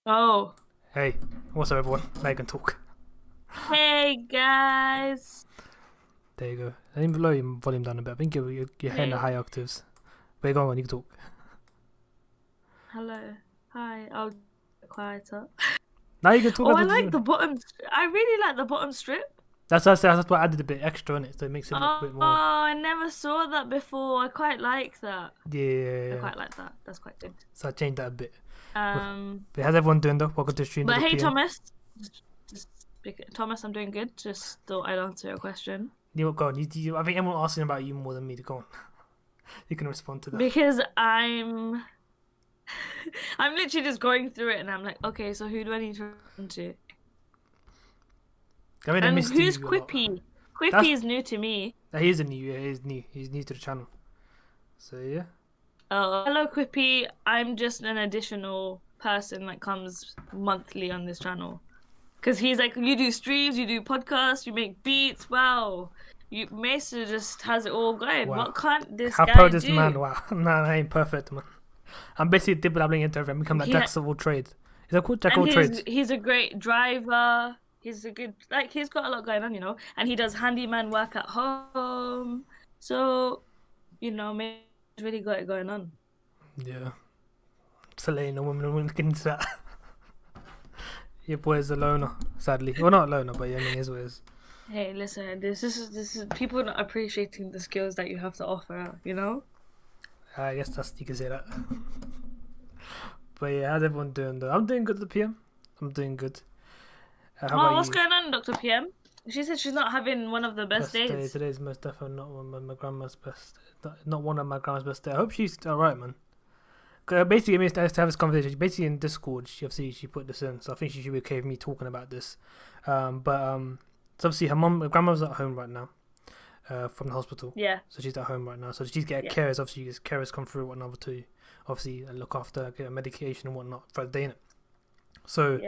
Oh. Hey, what's up, everyone? Now you can talk. Hey, guys. There you go. I need to lower your volume down a bit. I think you're hitting the high octaves. But go on, you can talk. Hello. Hi. I'll get quieter. Now you can talk. Oh, I like the bottom. I really like the bottom strip. That's what I added a bit extra on it, so it makes it look a bit more. Oh, I never saw that before. I quite like that. Yeah. I quite like that. That's quite good. So I changed that a bit. But how's everyone doing though? Welcome to the stream. But hey, Thomas. Thomas, I'm doing good. Just thought I'd answer your question. Go on. You, I think everyone asking about you more than me. Go on. You can respond to that. Because I'm literally just going through it, and I'm like, okay, so who do I need to respond to? I mean, and who's Quippy? Quippy is new to me. He is new. Yeah, he's new. He's new to the channel. So yeah. Oh, hello, Quippy. I'm just an additional person that comes monthly on this channel. Because he's like, you do streams, you do podcasts, you make beats. Wow. Mesa just has it all going. Wow. What can't this guy do? How pro this man? Wow. Nah, I ain't perfect, man. I'm basically dabbling into everything. Become like Jack of all trades. Is that called Jack of all trades? He's a great driver. He's a good, he's got a lot going on, you know. And he does handyman work at home. So, he's really got it going on. Yeah. Selena, women looking into that. Your boy is a loner, sadly. Well, not a loner, but yeah, I mean, his ways. Hey, listen, this is people not appreciating the skills that you have to offer, you know? I guess you can say that. But yeah, how's everyone doing though? I'm doing good, the PM. I'm doing good. What's going on, Dr. PM? She said she's not having one of the best days. Today's most definitely not one of my grandma's best. Not one of my grandma's best days. I hope she's alright, man. Basically, I mean, to have this conversation. Basically, in Discord, she put this in, so I think she should be okay with me talking about this. So obviously, her grandma's at home right now, from the hospital. Yeah. So she's at home right now. So she's getting carers. Obviously, carers come through whatnot to, obviously, look after, get her medication and whatnot for the day. So.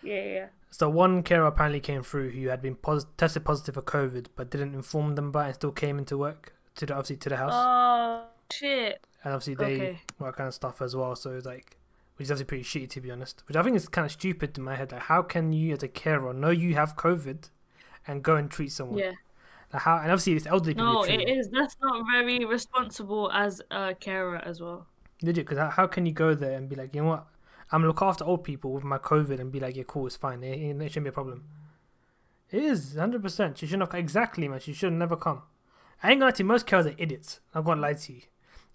Yeah. So one carer apparently came through who had been tested positive for COVID, but didn't inform them about it and still came into work to the house. Oh shit! And obviously they work kind of stuff as well. So it's like, which is obviously pretty shitty to be honest. Which I think is kind of stupid in my head. Like, how can you as a carer know you have COVID and go and treat someone? Yeah. Like how? And obviously it's elderly people. No, it is. That's not very responsible as a carer as well. Legit, because how can you go there and be like, you know what? I'm gonna look after old people with my COVID and be like, yeah, cool, it's fine. It shouldn't be a problem. It is 100%. She shouldn't have. Exactly, man. She should never come. I ain't gonna lie to you. Most carers are idiots. I'm gonna lie to you.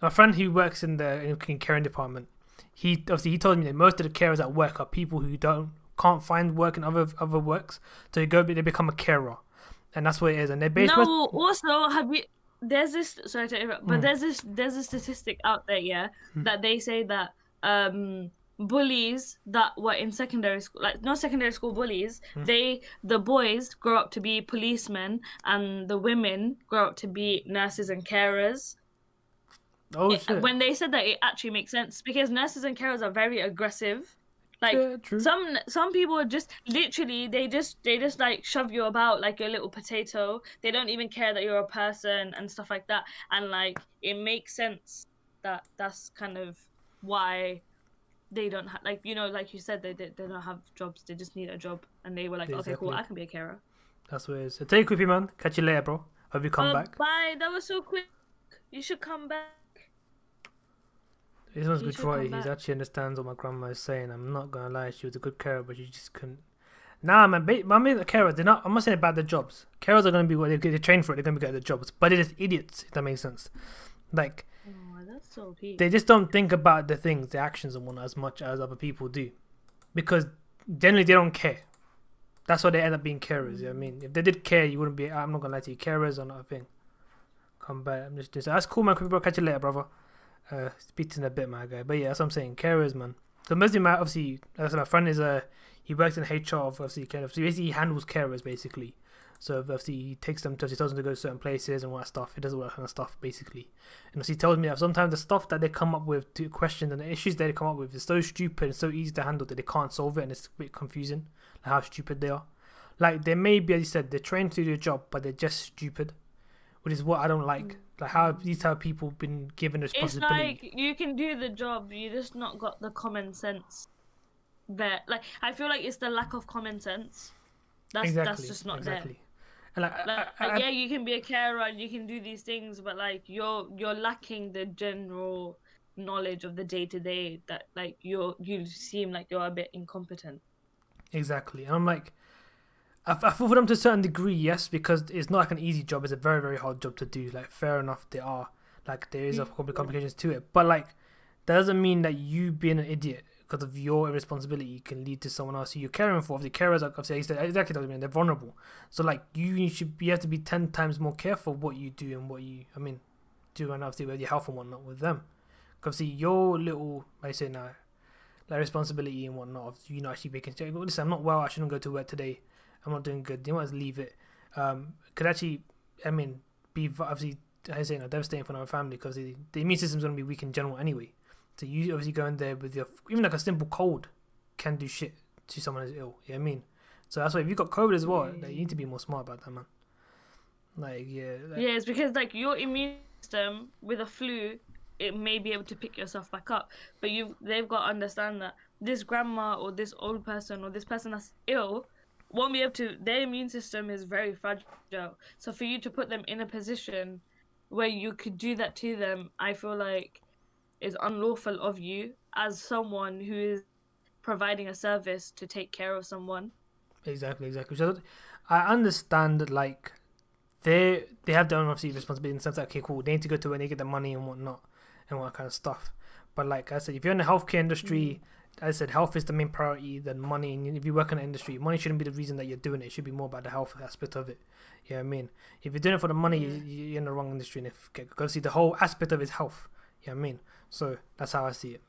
My friend who works in the caring department, he told me that most of the carers at work are people who can't find work in other works, so they become a carer, and that's what it is. And they're based. No, also have you? There's this. Sorry to interrupt, but there's a statistic out there, that they say that bullies that were in secondary school, like not secondary school bullies, the boys grow up to be policemen and the women grow up to be nurses and carers. Oh shit. When they said that, it actually makes sense because nurses and carers are very aggressive. Like true. Some people are just literally they just like shove you about like a little potato. They don't even care that you're a person and stuff like that. And like it makes sense that that's kind of why they don't have, like, you know, like you said, they don't have jobs. They just need a job, and they were like, okay, cool, I can be a carer. That's what it is. So take it, Quippy, man. Catch you later, bro. Hope you come back. Bye. That was so quick. You should come back. This one's good for you. He actually understands what my grandma is saying. I'm not gonna lie, she was a good carer, but she just couldn't. Nah, man. I mean, the carers, they're not. I'm not saying about their jobs. Carers are gonna be what they're trained for it. They're gonna be good at their jobs, but they're just idiots. If that makes sense. Like. That's so deep. They just don't think about the things, the actions and whatnot as much as other people do, because generally they don't care. That's why they end up being carers. You know what I mean, if they did care, you wouldn't be. I'm not gonna lie to you, carers are not a thing. Come back. That's cool, man. Catch you later, brother. Speak to you in a bit, my guy. But yeah, that's what I'm saying. Carers, man. So mostly my obviously, as I said, my friend is he works in HR of obviously kind of so basically he handles carers basically. So obviously he takes them to he tells them to go to certain places and all that stuff. He does all that kind of stuff basically. And obviously he tells me that sometimes the stuff that they come up with to questions and the issues that they come up with is so stupid and so easy to handle that they can't solve it and it's a bit confusing like how stupid they are. Like they may be, as you said, they're trained to do a job, but they're just stupid, which is what I don't like. Like how these type of people been given responsibility. It's like you can do the job, you just not got the common sense there. Like I feel like it's the lack of common sense. That's just not there. And yeah, you can be a carer and you can do these things, but like you're lacking the general knowledge of the day to day. That like you seem like you're a bit incompetent. Exactly, and I'm like, I feel for them to a certain degree, yes, because it's not like an easy job. It's a very, very hard job to do. Like, fair enough, there is a couple of complications to it. But, like, that doesn't mean that you being an idiot because of your irresponsibility can lead to someone else who you're caring for. Obviously, carers, like, obviously, exactly doesn't mean they're vulnerable. So, like, you have to be 10 times more careful what you do and what you, do and obviously with your health and whatnot with them. Because, obviously, your little, like I say now, like, responsibility and whatnot of, actually making sure, listen, I'm not well, I shouldn't go to work today. I'm not doing good. You want to leave it. Could actually, be obviously, I say, devastating for our family because the immune system's going to be weak in general anyway. So you obviously go in there with your, even like a simple cold can do shit to someone who's ill. You know what I mean? So that's why if you got COVID as well, like, you need to be more smart about that, man. Like, yeah. Yeah, it's because like your immune system with a flu, it may be able to pick yourself back up, but they've got to understand that this grandma or this old person or this person that's ill won't be able to, their immune system is very fragile. So for you to put them in a position where you could do that to them, I feel like is unlawful of you as someone who is providing a service to take care of someone. Exactly. So I understand that, like, they have their own obviously responsibility in the sense that, okay, cool, they need to go to where they get the money and whatnot and all that kind of stuff. But like I said, if you're in the healthcare industry, as I said, health is the main priority than money. And if you work in the industry, money shouldn't be the reason that you're doing it. It should be more about the health aspect of it. You know what I mean? If you're doing it for the money, you're in the wrong industry. And because see, the whole aspect of it is health. You know what I mean? So that's how I see it.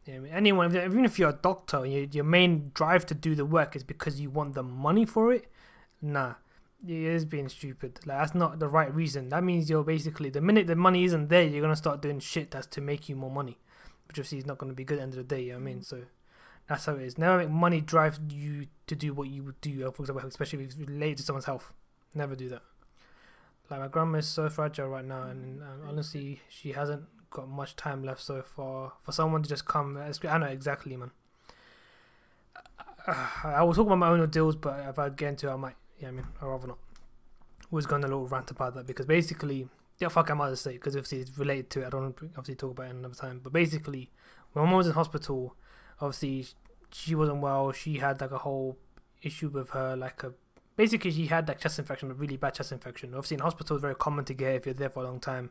You know what I mean? Anyone, even if you're a doctor, your main drive to do the work is because you want the money for it. Nah, it is being stupid. Like, that's not the right reason. That means you're basically, the minute the money isn't there, you're gonna start doing shit that's to make you more money, which obviously is not going to be good at the end of the day. You know what I mean? So that's how it is. Never make money drive you to do what you would do, for example, especially if it's related to someone's health. Never do that. Like, my grandma is so fragile right now, and honestly, she hasn't got much time left so far. For someone to just come, I know exactly, man. I will talk about my own ordeals, but if I get into it, I might. Yeah, I'd rather not. Was going a little rant about that because basically, yeah, fuck, I might just say because obviously it's related to it. I don't want to obviously talk about it another time. But basically, when my mom was in hospital, obviously she wasn't well. She had like a whole issue with her, basically she had like chest infection, a really bad chest infection. Obviously in hospital it's very common to get if you're there for a long time.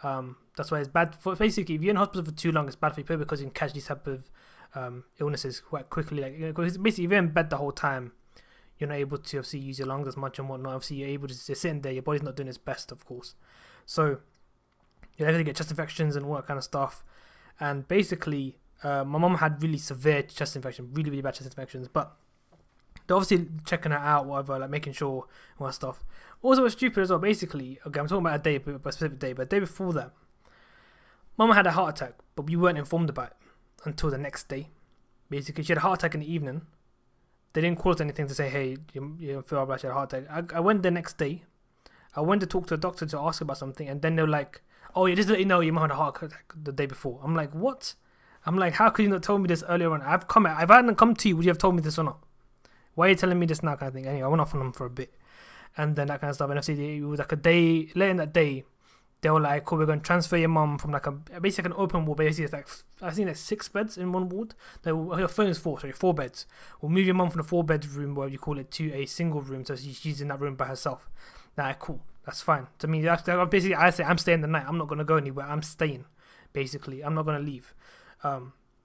That's why it's bad for, basically if you're in hospital for too long, it's bad for you because you can catch these type of illnesses quite quickly. Like, basically if you're in bed the whole time, you're not able to obviously use your lungs as much and whatnot. Obviously you're able to just sit in there, your body's not doing its best, of course. So you're able to get chest infections and all that kind of stuff. And basically my mom had really severe chest infection, really, really bad chest infections, but they're obviously checking her out, whatever, like making sure and all that stuff. Also, what's stupid as well, basically, okay, I'm talking about a specific day, but a day before that, Mama had a heart attack, but we weren't informed about it until the next day. Basically, she had a heart attack in the evening. They didn't call us anything to say, hey, you feel bad, she had a heart attack. I went the next day. I went to talk to a doctor to ask about something, and then they were like, oh, yeah, just to let you know, your mom had a heart attack the day before. I'm like, what? I'm like, how could you not tell me this earlier on? If I hadn't come to you, would you have told me this or not? Why are you telling me this now, kind of thing? Anyway, I went off on them for a bit, and then that kind of stuff. And obviously, it was like a day later in that day, they were like, cool, we're going to transfer your mom from basically an open ward. Basically, it's like, I think there's 6 beds in one ward. Her phone is 4 beds. We'll move your mom from the 4-bedroom, whatever you call it, to a single room, so she's in that room by herself. Nah, cool, that's fine. To me, basically, I say, I'm staying the night. I'm not going to go anywhere. I'm staying, basically. I'm not going to leave.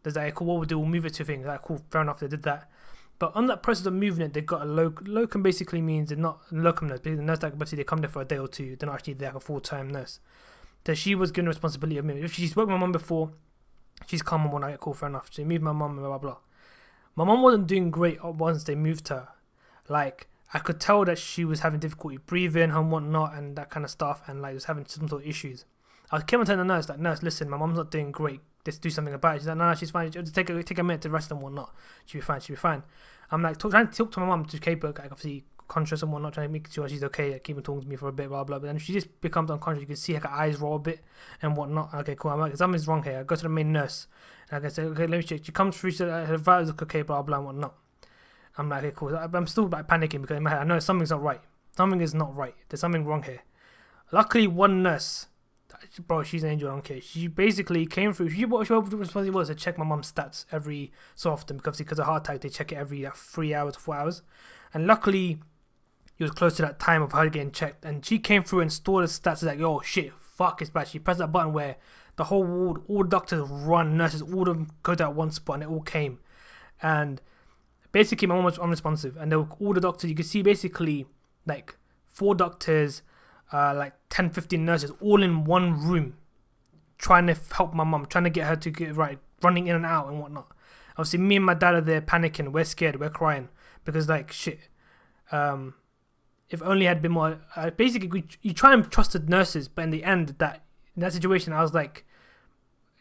There's like, cool, what we'll do, we'll move it to things. Like, cool, fair enough, they did that. But on that process of moving it, they got a locum. Basically means they're not locum nurse. The nurse, like, basically they come there for a day or two. They're not actually there like a full-time nurse. So she was given the responsibility of me. She's worked with my mum before. She's calm and whatnot. Cool, fair enough. She moved my mum and blah, blah, blah. My mum wasn't doing great once they moved her. Like, I could tell that she was having difficulty breathing and whatnot and that kind of stuff, and like was having some sort of issues. I came and told the nurse, like, nurse, listen, my mum's not doing great. Let's do something about it. She's like, no, she's fine. Just take a minute to rest and whatnot. She'll be fine. I'm like trying to talk to my mum to keep her like obviously conscious and whatnot, trying to make sure she's okay, like, keep on talking to me for a bit, blah blah. But then she just becomes unconscious. You can see like her eyes roll a bit and whatnot. Okay, cool. I'm like, something's wrong here. I go to the main nurse and I say, okay, let me check. She comes through, she her vitals look okay, blah blah and whatnot. I'm like, okay, cool. I'm still like panicking because in my head I know something's not right. Something is not right. There's something wrong here. Luckily, one nurse, bro, she's an angel. I don't care. She basically came through. What responsibility was to check my mum's stats every so often because of heart attack. They check it every 3 hours, 4 hours, and luckily, it was close to that time of her getting checked. And she came through and stored the stats. Like, oh shit, fuck, it's bad. She pressed that button where the whole ward, all doctors run, nurses, all of them go to that one spot, and it all came. And basically, my mum was unresponsive, and all the doctors. You could see basically like 4 doctors. Like 10, 15 nurses all in one room trying to help my mum, trying to get her to get right, running in and out and whatnot. Obviously, me and my dad are there panicking. We're scared. We're crying because, like, shit. If only had been more... basically, you try and trust the nurses, but in the end, in that situation, I was like...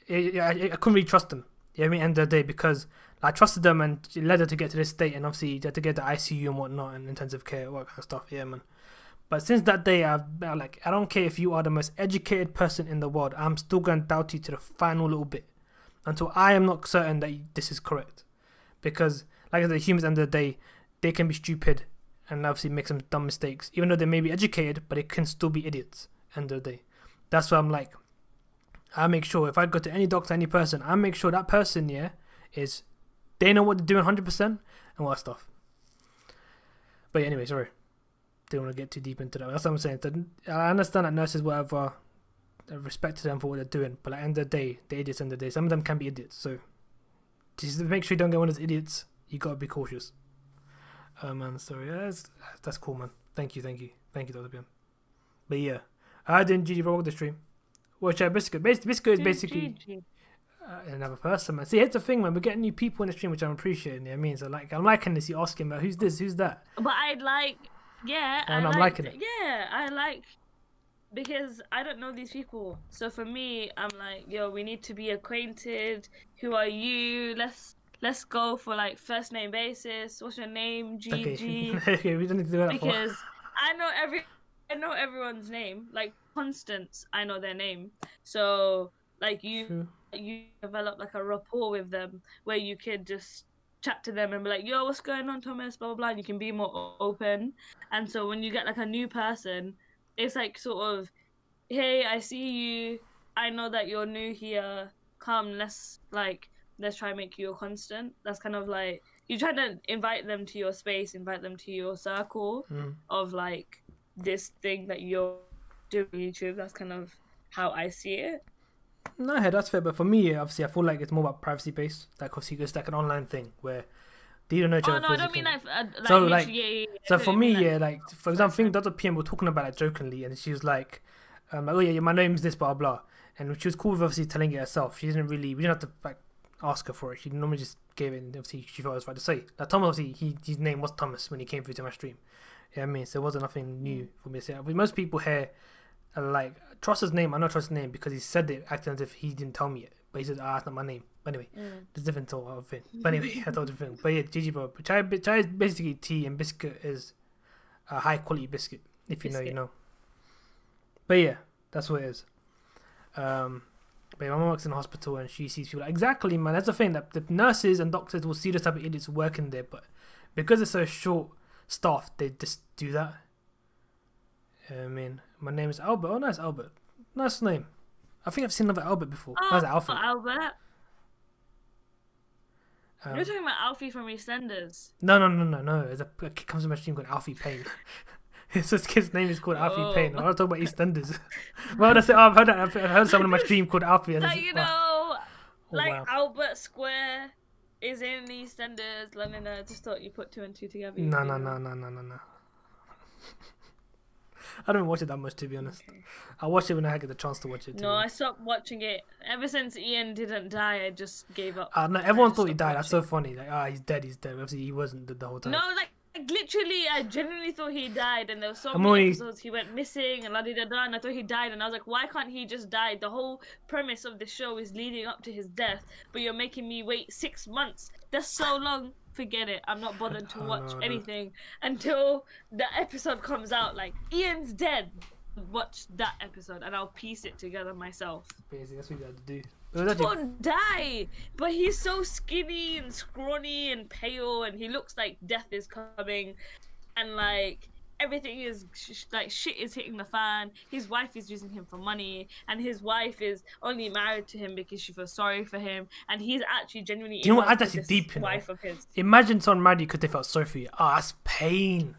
I couldn't really trust them. You know what I mean? End of the day, because I trusted them and it led her to get to this state, and obviously, you had to get the ICU and whatnot and intensive care, all that kind of stuff. Yeah, man. But since that day, I don't care if you are the most educated person in the world, I'm still going to doubt you to the final little bit until I am not certain that this is correct. Because, like I said, humans, at the end of the day, they can be stupid and obviously make some dumb mistakes. Even though they may be educated, but they can still be idiots at the end of the day. That's why I'm like, I make sure if I go to any doctor, any person, I make sure that person, yeah, they know what they're doing 100% and all that stuff. But yeah, anyway, sorry. Don't want to get too deep into that. That's what I'm saying. I understand that nurses, whatever, I respect them for what they're doing, but at the end of the day, they're idiots. At the end of the day, some of them can be idiots. So just make sure you don't get one of those idiots. You gotta be cautious. Man, sorry. Yeah, that's cool, man. Thank you, Dr. PM. But yeah, I didn't GG for the stream. Watch out, Biskut. Biskut is basically another person, man. See, here's the thing, man. We're getting new people in the stream, which I'm appreciating. You know what I mean, so like, I'm liking this. You asking about who's this, who's that. But I'd like. Yeah, and I'm liking it. Yeah, I like, because I don't know these people. So for me, I'm like, yo, we need to be acquainted. Who are you? Let's go for like first name basis. What's your name? GG. Okay, we don't need to do that because I know everyone's name. Like Constance, I know their name. So like you develop like a rapport with them where you could just chat to them and be like, yo, what's going on, Thomas, blah blah blah, and you can be more open. And so when you get like a new person, it's like sort of, hey, I see you, I know that you're new here, come, let's try and make you a constant. That's kind of like, you try to invite them to your space, invite them to your circle of like this thing that you're doing on YouTube. That's kind of how I see it. No, yeah, that's fair, but for me, obviously, I feel like it's more about privacy based. Like, obviously, it's like an online thing where they don't know each other. Oh no, I don't mean like so like, yeah. So for me, yeah, like for example, I think Dr. PM were talking about it jokingly, and she was like, oh yeah, my name's this, blah blah, and she was cool with obviously telling it herself. We didn't have to like ask her for it. She normally just gave it, and obviously she thought it was right to say. Like Thomas, obviously, his name was Thomas when he came through to my stream. Yeah, you know I mean, so there wasn't nothing new for me to say. But most people here are like, trust his name. I not trust his name because he said it acting as if he didn't tell me it. But he said, that's not my name. But anyway, there's different sort of thing. But anyway, I told you thing. But yeah, GG bro. But chai is basically tea, and Biskut is a high quality biscuit. If you know, you know. But yeah, that's what it is. But yeah, my mom works in a hospital and she sees people. Like, exactly, man. That's the thing, that the nurses and doctors will see this type of idiots working there, but because it's so short staffed, they just do that. I mean, my name is Albert. Oh, nice, Albert. Nice name. I think I've seen another Albert before. Oh, that's Alfie. Albert. You're talking about Alfie from EastEnders. No. There's a kid comes to my stream called Alfie Payne. This kid's name is called Alfie Payne. I want to talk about EastEnders. Well, that's it. I've heard someone on my stream called Alfie. So you know, Albert Square is in EastEnders, London. I just thought you put 2 and 2 together. No. I don't watch it that much, to be honest. Okay. I watch it when I get the chance to watch it. No, I stopped watching it ever since Ian didn't die. I just gave up. No, I everyone just thought he stopped died. That's so watching. funny. Like, he's dead. He's dead. Obviously, he wasn't the whole time. No, like literally, I genuinely thought he died, and there were so I'm many only- episodes he went missing and la da da, and I thought he died, and I was like, why can't he just die? The whole premise of the show is leading up to his death, but you're making me wait 6 months. That's so long. Forget it. I'm not bothered to watch anything until the episode comes out. Like, Ian's dead. Watch that episode, and I'll piece it together myself. Basically, that's what you had to do. He won't die, but he's so skinny and scrawny and pale, and he looks like death is coming, and like everything is like shit is hitting the fan. His wife is using him for money, and his wife is only married to him because she feels sorry for him, and he's actually genuinely. Do you know what? in love That's with actually this deep, you know? wife of his. Imagine someone married you because they felt sorry for you. Oh, that's pain.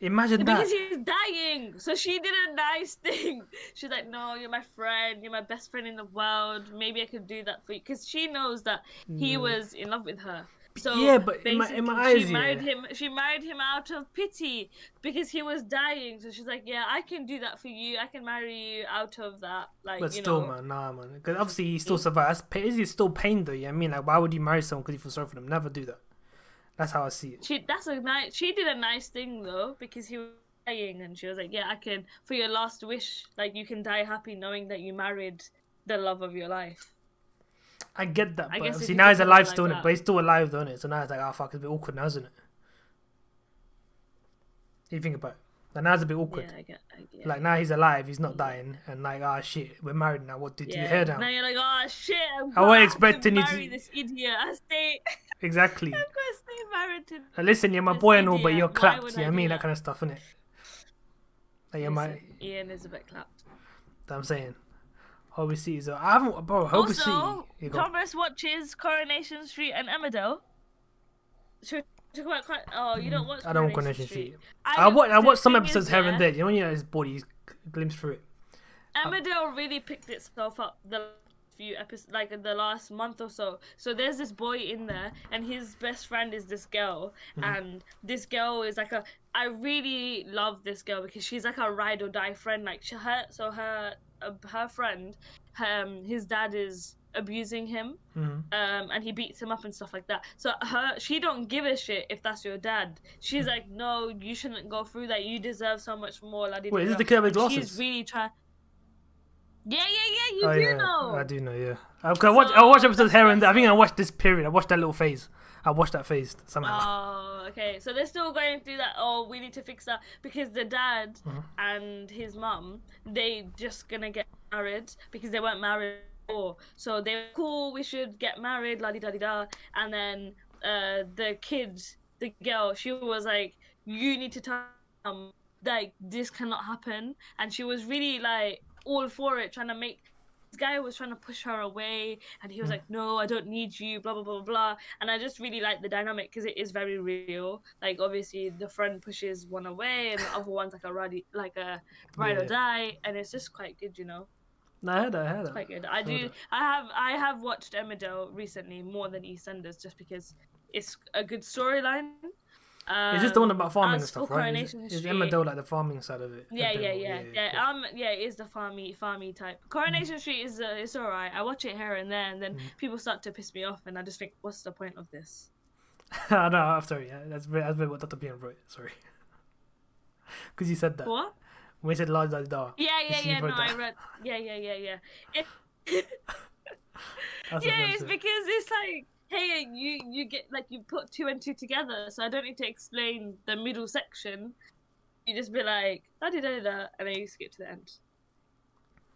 Imagine that. Because he's dying, so she did a nice thing. She's like, "No, you're my friend. You're my best friend in the world. Maybe I could do that for you." Because she knows that he was in love with her. So yeah, but in my eyes, she married him. She married him out of pity because he was dying. So she's like, "Yeah, I can do that for you. I can marry you out of that." Like, but you still, know. man, nah, man. Because obviously he still survives. Is he still pain though? Yeah, I mean, like, why would you marry someone because you feel sorry for them? Never do that. That's how I see it. She did a nice thing though, because he was dying, and she was like, "Yeah, I can, for your last wish, like you can die happy knowing that you married the love of your life." I get that, I but guess obviously if now you he's think alive about it still, like but he's still alive, don't it? So now it's like, oh fuck, it's a bit awkward now, isn't it? If you think about it. Like, now it's a bit awkward. Yeah, I get. Like now he's alive, he's not dying, and like, ah shit, we're married now. What did you hear now? Now you're like, "Oh shit, I wasn't expecting you marry to this idiot. I stay. Exactly. I'm gonna stay married to." Like, listen, you're my this boy and all, but idiot. you're Why clapped. would Yeah, I do mean that that? kind of stuff, innit? Like, you're my. Listen, Ian is a bit clapped. That I'm saying. Hobie City, so I haven't, bro. Hobie Also, City. Thomas watches Coronation Street and Emmerdale. Should we talk about Oh, you don't watch. I don't want Coronation Street. I I watch some the thing episodes is, here and yeah, there. You know when you know his body, you glimpse through it. Emmerdale really picked itself up the few episodes, like in the last month or so. So there's this boy in there, and his best friend is this girl, and this girl is like a. I really love this girl because she's like a ride or die friend. Like her friend, his dad is abusing him, and he beats him up and stuff like that. So she don't give a shit if that's your dad. She's like, "No, you shouldn't go through that. You deserve so much more." Wait, is this the kid with glasses? She's really trying. Yeah, you Oh, do yeah, know. I do know, yeah. I watch episodes here and there. I think I watched this period. I watched that little phase. I watched that phase somehow. Oh, okay. So they're still going through that. Oh, we need to fix that because the dad and his mum, they just gonna get married because they weren't married before. So they were cool. We should get married. La di da di da. And then the kid, the girl, she was like, "You need to tell them like this cannot happen," and she was really like all for it, trying to make. This guy was trying to push her away, and he was like, "No, I don't need you." Blah blah blah blah blah. And I just really like the dynamic because it is very real. Like obviously, the friend pushes one away, and the other one's like a ride or die, and it's just quite good, you know. No, I heard that. It's quite good. I have watched Emmerdale recently more than EastEnders just because it's a good storyline. Is this the one about farming and as stuff, for right? Coronation Is Street- Emmerdale like the farming side of it? Yeah. cool. It is the farmy type. Coronation Street is it's alright. I watch it here and there, and then people start to piss me off, and I just think, what's the point of this? No, I'm sorry. Yeah, that's very what Dr. Pian wrote. Sorry, because you said that What? when he said "la da da." Yeah. No, that. I read. Yeah. It, That's yeah, what I it's said. because it's like, hey, you get like you put 2 and 2 together, so I don't need to explain the middle section. You just be like da da da da, and then you skip to the end.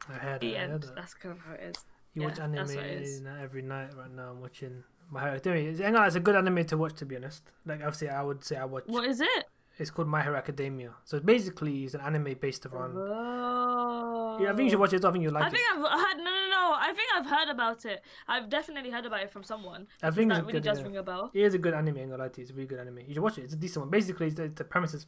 I heard The that. I end. heard that. That's kind of how it is. You watch Yeah, anime that's what it is. every night right now. I'm watching My Hero Academia. It's a good anime to watch, to be honest. Like obviously, I would say I watch. What is it? It's called My Hero Academia. So basically, it's an anime based around. Oh. Yeah, I think you should watch it. I think you like I it. think I've heard. No. I think I've heard about it. I've definitely heard about it from someone. I think that it's really good, does yeah. ring a bell. It is a good anime. I'm gonna lie to you. It's a really good anime. You should watch it. It's a decent one. Basically, the premise is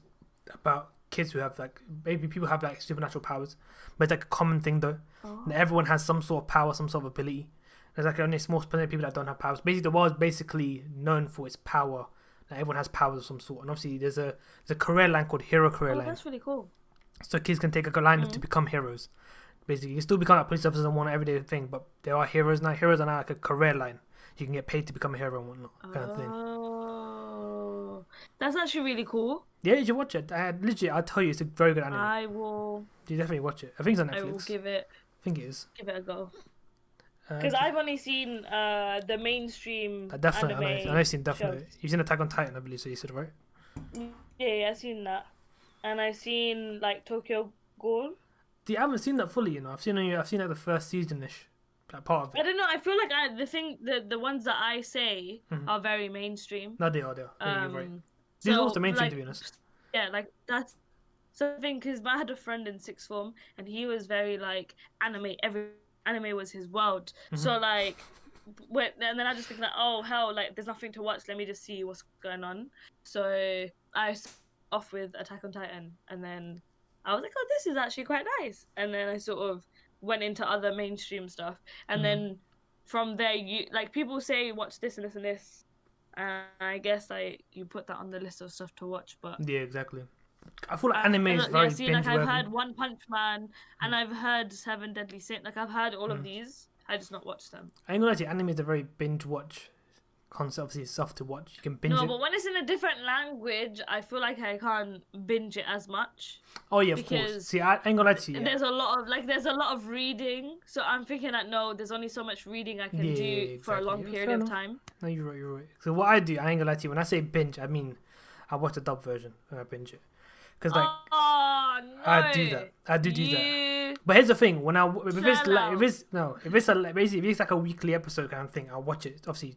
about kids who have like maybe people have like supernatural powers, but it's like a common thing though. Oh. And everyone has some sort of power, some sort of ability. There's like only a small percentage of people that don't have powers. Basically, the world is basically known for its power. Like, everyone has powers of some sort. And obviously, there's a career line called Hero Career Oh, Line. that's really cool. so kids can take a line to Mm. become heroes. Basically, you can still become a police officer and one everyday thing, but there are heroes now. Heroes are now like a career line. You can get paid to become a hero and whatnot, kind of thing. Oh, that's actually really cool. Yeah, you should watch it. I'll tell you, it's a very good anime. I will. You definitely watch it. I think it's on I will Netflix. give it I think it is. a go. Because I've only seen the mainstream Definitely, anime. I've seen definitely. shows. You've seen Attack on Titan, I believe. So you said right. Yeah, I've seen that, and I've seen like Tokyo Ghoul. I haven't seen that fully. I've seen like the first season-ish, like part of I it. don't know. I feel like the ones that I say are very mainstream. No, they are. Yeah, you're right. So, These are also mainstream, like, to be honest. yeah, like that's something because I had a friend in sixth form, and he was very like anime. Every anime was his world. So like, and then I just think like, oh hell, like there's nothing to watch. Let me just see what's going on. So I started off with Attack on Titan, and then I was like, oh, this is actually quite nice. And then I sort of went into other mainstream stuff, and then from there, you like people say watch this and this and this. I guess like you put that on the list of stuff to watch, but Yeah, exactly. I feel like anime is very see, binge like I've worthy. heard One Punch Man, and I've heard Seven Deadly Sins. Like I've heard all of these. I just not watched them. I ain't gonna lie to you, anime is a very binge watch concept. Obviously, it's soft to watch. You can binge No, it. but when it's in a different language, I feel like I can't binge it as much. Oh yeah, of course. because See, I ain't gonna lie to you. There's a lot of reading, so I'm thinking that no, there's only so much reading I can Yeah, do for a exactly. long Yeah, period fair of enough. time. No, you're right. So what I do, I ain't gonna lie to you. When I say binge, I mean I watch the dub version when I binge it. Because like Oh no! I do that. I do that. You But here's the thing: when if it's Sell like out. basically if it's like a weekly episode kind of thing, I'll watch it obviously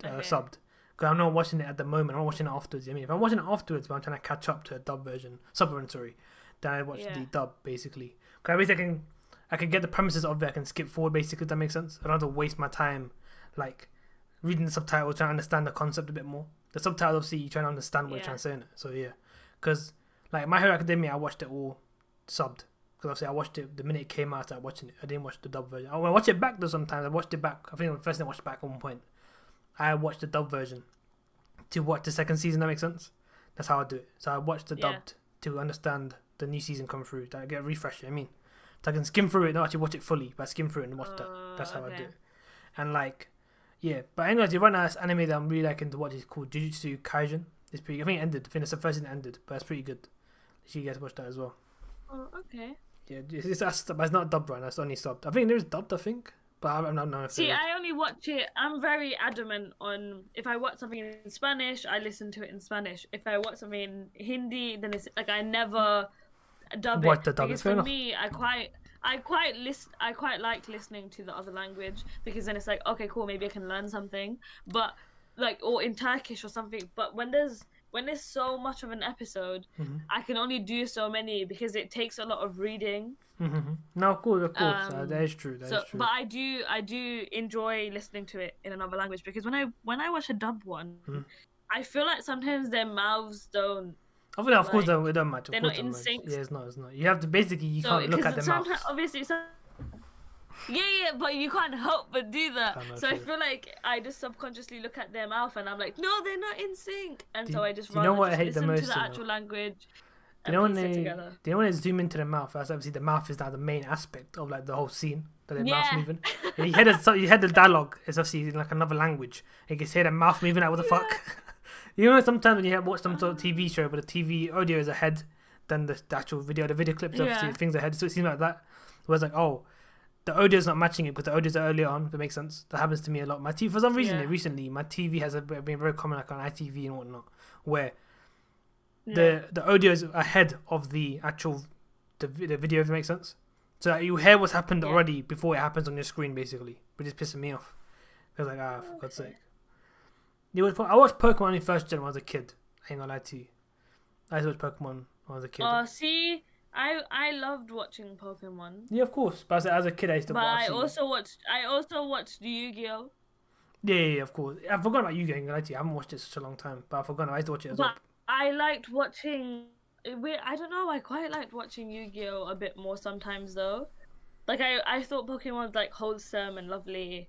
Okay. subbed. Because I'm not watching it at the moment. I'm not watching it afterwards. I mean, if I'm watching it afterwards, but I'm trying to catch up to a dub version, sub version, sorry, then I watch the dub basically. Because basically I can get the premises of it. I can skip forward basically. If that makes sense. I don't have to waste my time like reading the subtitles, trying to understand the concept a bit more. The subtitles, obviously, you try to understand what you're trying to say in it. So yeah, because like My Hero Academia, I watched it all subbed. Because obviously I watched it the minute it came out. I started watching it. I didn't watch the dub version. I watch it back though sometimes. I watched it back. I think the first time I watched it back at one point, I watched the dub version to watch the second season. That makes sense. That's how I do it. So I watched the dubbed to understand the new season come through. To get a refresh. I mean, so I can skim through it, not actually watch it fully, but I skim through it and watch that. That's how I do it. And like, yeah. But anyways, right now, this anime that I'm really liking to watch is called Jujutsu Kaisen. It's pretty. I think it ended. I think it's the first season ended, but it's pretty good. You guys watch that as well. Oh, okay. Yeah, it's not dubbed right now. It's only subbed. I think there's dubbed. I think, but I'm not knowing if See, there is. I only watch it. I'm very adamant on if I watch something in Spanish, I listen to it in Spanish. If I watch something in Hindi, then it's like I never dub Watch it. the dub, Because fair for enough. me, I quite like listening to the other language because then it's like, okay, cool, maybe I can learn something. But like, or in Turkish or something. But when there's so much of an episode, I can only do so many because it takes a lot of reading. No, of course. That is true. That is true. But I do enjoy listening to it in another language because when I watch a dubbed one, I feel like sometimes their mouths don't. I feel like, of course, like, it don't match. they're not in sync. Yeah, it's not. You have to basically you can't look at the mouth. Obviously, yeah, but you can't help but do that. So I feel like I just subconsciously look at their mouth and I'm like, no, they're not in sync, and so I just do you know what I hate listen the most? to the actual language. Do you know when they zoom into the mouth? That's obviously the mouth is now the main aspect of like the whole scene. That the mouth moving. And you hear the dialogue. It's obviously in like another language. You can hear the mouth moving. Like what the fuck? You know, sometimes when you watch some sort of TV show, but the TV audio is ahead than the actual video. The video clips obviously things ahead, so it seems like that. Whereas like the audio is not matching it because the audio is earlier on. That makes sense. That happens to me a lot. My TV for some reason recently my TV has been very common like on ITV and whatnot, where the audio is ahead of the actual the video, if it makes sense. So you hear what's happened already before it happens on your screen, basically, which is pissing me off. I was like, for God's sake. I watched Pokemon in first gen when I was a kid. I ain't gonna lie to you. I used to watch Pokemon when I was a kid. See, I loved watching Pokemon. Yeah, of course. But as a kid, I used to watch. I also watched Yu-Gi-Oh. Yeah, of course. I forgot about Yu-Gi-Oh. I ain't gonna lie to you. I haven't watched it such a long time, but I forgot. I used to watch it as well. I liked watching. I don't know. I quite liked watching Yu-Gi-Oh a bit more sometimes though. Like I thought Pokemon was like wholesome and lovely.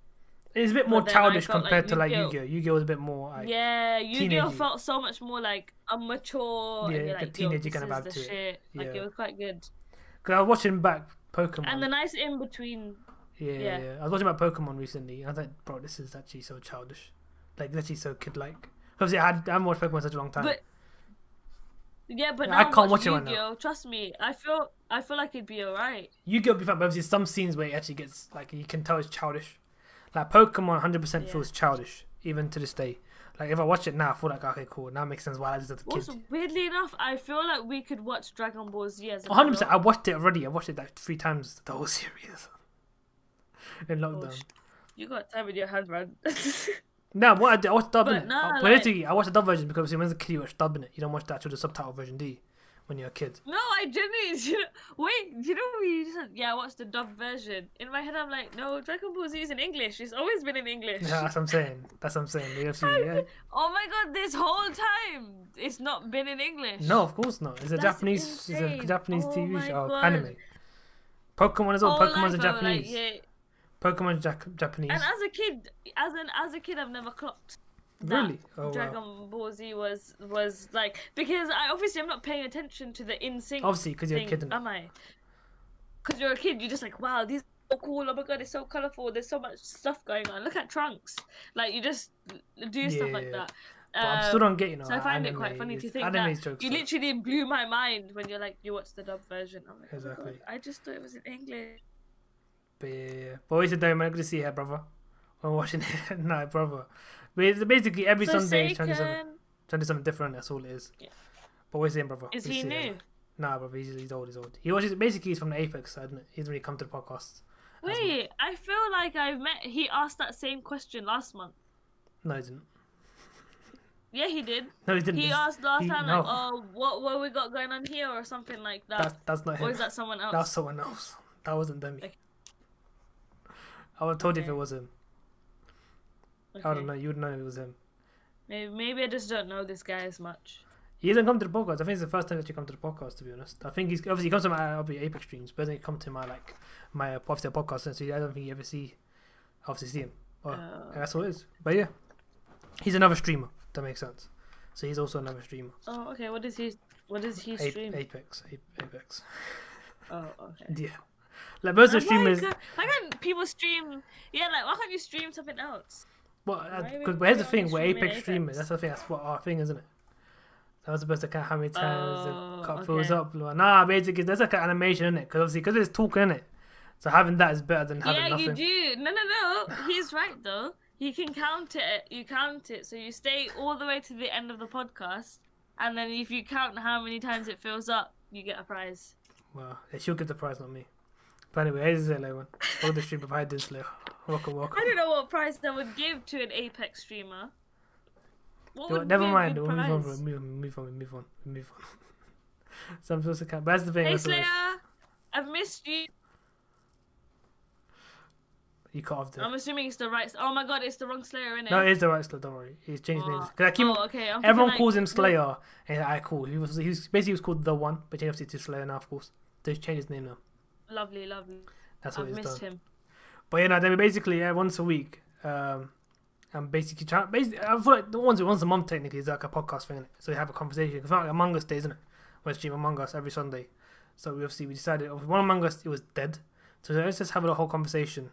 It's a bit more But then I childish felt compared to like Yu-Gi-Oh! Yu-Gi-Oh. Yu-Gi-Oh was a bit more like Yeah, Yu-Gi-Oh teenagey. felt so much more like immature, and Yeah, you're like a like, yo, teenagey this kind of is vibe the to it. shit. Like Yeah. it was quite good. Because I was watching back And the Pokemon. nice in between. Yeah, Yeah. yeah. I was watching about Pokemon recently, and I was like, bro, this is actually so childish. Like, it's actually so kid-like. Obviously, I haven't watched Pokemon in such a long time. But yeah, but I now can't watch watch it right now. Yu-Gi-Oh! Trust me, I feel like it'd be alright. Yu-Gi-Oh be fun, but obviously some scenes where it actually gets like you can tell it's childish. Like Pokemon, 100% Yeah. feels childish even to this day. Like if I watch it now, I feel like okay, cool. Now it makes sense why I was as a kid. Also, weirdly enough, I feel like we could watch Dragon Ball Z as a 100%. I adult. watched it already. I watched it like 3 times the whole series in Oh, lockdown. you got time in your hand, man. No, what I did, I watched dub in But it. nah, But like- basically, I watched the dub version because when you're a kid, you watch dub in it. You don't watch the actual subtitle version, do you? When you're a kid. No, I genuinely. Wait, you know what you just said? Yeah, I watched the dub version. In my head, I'm like, no, Dragon Ball Z is in English. It's always been in English. Yeah, that's what I'm saying. That's what I'm saying. The UFC, yeah. Oh my god, this whole time it's not been in English. No, of course not. It's a That's Japanese. It's a insane. Japanese Oh TV my show, God. anime. Pokemon as well. Whole Pokemon's a life I was Japanese. Like, yeah. Pokemon's Japanese. And as a kid, as a kid, I've never clocked. that Really? Oh Dragon wow. Ball Z was like, because I'm not paying attention to the in sync. Obviously, because you're a kid. Am I? Because you're a kid, you're just like, wow, these are so cool. Oh my god, it's so colorful. There's so much stuff going on. Look at Trunks. Like you just do stuff like Yeah. that. But I'm still don't get, you know. So I find it anime quite funny is- to think anime's that jokes you are- literally blew my mind when you're like, you watched the dub version. I'm like, oh my Exactly. God, I just thought it was in English. But yeah. But always a day, man. Good to see you here, brother. We're watching it. No, brother. But it's basically every Sunday he's trying to do something different. That's all it is. Yeah. But always saying, brother. Is good to he see you, new? man. Nah, brother. He's old. He's old. He watches. Basically, he's from the Apex side. Isn't it? He doesn't really come to the podcast. Wait, I feel like he asked that same question last month. No, he didn't. Yeah, he did. No, he didn't. He asked last time, no. like, oh, what we got going on here or something like that. That's not him. Or is that someone else? That's someone else. That wasn't Demi. Okay. I would have told you if Okay. it was him. Okay. I don't know. You would know if it was him. Maybe I just don't know this guy as much. He hasn't come to the podcast. I think it's the first time that you come to the podcast. To be honest, I think he's obviously he comes to my Apex streams, but doesn't come to my obviously podcast. So I don't think you ever see him. Well, that's what it is. But yeah, he's another streamer. That makes sense. So he's also another streamer. Oh, okay. What does he stream? Apex. Oh, okay. Yeah, like most of the Why streamers. can't people stream? Yeah, like why can't you stream something else? Well, Why because we- here's the why thing: we we're streaming Apex streamers. Apex? That's the thing. That's what our thing, isn't it? I was supposed to count how many times Oh, the cup fills okay. up. Nah, basically, there's like an animation in it. Because obviously, because it's talking in it. So having that is better than having Yeah, nothing. you do. No. He's right though. You can count it. You count it. So you stay all the way to the end of the podcast, and then if you count how many times it fills up, you get a prize. Well, she'll get the prize, not me. But anyway, here's it, man. All the stream of I did Slayer. Welcome. I don't know what prize I would give to an Apex streamer. What would Never be a mind. good We'll move prize? on. Move on. So I'm supposed to count. But that's the thing. Hey that's what it is. Slayer, I've missed you. You cut off there. I'm assuming it's the right. Oh my god, it's the wrong Slayer, innit? No, it is the right Slayer. Don't worry. He's changed names. Cause I keep, okay. I'm everyone thinking, calls him like, Slayer. And alright, cool. He was called the One, but he changed it to Slayer now, of course. So he's changed his name now. Lovely. That's what I've he's missed done. him. But yeah, no, then we basically once a week. I'm basically trying. Basically, I feel like once a month technically is like a podcast thing, innit? So we have a conversation. It's like Among Us days, isn't it? We stream Among Us every Sunday. So we decided one Among Us it was dead. So let's just have a whole conversation,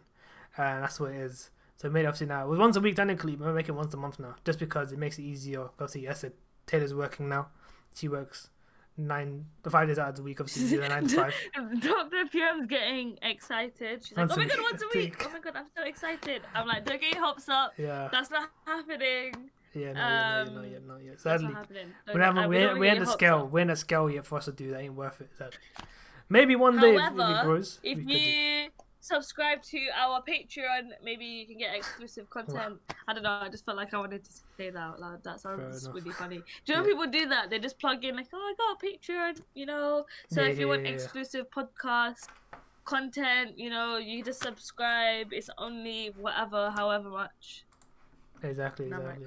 and that's what it is. So we made obviously now it was once a week technically, but we're making it once a month now, just because it makes it easier. Obviously, I said Taylor's working now. She works 5 days out of the week. Obviously, she's 9 to 5. Dr. PM's getting excited. She's like, Once oh a my god, week. once a week. Oh my god, I'm so excited. I'm like, don't get your hopes up. Yeah. That's not happening. Yeah. No, not yet. That's Sadly. not happening. We're in the scale. We're in the scale yet for us to do that. Ain't worth it. Sadly. Maybe one day if it However, grows. if we could do. you subscribe to our Patreon, maybe you can get exclusive content. I don't know. I just felt like I wanted to say that out loud. That sounds enough. really funny. Do you know people do that? They just plug in like, oh, I got a Patreon, you know. So if you want exclusive podcast content, you know, you just subscribe. It's only however much. Exactly. And I'm like,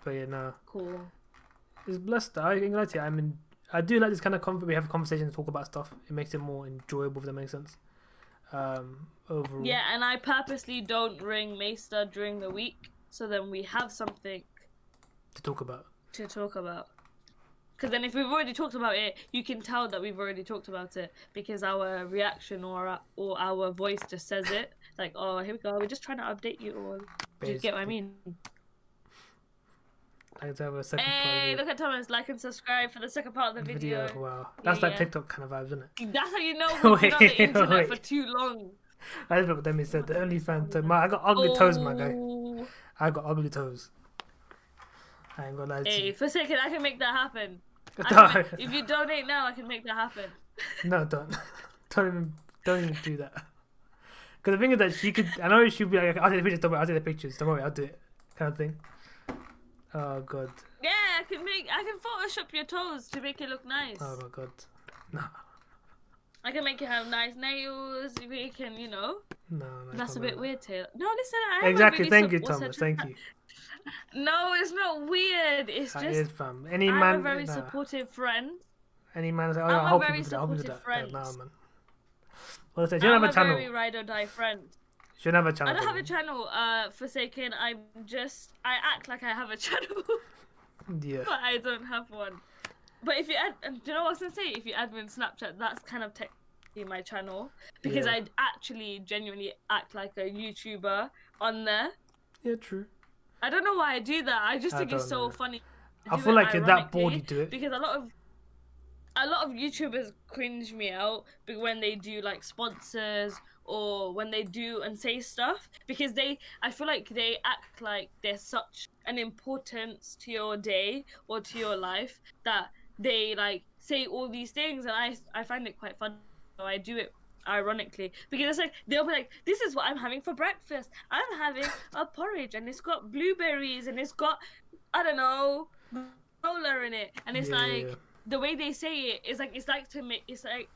But yeah, no. cool. It's blessed. I ain't gonna lie to you. I do like this kind of we have conversations, talk about stuff. It makes it more enjoyable, if that makes sense. overall. Yeah, and I purposely don't ring Maester during the week, so then we have something To talk about. Because then if we've already talked about it, you can tell that we've already talked about it because our reaction or our voice just says it. Like, oh, here we go. We're just trying to update you all. Do you get what I mean? Let's have a second Hey, look at Thomas. Like and subscribe for the second part of the video. Wow. That's like TikTok kind of vibes, isn't it? That's how you know we've been on the internet for too long. I just what Demi said. The OnlyFans. I got ugly toes, my guy. I got ugly toes. I ain't gonna lie to you. Hey, for a second, I can make that happen. If you donate now, I can make that happen. No, don't. Don't even do that. Because the thing is that she could. I know she'd be like, I'll take the pictures. Don't worry, I'll take the pictures. Don't worry, I'll do it. Kind of thing. Oh god. Yeah, I can Photoshop your toes to make it look nice. Oh my god. No. I can make you have nice nails. We can, you know. No, that's a bit weird, Taylor. No, listen, I exactly. Thank you, Thomas. Thank you. No, it's not weird. It's just. Is, fam. Any I'm man. a very supportive friend. Any man say, "Oh, I'm I hope a very you do that. I hope you do supportive that." friend. No, man. Well, say, I'm a very ride or die friend. Should have a channel. I don't have a channel. Forsaken. I act like I have a channel. Yeah. But I don't have one. But if you add, do you know what I was gonna say? If you add me on Snapchat, that's kind of technically my channel because I actually genuinely act like a YouTuber on there. Yeah, true. I don't know why I do that. I just think it's so funny. I feel like you're that bored you do it. Because a lot of YouTubers cringe me out when they do like sponsors or when they do and say stuff because I feel like they act like there's such an importance to your day or to your life that they like say all these things, and I find it quite fun. So I do it ironically because it's like they'll be like, this is what I'm having for breakfast. I'm having a porridge and it's got blueberries and it's got, I don't know, granola in it, and it's the way they say it is like it's like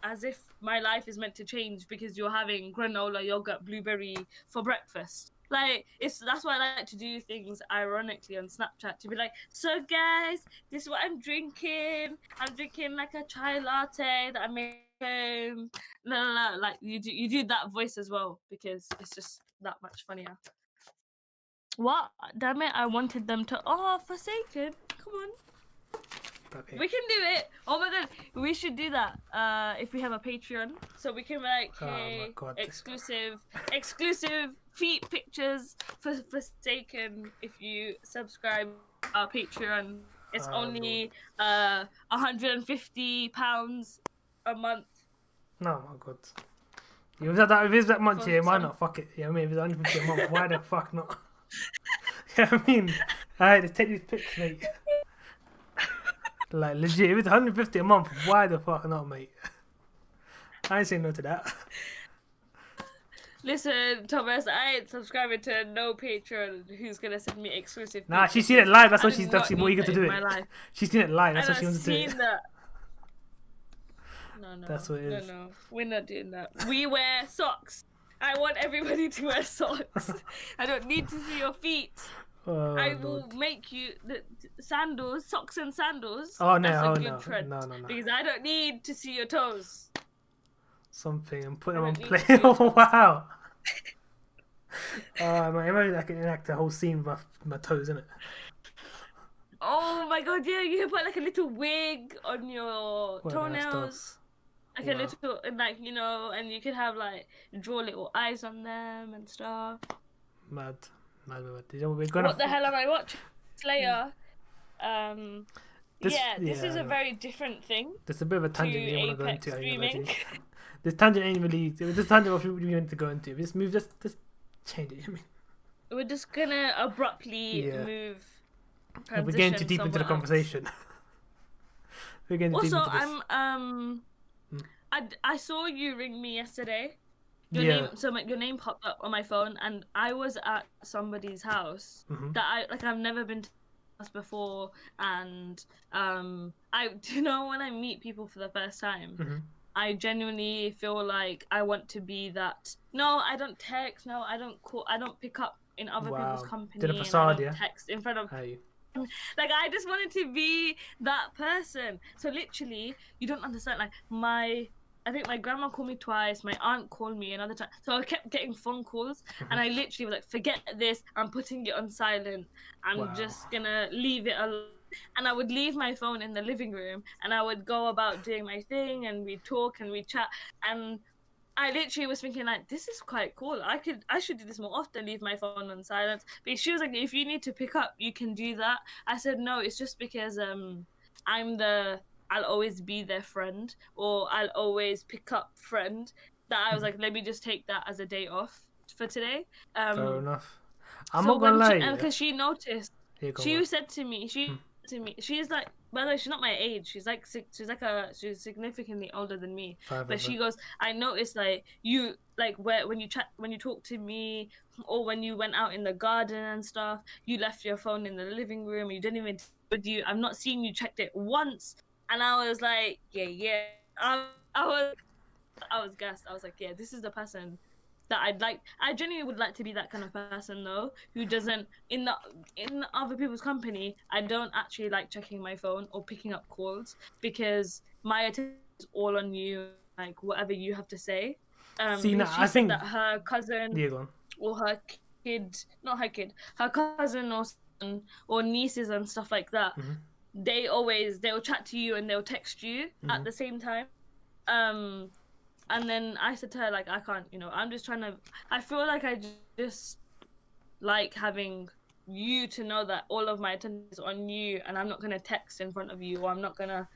as if my life is meant to change because you're having granola, yogurt, blueberry for breakfast. Like that's why I like to do things ironically on Snapchat to be like, so guys, this is what I'm drinking. I'm drinking like a chai latte that I made home. No, like you do that voice as well because it's just that much funnier. What? Damn it! I wanted them to. Oh, Forsaken, come on. Okay. We can do it. Oh my god, we should do that. If we have a Patreon, so we can like, hey, exclusive feet pictures for Forsaken. If you subscribe our Patreon, it's only £150 a month. No, my god. If it's that much, why not? Fuck it. Yeah, I mean, if it's £150 a month, why the fuck not? Yeah, I mean, alright, let's take these pics, mate. Like legit, if it's £150 a month, why the fuck not, mate? I ain't saying no to that. Listen, Thomas, I ain't subscribing to no Patreon who's gonna send me exclusive. Nah, she's seen it live. That's what she's more eager to do it. She's seen it live. That's what she wants to do it. That. No. That's what it is. No, we're not doing that. We wear socks. I want everybody to wear socks. I don't need to see your feet. Oh, I will make you the sandals, socks and sandals. Oh no, that's a good trend. No. Because I don't need to see your toes. Something and put them on play. Oh wow. I can enact a whole scene with my toes, innit? Oh my god, yeah, you can put like a little wig on your toenails. Like a little, like, you know, and you could have like draw little eyes on them and stuff. Mad. What the hell am I watching? Slayer. This is a very different thing. There's a bit of a tangent you want to go into. I imagine. This tangent ain't really. This tangent what we want to go into. Just move. Just change it. I mean, we're just gonna abruptly move. We're getting too deep into the conversation. We're getting too deep into this. I saw you ring me yesterday. Your name popped up on my phone, and I was at somebody's house that I've never been to before, and when I meet people for the first time, I genuinely feel like I want to be that. No, I don't text. No, I don't call. I don't pick up in other people's company. Did a facade, and I don't text in front of. Like I just wanted to be that person. So literally, you don't understand. Like my I think my grandma called me twice. My aunt called me another time. So I kept getting phone calls, and I literally was like, "Forget this. I'm putting it on silent. I'm just gonna leave it alone." And I would leave my phone in the living room, and I would go about doing my thing, and we talk and we chat. And I literally was thinking like, this is quite cool. I should do this more often. Leave my phone on silence. But she was like, if you need to pick up, you can do that. I said no. It's just because I'll always be their friend, or I'll always pick up friend. That I was like, let me just take that as a day off for today. Fair enough. I'm not gonna lie. And because she noticed, she said to me, she's like, by the way, she's not my age. She's significantly older than me. But she goes, I noticed like you like when you talk to me, or when you went out in the garden and stuff, you left your phone in the living room. You didn't even with you. I've not seen you checked it once. And I was like, yeah. I was gassed. I was like, yeah, this is the person that I'd like. I genuinely would like to be that kind of person though, who doesn't in other people's company. I don't actually like checking my phone or picking up calls, because my attention is all on you, like whatever you have to say. I think that her cousin or her kid, not her kid, her cousin or son or nieces and stuff like that. They'll chat to you and they'll text you at the same time. And then I said to her, like, I can't, I'm just trying to, I feel like I just like having you to know that all of my attention is on you, and I'm not going to text in front of you, or I'm not going to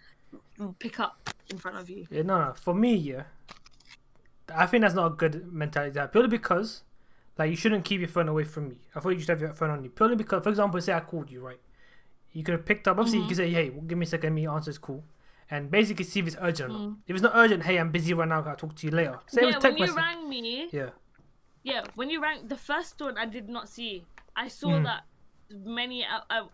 pick up in front of you. Yeah, no, for me, I think that's not a good mentality. Purely because, like, you shouldn't keep your phone away from me. I thought you should have your phone on you. Purely because, for example, say I called you, right? You could have picked up. Obviously, you could say, hey, give me a second, let me answer, it's cool. And basically see if it's urgent or not. If it's not urgent, hey, I'm busy right now, I'll talk to you later. Say when you rang me... Yeah, when you rang... The first one I did not see. I saw that many...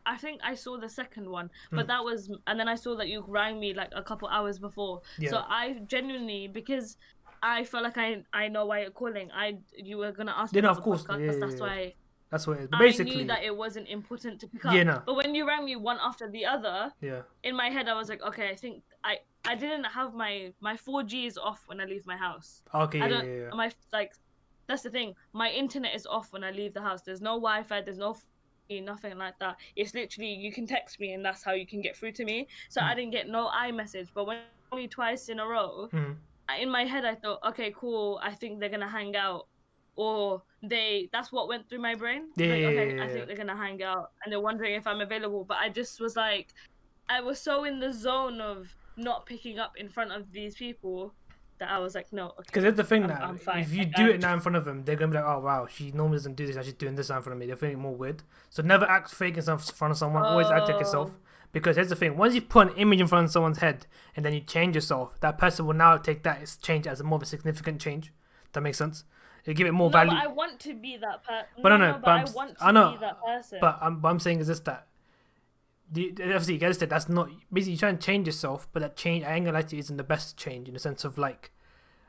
I think I saw the second one, but that was... And then I saw that you rang me like a couple hours before. Yeah. So I genuinely... Because I felt like I know why you're calling. You were going to ask me about of course. Podcast, that's why... That's what it is. But basically, I knew that it wasn't important to pick up. Yeah, no. But when you rang me one after the other, yeah, in my head I was like, okay, I think I didn't have my 4G is off when I leave my house. Okay, yeah. That's the thing. My internet is off when I leave the house. There's no Wi-Fi. There's no nothing like that. It's literally you can text me and that's how you can get through to me. So I didn't get no iMessage. But when only twice in a row, in my head I thought, okay, cool. I think they're gonna hang out. Or that's what went through my brain. I think they're gonna hang out and they're wondering if I'm available. But I just was like, I was so in the zone of not picking up in front of these people that I was like, no. Because that's the thing now. I'm fine. If you do it now in front of them, they're gonna be like, oh wow, she normally doesn't do this. She's doing this now in front of me. They're feeling more weird. So never act fake in front of someone. Always act like yourself. Because here's the thing: once you put an image in front of someone's head and then you change yourself, that person will now take that change as a more of a significant change. That makes sense. You give it more value. But I want to be that person. But I want to be that person. But I'm saying is this that. Obviously, you guys said that's not basically you try and change yourself, but that change, I ain't gonna lie to you, isn't the best change in the sense of like,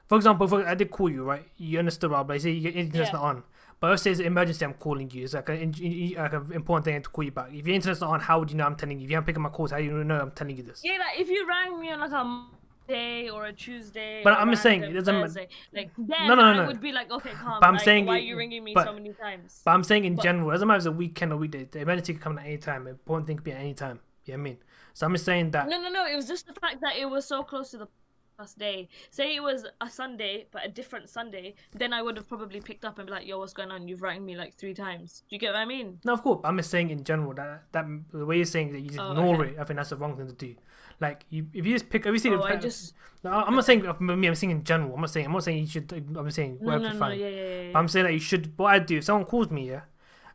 for example, if I did call you, right? You understood, but I say your internet's not on. But let's say it's an emergency, I'm calling you. It's like an important thing to call you back. If your internet's not on, how would you know I'm telling you? If you haven't picked up my calls, how do you know I'm telling you this? Yeah, like if you rang me on like a day or a Tuesday, but I'm just saying it doesn't. Like then I would be like, okay, calm. But I'm saying, why are you ringing me so many times? But I'm saying in general, it doesn't matter if it's a weekend or weekday. The emergency can come at any time. The important thing could be at any time. You know what I mean? So I'm just saying that. No. It was just the fact that it was so close to the last day. Say it was a Sunday, but a different Sunday, then I would have probably picked up and be like, yo, what's going on? You've rang me like 3 times. Do you get what I mean? No, of course. I'm just saying in general that the way you're saying that you just ignore it, I think that's the wrong thing to do. Like if you just pick, I'm not saying me. I'm saying in general. I'm not saying you should. I'm saying fine. Yeah. But I'm saying that you should. What I do if someone calls me,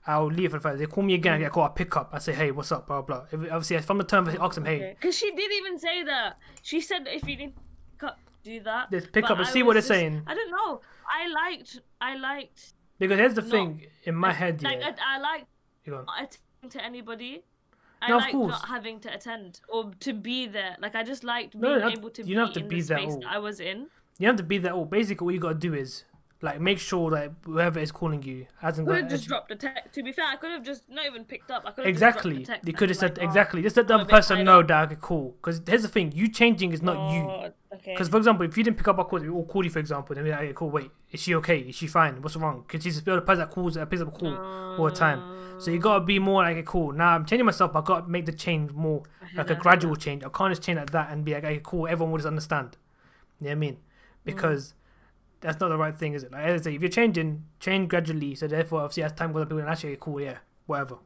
I'll leave for the fact they call me again. I get a call. I pick up. I say, hey, what's up? Blah blah. Obviously, from the term, I ask them, hey. Because she did even say that. She said if you didn't do that. Just pick up and see what they're saying. I don't know. I liked. Because here's the thing in my head. I like not attending to anybody. I like not having to attend or to be there. Like I just liked being able to be in the space that I was in. You have to be there. Basically, what you got to do is like make sure that whoever is calling you hasn't got. I could have just dropped a text. To be fair, I could have just not even picked up. I could have exactly. Just dropped a text. You could have said exactly. Just let the other person know that okay, cool. Because here's the thing: you changing is not you. Okay. Because, for example, if you didn't pick up our calls, we all called you, for example, then we're like, okay, cool, wait, is she okay? Is she fine? What's wrong? Because she's the person that picks up a call all the time. So you gotta be more like, okay, cool. Now I'm changing myself, but I gotta make the change more like a gradual change. I can't just change like that and be like, okay, cool, everyone will just understand. You know what I mean? Because that's not the right thing, is it? Like, as I say, if you're changing, change gradually. So therefore, obviously, as time goes on, people are actually, okay, cool, yeah, whatever.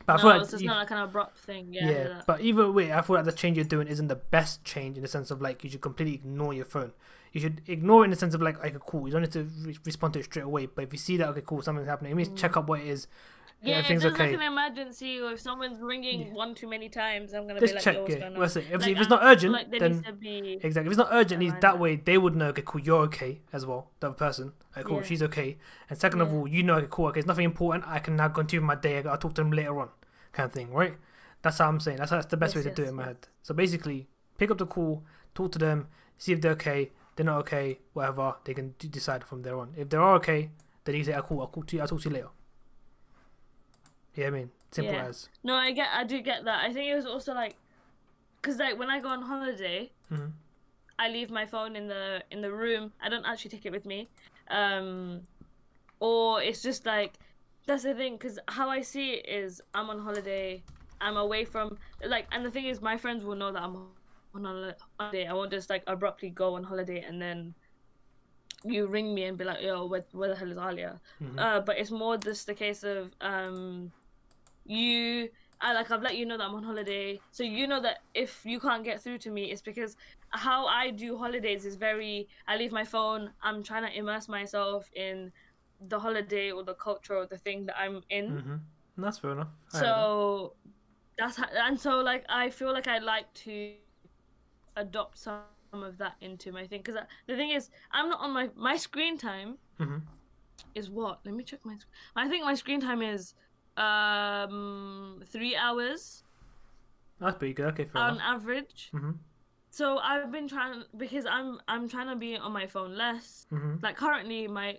But I feel like it's not like an abrupt thing. Yeah, but either way, I feel like the change you're doing isn't the best change in the sense of like you should completely ignore your phone. You should ignore it in the sense of like, okay, cool, you don't need to respond to it straight away. But if you see that, okay, cool, something's happening, you need to check up what it is. Yeah, everything's if there's okay. like an emergency or if someone's ringing one too many times, I'm gonna Just be like, check, yo, what's going on? Well, if Like, it's not urgent, like there then needs to be exactly. If it's not urgent, at least that reminder. way they would know, okay, cool, you're okay as well, the other person. Okay, cool, Yeah. she's okay. And second of all, you know, okay, cool, okay, it's nothing important. I can now continue my day. I'll talk to them later on, kind of thing, right? That's how I'm saying. That's the best way to do it in my head. So basically, pick up the call, talk to them, see if they're okay. They're not okay, whatever. They can decide from there on. If they are okay, then you say, "Oh, cool. I'll talk to you later." Yeah, I mean, simple as. No, I do get that. I think it was also like, cause like when I go on holiday, I leave my phone in the room. I don't actually take it with me, or it's just like that's the thing. Cause how I see it is, I'm on holiday. I'm away from like, and the thing is, my friends will know that I'm on holiday. I won't just like abruptly go on holiday and then you ring me and be like, yo, where the hell is Alia? But it's more just the case of I've let you know that I'm on holiday, so you know that if you can't get through to me, it's because how I do holidays is I leave my phone. I'm trying to immerse myself in the holiday or the culture or the thing that I'm in. That's fair enough. So so like I feel like I like to adopt some of that into my thing, because the thing is, I'm not on my screen time is what? Let me check my. I think my screen time is 3 hours. That's pretty good. Okay, fair on enough. average. So I've been trying, because I'm trying to be on my phone less. Like currently my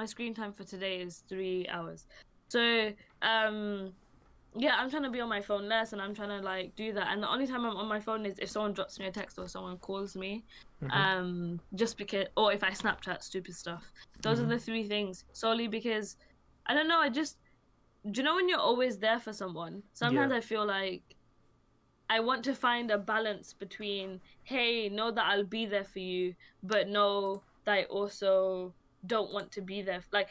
screen time for today is 3 hours. So yeah, I'm trying to be on my phone less, and I'm trying to like do that. And the only time I'm on my phone is if someone drops me a text or someone calls me, just because, or if I Snapchat stupid stuff. Those are the three things. Solely because I don't know. Do you know when you're always there for someone? Sometimes I feel like I want to find a balance between, hey, know that I'll be there for you, but know that I also don't want to be there. Like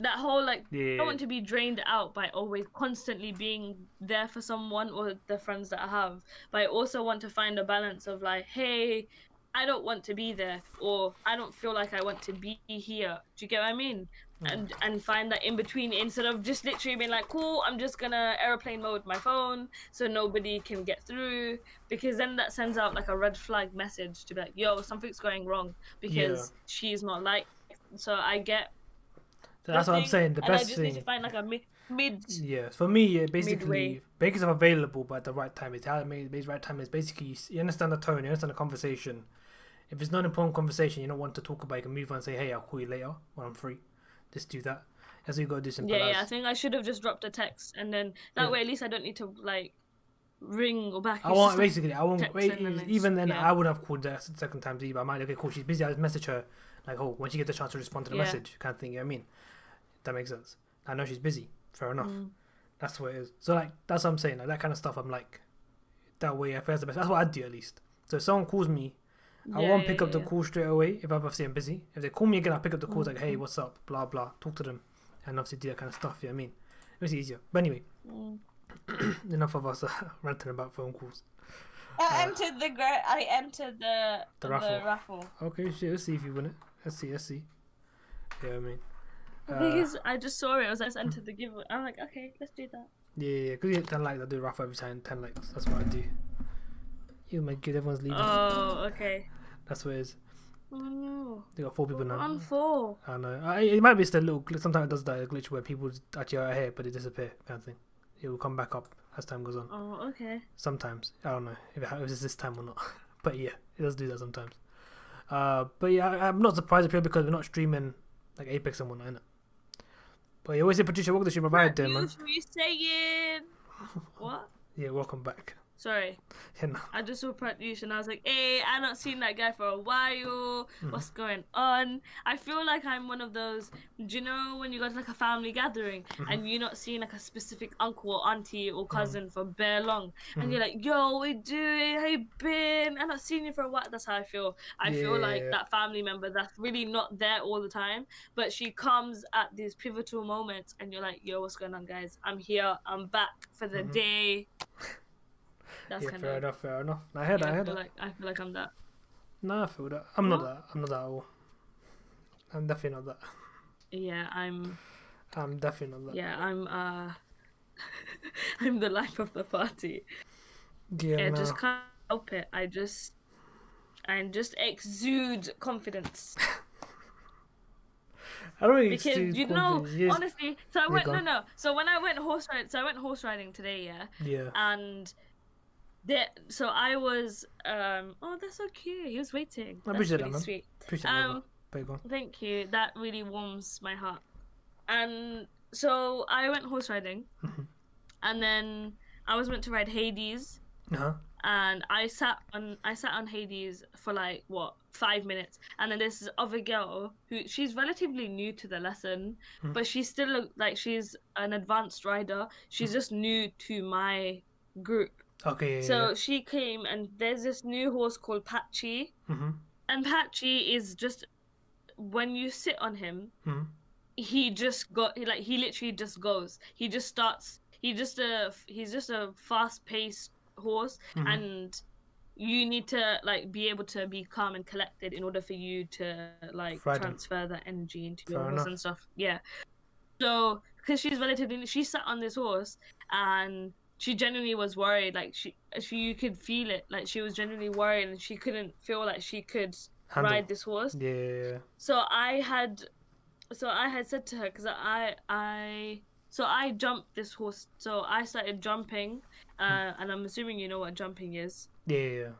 that whole I don't want to be drained out by always constantly being there for someone or the friends that I have, but I also want to find a balance of like, hey, I don't want to be there, or I don't feel like I want to be here. Do you get what I mean? And find that in between, instead of just literally being like, cool, I'm just gonna airplane mode my phone so nobody can get through, because then that sends out like a red flag message to be like, yo, something's going wrong because she's not like. So I get. That's what I'm saying. The best I just thing. need to find like a mid. Yeah, for me, basically, midway. make yourself available, but at the right time. It's how it makes the right time is basically you understand the tone, you understand the conversation. If it's not an important conversation, you don't want to talk about it, you can move on and say, hey, I'll call you later when I'm free. Just do that. That's what you got to do. Simple Yeah, I think I should have just dropped a text, and then that way at least I don't need to like ring or back. I won't wait. Even then, yeah. I wouldn't have called the second time either. I might okay, cool. She's busy. I'll message her like, oh, when she gets the chance to respond to the message, kind of thing. You know what I mean? That makes sense. I know she's busy. Fair enough. That's what it is. So like that's what I'm saying. Like that kind of stuff. I'm like that way. I feel that's the best. That's what I'd do at least. So if someone calls me, I won't pick up the call straight away if obviously I'm busy. If they call me again, I'll pick up the calls like, hey, what's up? Blah blah. Talk to them, and obviously do that kind of stuff. You know what I mean? It makes it easier. But anyway, enough of us ranting about phone calls. I entered the raffle. Okay, shit. Let's see if you win it. Let's see. Yeah, I mean. Because I just saw it, I just entered the giveaway. I'm like, okay, let's do that. Yeah, because you get 10 likes, I do a raffle every time, 10 likes. That's what I do. You my good, everyone's leaving. Oh, okay. That's what it is. Oh no. They got 4 people now. On 4. I know. It might be just a little glitch. Sometimes it does that glitch where people actually are here, but they disappear, kind of thing. It will come back up as time goes on. Oh, okay. Sometimes. I don't know if it's this time or not. But yeah, it does do that sometimes. But yeah, I'm not surprised if because we're not streaming like Apex and whatnot, innit? But you always say, Patricia, welcome to Stream Provided, man. You saying? What? Yeah, welcome back. Sorry. You know. I just saw Pratyush and I was like, hey, I not seen that guy for a while. What's going on? I feel like I'm one of those, do you know when you go to like a family gathering and you're not seeing like a specific uncle or auntie or cousin for bare long and you're like, yo, what you doing? How you been? I not seen you for a while. That's how I feel. I feel like that family member that's really not there all the time, but she comes at these pivotal moments and you're like, yo, what's going on, guys? I'm here. I'm back for the day. That's kind fair of enough. I heard that. I feel like I'm that. No, I feel that. I'm not that at all. I'm definitely not that. Yeah, I'm definitely not that. Yeah, I'm the life of the party. Yeah, no. Just can't help it. I just exude confidence. I don't really because you know, honestly. So I went So when I went horse riding today, Yeah. And so I was oh, that's so cute. He was waiting. I appreciate really that, man. Sweet. Appreciate that. Thank you. That really warms my heart. And so I went horse riding, and then I was meant to ride Hades. And I sat on Hades for like 5 minutes, and then this other girl she's relatively new to the lesson, but she's still like she's an advanced rider. She's just new to my group. Okay. So she came, and there's this new horse called Patchy, and Patchy is just, when you sit on him, he literally just goes. He just starts. He's just a fast-paced horse, and you need to like be able to be calm and collected in order for you to like transfer that energy into your horse and stuff. Yeah. So because she sat on this horse and she genuinely was worried. Like you could feel it. Like she was genuinely worried, and she couldn't feel like she could ride this horse. Yeah. So I had said to her, because I jumped this horse. So I started jumping, and I'm assuming you know what jumping is. Yeah.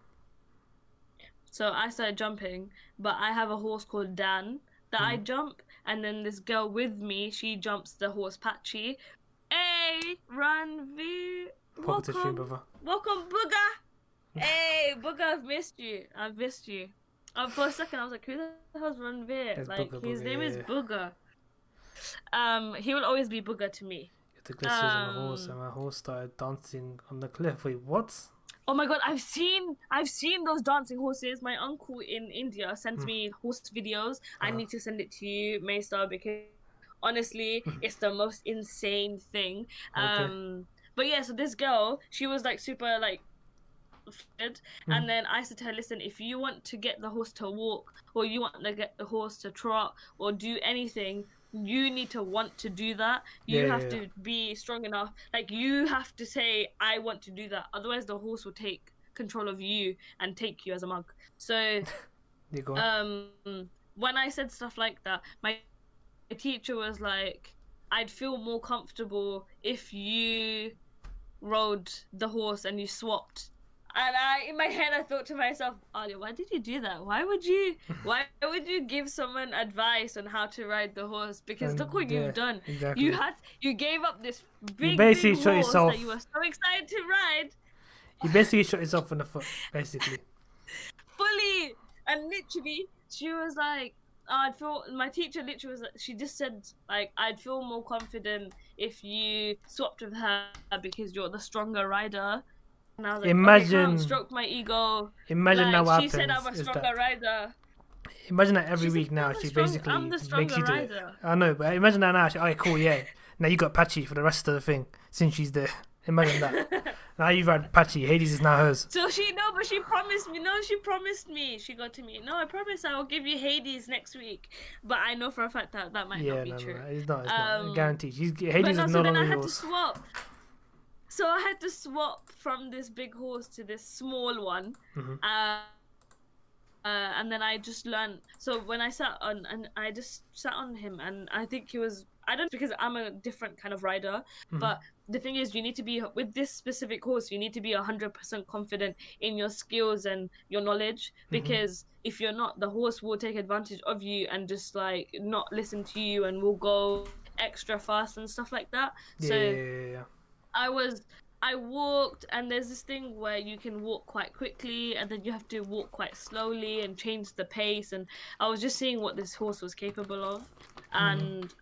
So I started jumping, but I have a horse called Dan that I jump, and then this girl with me, she jumps the horse Patchy. Hey, Ranveer! Welcome, Booger! Hey, Booger, I've missed you. For a second, I was like, who the hell's Ranveer? Like, his name is Booger. He will always be Booger to me. The glitches on the horse, and my horse started dancing on the cliff. Wait, what? Oh my god, I've seen those dancing horses. My uncle in India sends me horse videos. I need to send it to you, Maystar, because honestly, it's the most insane thing. But yeah, so this girl, she was like super like fit, and then I said to her, listen, if you want to get the horse to walk, or you want to get the horse to trot or do anything, you need to want to do that. You have to be strong enough. Like, you have to say, I want to do that. Otherwise, the horse will take control of you and take you as a mug. So, when I said stuff like that, my teacher was like, I'd feel more comfortable if you rode the horse and you swapped. And in my head, I thought to myself, Alia, why did you do that? Why would you give someone advice on how to ride the horse? Because look what you've done. Exactly. You gave up this big horse that you were so excited to ride. You basically shot yourself in the foot, basically. Fully. And literally, she was like, my teacher literally was like, she just said, like, I'd feel more confident if you swapped with her because you're the stronger rider. And I was like, imagine, okay, stroke my ego. Imagine now what she said I'm a stronger rider. Imagine that every week now she basically makes you do it. I know, but imagine that now. Okay, cool, yeah. Now you got Patchy for the rest of the thing since she's there. Imagine that. Now you've had Patchy. Hades is now hers. So she promised me. No, she promised me. She got to me. No, I promise I will give you Hades next week. But I know for a fact that might not be true. No, it's not. Guaranteed. Hades is no longer yours. I had to swap. So I had to swap from this big horse to this small one. And then I just learned. So when I sat on him, and I think he was, because I'm a different kind of rider, but the thing is, you need to be, with this specific horse, you need to be 100% confident in your skills and your knowledge, because if you're not, the horse will take advantage of you and just like not listen to you and will go extra fast and stuff like that. I I walked, and there's this thing where you can walk quite quickly, and then you have to walk quite slowly and change the pace. And I was just seeing what this horse was capable of, and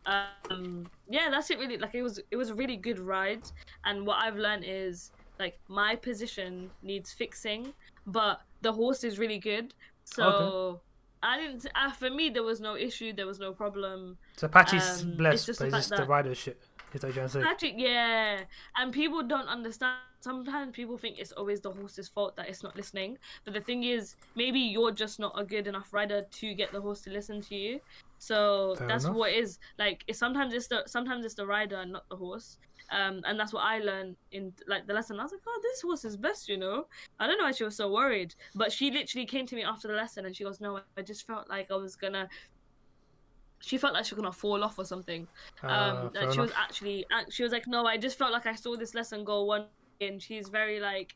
yeah, that's it. Really, like it was a really good ride. And what I've learned is like my position needs fixing, but the horse is really good. So I didn't. For me, there was no issue. There was no problem. So Apache's It's blessed, just but the it's fact just the that rider shit. Is that what you're trying to say? Patrick, yeah, and people don't understand. Sometimes people think it's always the horse's fault that it's not listening. But the thing is, maybe you're just not a good enough rider to get the horse to listen to you. So Fair that's enough. what it is. Like sometimes it's the rider and not the horse. And that's what I learned in like the lesson. I was like, oh, this horse is best, you know. I don't know why she was so worried, but she literally came to me after the lesson and she goes, no, I just felt like I was gonna. She felt like she was gonna fall off or something. Fair She was enough. actually, she was like, no, I just felt like I saw this lesson go one way, and she's very like,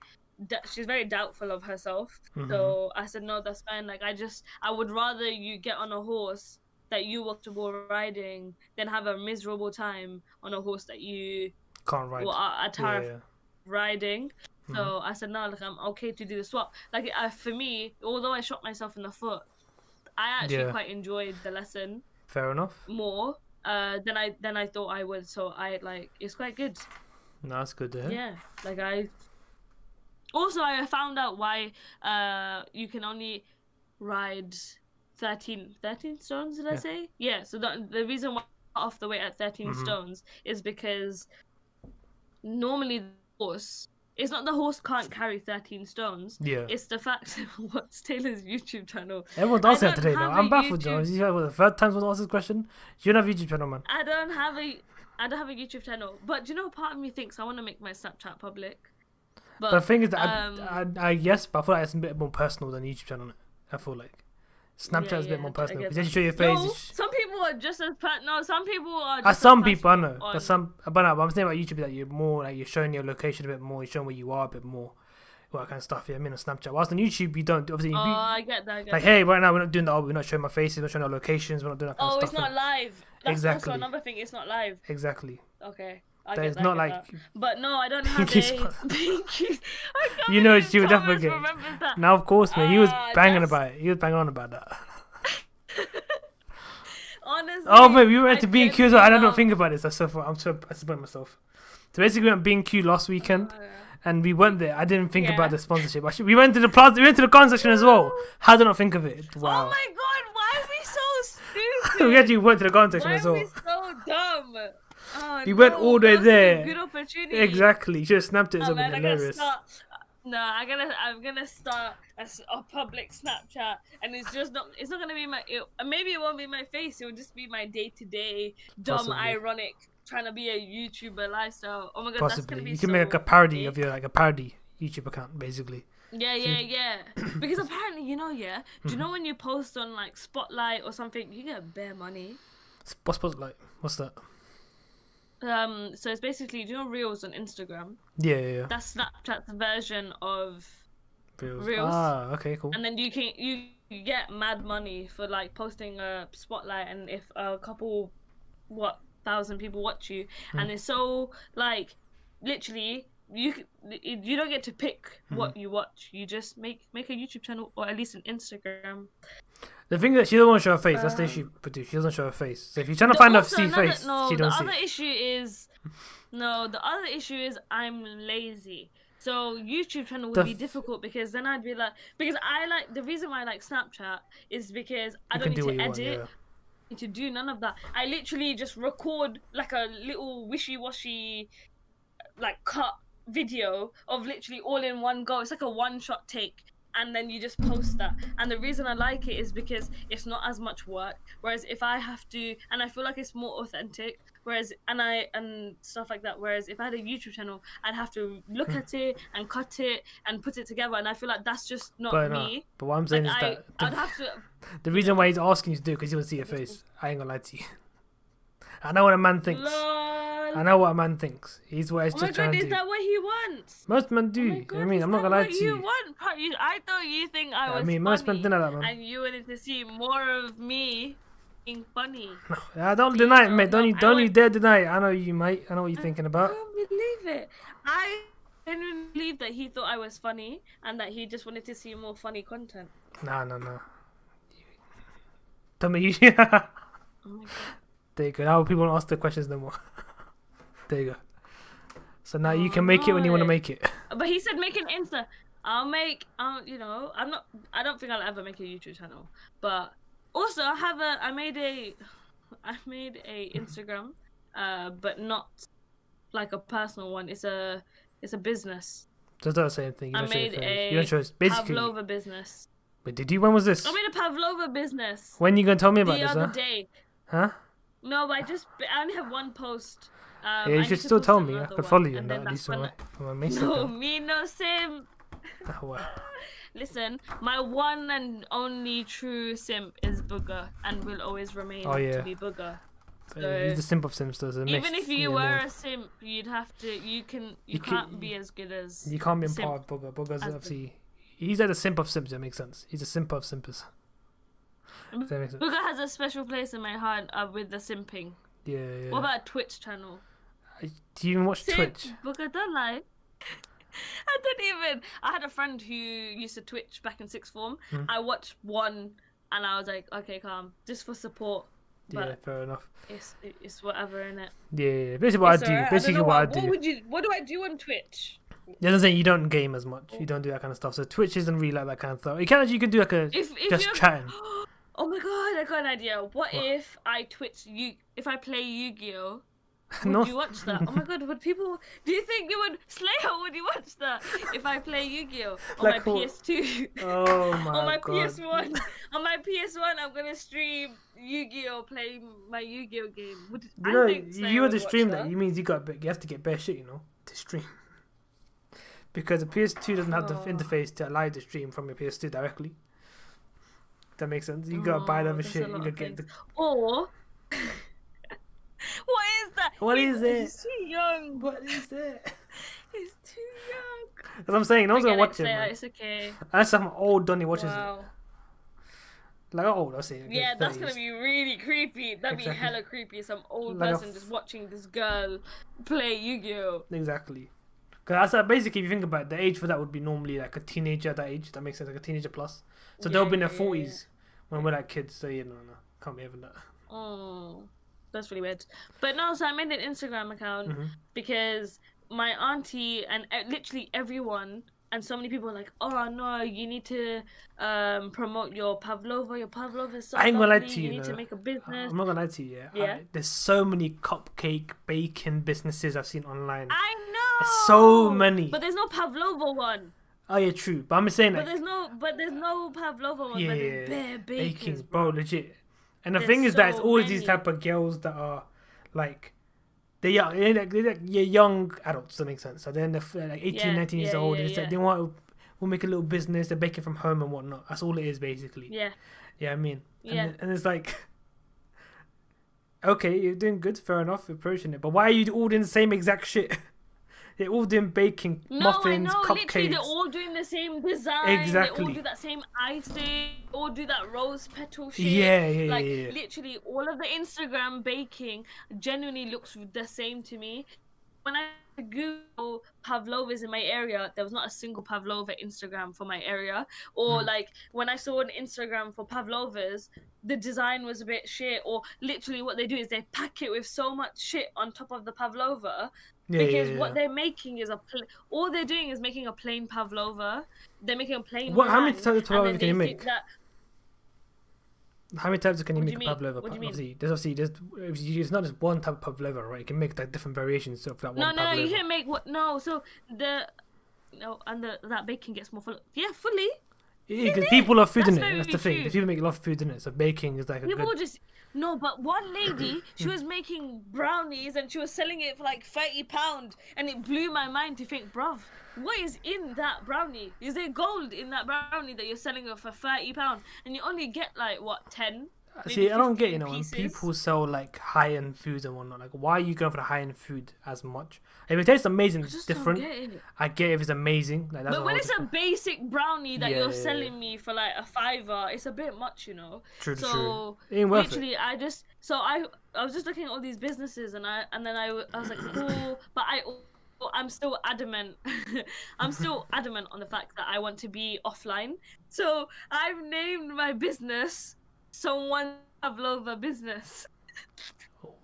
she's very doubtful of herself. So I said, no, that's fine. Like I would rather you get on a horse that you were comfortable riding than have a miserable time on a horse that you Can't ride. are tired Yeah. of riding. So I said, no, like I'm okay to do the swap. Like for me, although I shot myself in the foot, I actually quite enjoyed the lesson Fair enough. more than I thought I would. So I like it's quite good. No, that's good to hear. Yeah, like I found out why you can only ride 13 stones. Did I say? Yeah. So the reason why I got off the weight at 13 stones is because normally the horse. It's not the horse can't carry 13 stones. Yeah. It's the fact what's Taylor's YouTube channel. Everyone's I asking that don't today, though. have I'm a baffled, though. YouTube- Is this the third time someone asked this question? You don't have a YouTube channel, man. I don't have a YouTube channel, but do you know, part of me thinks I want to make my Snapchat public. But The thing is that I yes, but I feel like it's a bit more personal than a YouTube channel. I feel like Snapchat is a bit more personal because you show your face. No, some people are just as some people are. Just Some as people I know, on- but but I'm saying about YouTube that you're more like you're showing your location a bit more, you're showing where you are a bit more, all that kind of stuff. Yeah, I mean on Snapchat. Whilst on YouTube you don't obviously. I get that. Like hey, right now we're not doing that. We're not showing my faces. We're not showing our locations. We're not doing that kind of it's stuff. not live. That's Exactly. also another thing. It's not live. Exactly. Okay. That is not like. But no, I don't have Pinky a. You know, she would Thomas definitely. remembers that. Now of course, man, he was banging just- about it. He was banging on about that. Honestly. Oh wait, we went I to B&Q. genuinely So I don't love- think about this. I'm so disappointed myself. So basically, we went B&Q last weekend, Oh, yeah. and we went there. I didn't think Yeah. about the sponsorship. Actually, we went to the plaza. We went to the car section as well. How did I not think of it? Wow. Oh my god, why are we so stupid? We actually went to the car section Why as are well. we so dumb? Oh, We went all the way that was such a there. Good opportunity. Exactly. You should have snapped it. It Oh, would have man, been hilarious. I'm gonna start a public Snapchat, and it's not gonna be maybe it won't be my face. It will just be my day-to-day dumb, Possibly. ironic, trying to be a YouTuber lifestyle. Oh my god, that's gonna Possibly. be You can so make a parody big. of your a parody YouTube account, basically. Yeah. Because apparently, do you know when you post on like Spotlight or something, you get bare money. What's like? What's that? So it's basically, do you know Reels on Instagram? Yeah. That's Snapchat's version of Reels. Reels. Ah, okay, cool. And then you get mad money for like posting a Spotlight, and if a couple 1,000 people watch you, and it's so like literally you don't get to pick what you watch. You just make a YouTube channel, or at least an Instagram. The thing that she doesn't want to show her face. That's the issue. She doesn't show her face. So if you're trying to find her see face, she don't see. The other issue is I'm lazy. So YouTube channel would be difficult because then I'd be like, because I like the reason why I like Snapchat is because I don't need to edit. To do none of that. I literally just record like a little wishy-washy like cut video of literally all in one go. It's like a one-shot take, and then you just post that. And the reason I like it is because it's not as much work, whereas if I have to, and I feel like it's more authentic, whereas and stuff like that, whereas if I had a YouTube channel, I'd have to look at it and cut it and put it together, and I feel like that's just not me. But what I'm saying is that I'd have to. the reason why he's asking you to do because he wants to see your face. I ain't gonna lie to you. I know what a man thinks. Lol. I know what a man thinks. He's what he's Oh just my trying god, to is do. that what he wants? Most men do. Oh my God, I mean, is I'm not that gonna lie what to you. want? I thought you think I was most men funny, think like that, man. and you wanted to see more of me being funny. I don't deny it, mate. No, Don't you dare deny it. I know you, mate. I know what you're thinking I about. can't believe it. I genuinely believe that he thought I was funny and that he just wanted to see more funny content. Nah. Tell me you. Oh my god. There you go. Now people don't ask the questions no more. There you go. So now you Oh, can make it when you want to no. make it. But he said make an Insta. You know, I don't think I'll ever make a YouTube channel. But also I made a Instagram, but not like a personal one. It's a business. That's not the same thing. You I don't show your made face. You don't show us. a Basically. Pavlova business. But did you? When was this? I made a Pavlova business When you gonna tell me about the this? other Huh? day. Huh? No, but I only have one post. Yeah, I you need should to still post tell me. I another could one, follow you and on that then at least that's on when my main No, account. me no Simp. Oh, wow. Listen, my one and only true Simp is Booger, and will always remain Oh, yeah. to be Booger. He's the simp of simps, though. So it Even makes if you me were annoyed. a Simp, you'd have to. You You can't be as good as. You can't be the in Simp par with Booger. Booger's as the- obviously. He's like the simp of simps, that makes sense. He's a simp of simpers. Does that make sense? Booger has a special place in my heart with the simping. Yeah. What about a Twitch channel? Do you even watch Simp, Twitch? Booger, don't lie. I don't even. I had a friend who used to Twitch back in sixth form. I watched one, and I was like, okay, calm, just for support. Yeah, But fair enough. it's whatever, innit? Yeah. Basically what I do. Alright. Basically don't know what I do. What do I do on Twitch? Yeah, I'm saying you don't game as much. You don't do that kind of stuff. So Twitch isn't really like that kind of stuff. You can do like a If just you're... chatting. Oh my god, I got an idea. What if I if I play Yu-Gi-Oh? Would No. you watch that? Oh my god, would people? Do you think you would, Slayer? Would you watch that if I play Yu-Gi-Oh on Like my what? PS2? Oh my On my god. PS1, on my PS1, I'm gonna stream Yu-Gi-Oh, play my Yu-Gi-Oh game. You know, think Slayer you were would to watch stream that. You means you have to get bare shit, to stream. Because the PS2 doesn't have the interface to allow you to stream from your PS2 directly. That makes sense. You gotta buy the other that's shit. a You lot gotta of get the. things. Or what is that? What is it? He's too young. What is it? He's too young. As I'm saying, no one's gonna Forget watch it, Slayer, man. it's okay. Unless some old Donny watches Wow. it. Like old, I'll say. Yeah, that's gonna be really creepy. That'd Exactly. be hella creepy. Some old Like a person just watching this girl play Yu-Gi-Oh. Exactly. Because basically, if you think about it, the age for that would be normally like a teenager at that age. That makes sense, like a teenager plus. So they'll be in their 40s when we're like kids. So yeah, no. Can't be having that. Oh, that's really weird. But no, so I made an Instagram account because my auntie and literally everyone and so many people are like, oh no, you need to promote your Pavlova. Your Pavlova is so I ain't gonna lie lovely. to you, You need to make a business. I'm not gonna lie to you, Yeah. there's so many cupcake baking businesses I've seen online. I know. So many. But there's no Pavlova one. Oh yeah, true. But I'm just saying But like, there's no Pavlova one. yeah, But there's bare bakings, bro, legit. And the There's thing is that it's so always these many. type of girls that are like, they're young adults. That makes sense. So they're in the, like 18, 19 years old. And it's like they we'll make a little business. They're baking from home and whatnot. That's all it is basically. Yeah. Yeah, I mean, Yeah. and it's like, okay, you're doing good, fair enough, you're approaching it, but why are you all doing the same exact shit? They're all doing baking, muffins, I know. Literally, cupcakes. they're all doing the same design. Exactly. They all do that same icing. They all do that rose petal shit. Yeah. Like, literally, all of the Instagram baking genuinely looks the same to me. When I Google Pavlovas in my area, there was not a single Pavlova Instagram for my area. Or like when I saw an Instagram for Pavlovas, the design was a bit shit. Or literally, what they do is they pack it with so much shit on top of the Pavlova. Because what they're making is all they're doing is making a plain Pavlova. They're making a plain. How many types of Pavlova can you make? How many types can you What make do a you mean? Pavlova? What do you mean? Obviously, it's not just one type of Pavlova, right? You can make like different variations of that one. No, Pavlova. you can't make what? No, so that baking gets more full. Yeah, fully. Yeah, because people love food That's in it. That's the very thing. true. People make a lot of food in it, so baking is like a People good. just no, but one lady, she was making brownies and she was selling it for like £30, and it blew my mind to think, bruv, what is in that brownie? Is there gold in that brownie that you're selling it for £30, and you only get like what 10? See, I don't get, 15 when pieces? people sell like high-end foods and whatnot. Like, why are you going for the high-end food as much? If it tastes amazing, it's just different. don't get it. I get if it's amazing. Like, that's But when whole it's a different- basic brownie that Yeah, you're yeah, selling me for like a £5, it's a bit much, True. So It ain't worth it. literally, I was just looking at all these businesses, and I was like, cool, but I I'm still adamant. I'm still adamant on the fact that I want to be offline. So I've named my business Someone Pavlova Business.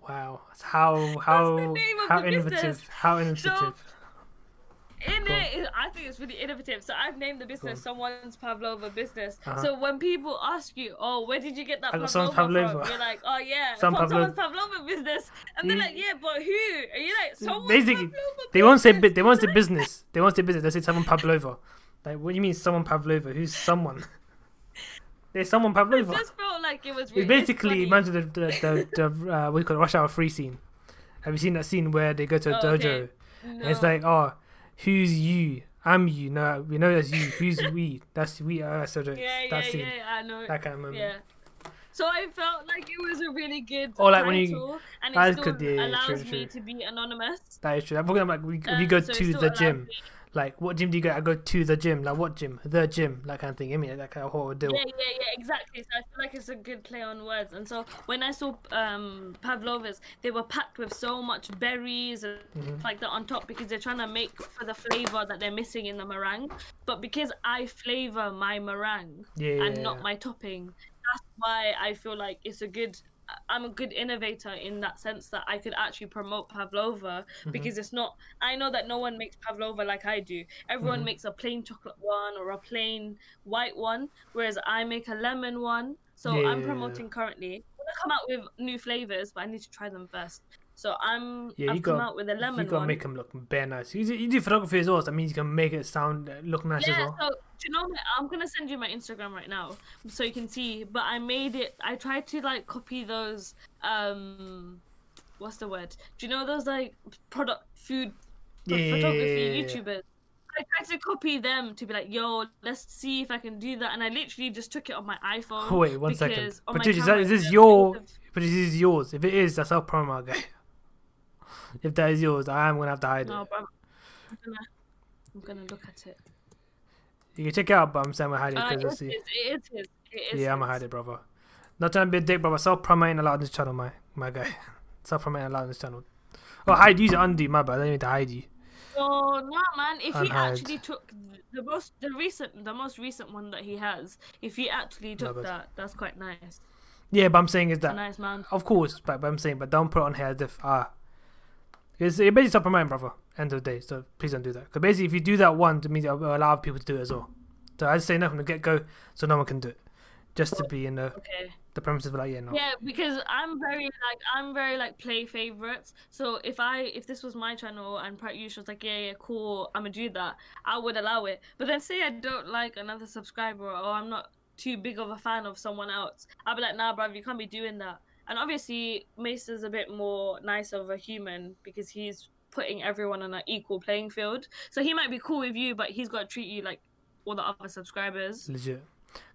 Wow, That's the name of how the business. innovative! How So innovative! I think it's really innovative. So I've named the business Someone's Pavlova Business. Uh-huh. So when people ask you, "Oh, where did you get that I got Pavlova Pavlova from?" You're like, "Oh yeah, Some from Pavlova. someone's Pavlova business." And they're like, "Yeah, but who?" And you're like, "Someone's Basically, Pavlova they won't say business." they won't say business. They won't say business. They say someone Pavlova. Like, what do you mean someone Pavlova? Who's someone? There's someone It Pavlova. just felt like it was. It's basically imagine the what do you call it, Rush Hour 3 scene. Have you seen that scene where they go to a dojo? Okay. And it's like, oh, who's you? I'm you. No, we know that's you. Who's we? That's we. So that scene. I know. That kind of moment. Yeah. So I felt like it was a really good Or like title, when you, and that it still could, yeah, allows true. me to be anonymous. That is true. I'm talking about if you go So it to still the allows gym. me- Like, what gym do you go? I go to the gym. Like, what gym? The gym. That kind of thing. I mean, that kind of whole deal. Yeah, exactly. So I feel like it's a good play on words. And so when I saw Pavlovas, they were packed with so much berries and stuff like that on top because they're trying to make for the flavor that they're missing in the meringue. But because I flavor my meringue and not my topping, that's why I feel like I'm a good innovator in that sense that I could actually promote pavlova because it's not. I know that no one makes pavlova like I do. Everyone makes a plain chocolate one or a plain white one, whereas I make a lemon one. So I'm promoting currently. I'm gonna come out with new flavors, but I need to try them first. So I've come out with a lemon one. You gotta make them look bare nice. You do photography as well. So that means you can make it sound look nice as well. So do you know what? I'm gonna send you my Instagram right now so you can see. But I made it. I tried to like copy those. What's the word? Do you know those like food photography YouTubers? I tried to copy them to be like, yo, let's see if I can do that, and I literally just took it on my iPhone. Oh, wait, 1 second. But dude, is this your? But is this yours? If it is, that's our promo, guy. If that is yours, I am gonna have to hide it. But I'm gonna look at it. You can check it out, but I'm saying I'm gonna hide it because It is. Yeah, I'm gonna hide it, brother. Not trying to be a dick, brother. Self promoting allowed on this channel, my guy. Self promoting allowed on this channel. Oh, hide you, undo, my bad. I don't need to hide you. Oh no, man! If he Unhide. actually took the most recent one that he has, if he actually took that, that's quite nice. Yeah, but I'm saying is that Nice, man. Of course, but I'm saying, but don't put it on here as if because you're basically stop promoting, brother. End of the day, so please don't do that. Because basically, if you do that one, it means it'll allow people to do it as well. So I just say no from the get go, so no one can do it, just to be in the premises of like no. Yeah, because I'm very like play favorites. So if this was my channel and Pratt Yush was like yeah cool, I'm gonna do that, I would allow it. But then say I don't like another subscriber or I'm not too big of a fan of someone else, I'll be like nah, bruv, you can't be doing that. And obviously Mace is a bit more nice of a human because he's putting everyone on an equal playing field. So he might be cool with you, but he's got to treat you like all the other subscribers. Legit.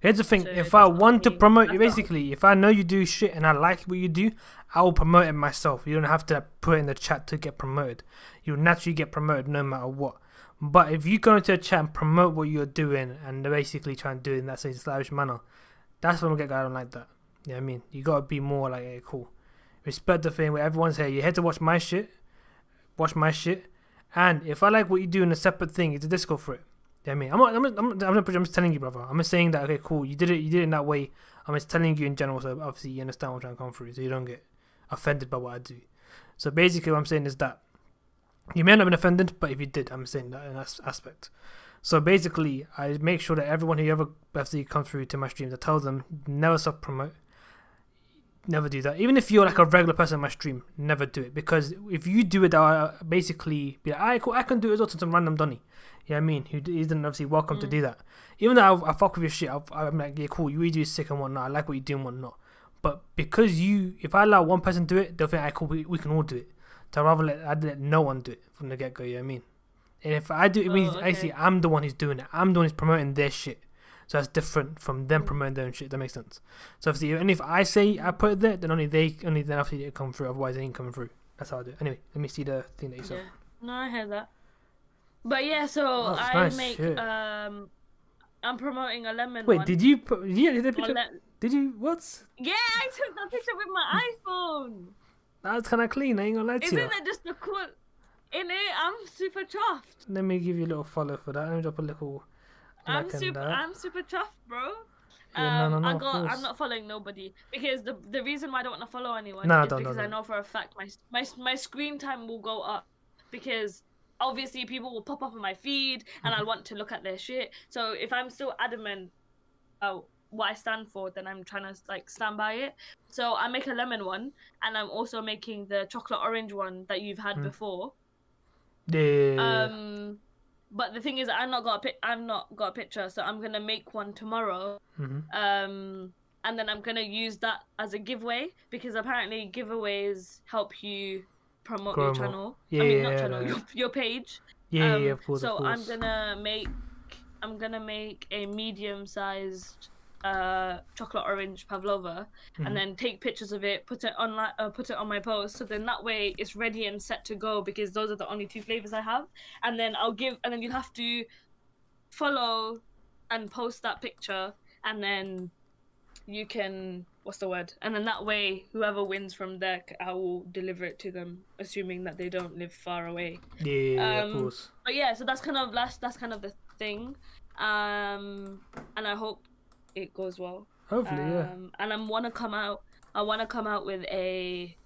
Here's the thing, So if I that's want to me. promote you, basically, if I know you do shit and I like what you do, I will promote it myself. You don't have to put it in the chat to get promoted. You'll naturally get promoted no matter what. But if you go into a chat and promote what you're doing and basically try and do it in that same slavish manner, that's when we get going on like that. You know what I mean? You gotta be more like, hey, cool. Respect the thing where everyone's here. You're here to watch my shit. Watch my shit. And if I like what you do in a separate thing, it's a disco for it. You know what I mean? I'm just telling you, brother. I'm just saying that, okay, cool. You did it in that way. I'm just telling you in general, so obviously you understand what I'm trying to come through, so you don't get offended by what I do. So basically what I'm saying is that you may not have been offended, but if you did, I'm saying that in that aspect. So basically, I make sure that everyone who ever actually comes through to my streams, I tell them, never stop promote. Never do that. Even if you're like a regular person on my stream, never do it. Because if you do it, I'll basically be like, alright, cool, I can do it as well to some random Donny. You know what I mean? Who isn't obviously welcome to do that. Even though I fuck with your shit, I'm like, yeah, cool, you really do sick and whatnot. I like what you do and whatnot. But because if I allow one person to do it, they'll think, alright, cool, we can all do it. So I'd let no one do it from the get go, you know what I mean? And if I do it, means actually I'm the one who's doing it. I'm the one who's promoting their shit. So that's different from them promoting their own shit. That makes sense. So obviously, and if I say I put it there, then only then after it come through. Otherwise, they ain't coming through. That's how I do it. Anyway, let me see the thing that you saw. Yeah. No, I heard that. But yeah, so I nice make shit. I'm promoting a lemon. Wait, one. did you put? Yeah, did the picture? Did you? What? Yeah, I took that picture with my iPhone. That's kind of clean. I ain't gonna lie to you. Isn't it just the cool? In it, I'm super chuffed. Let me give you a little follow for that. Let me drop a little like in that. I'm super chuffed, bro. Yeah, no, of I'm course. not following nobody because the reason why I don't want to follow anyone No, is because I don't. know for a fact my screen time will go up because obviously people will pop up on my feed and I'll want to look at their shit. So if I'm still adamant about what I stand for, then I'm trying to like stand by it. So I make a lemon one, and I'm also making the chocolate orange one that you've had before. Yeah. But the thing is, I've not got a picture, so I'm gonna make one tomorrow. And then I'm gonna use that as a giveaway because apparently giveaways help you promote Grow your more. channel. Yeah, I mean, not yeah, channel, your page. yeah, of course, So of course. I'm gonna make a medium-sized chocolate orange pavlova and then take pictures of it, put it on my post, so then that way it's ready and set to go because those are the only two flavors I have. And then you'll have to follow and post that picture, and then you can and then that way whoever wins from there, I will deliver it to them, assuming that they don't live far away. Yeah, of course. But yeah, so that's kind of the thing, and I hope it goes well. Hopefully, yeah. And I want to come out with a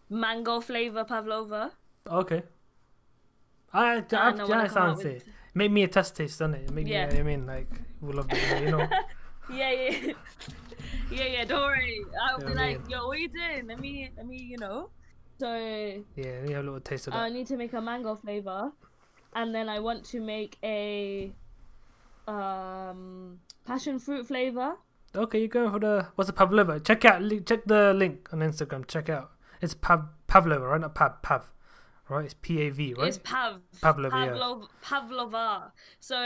mango flavor pavlova. Okay. I sounds it. Make me a test taste, doesn't it? Make me, I mean, like, we'll love that, you know. yeah. Don't worry. I'll be like, yo, what are you doing? Let me, you know. So yeah, we have a little taste of that. I need to make a mango flavor, and then I want to make a passion fruit flavor. Okay, you're going for what's the pavlova? Check the link on Instagram. Check out. It's pavlova, right? Not pav. Right, it's PAV, right? It's pavlova. So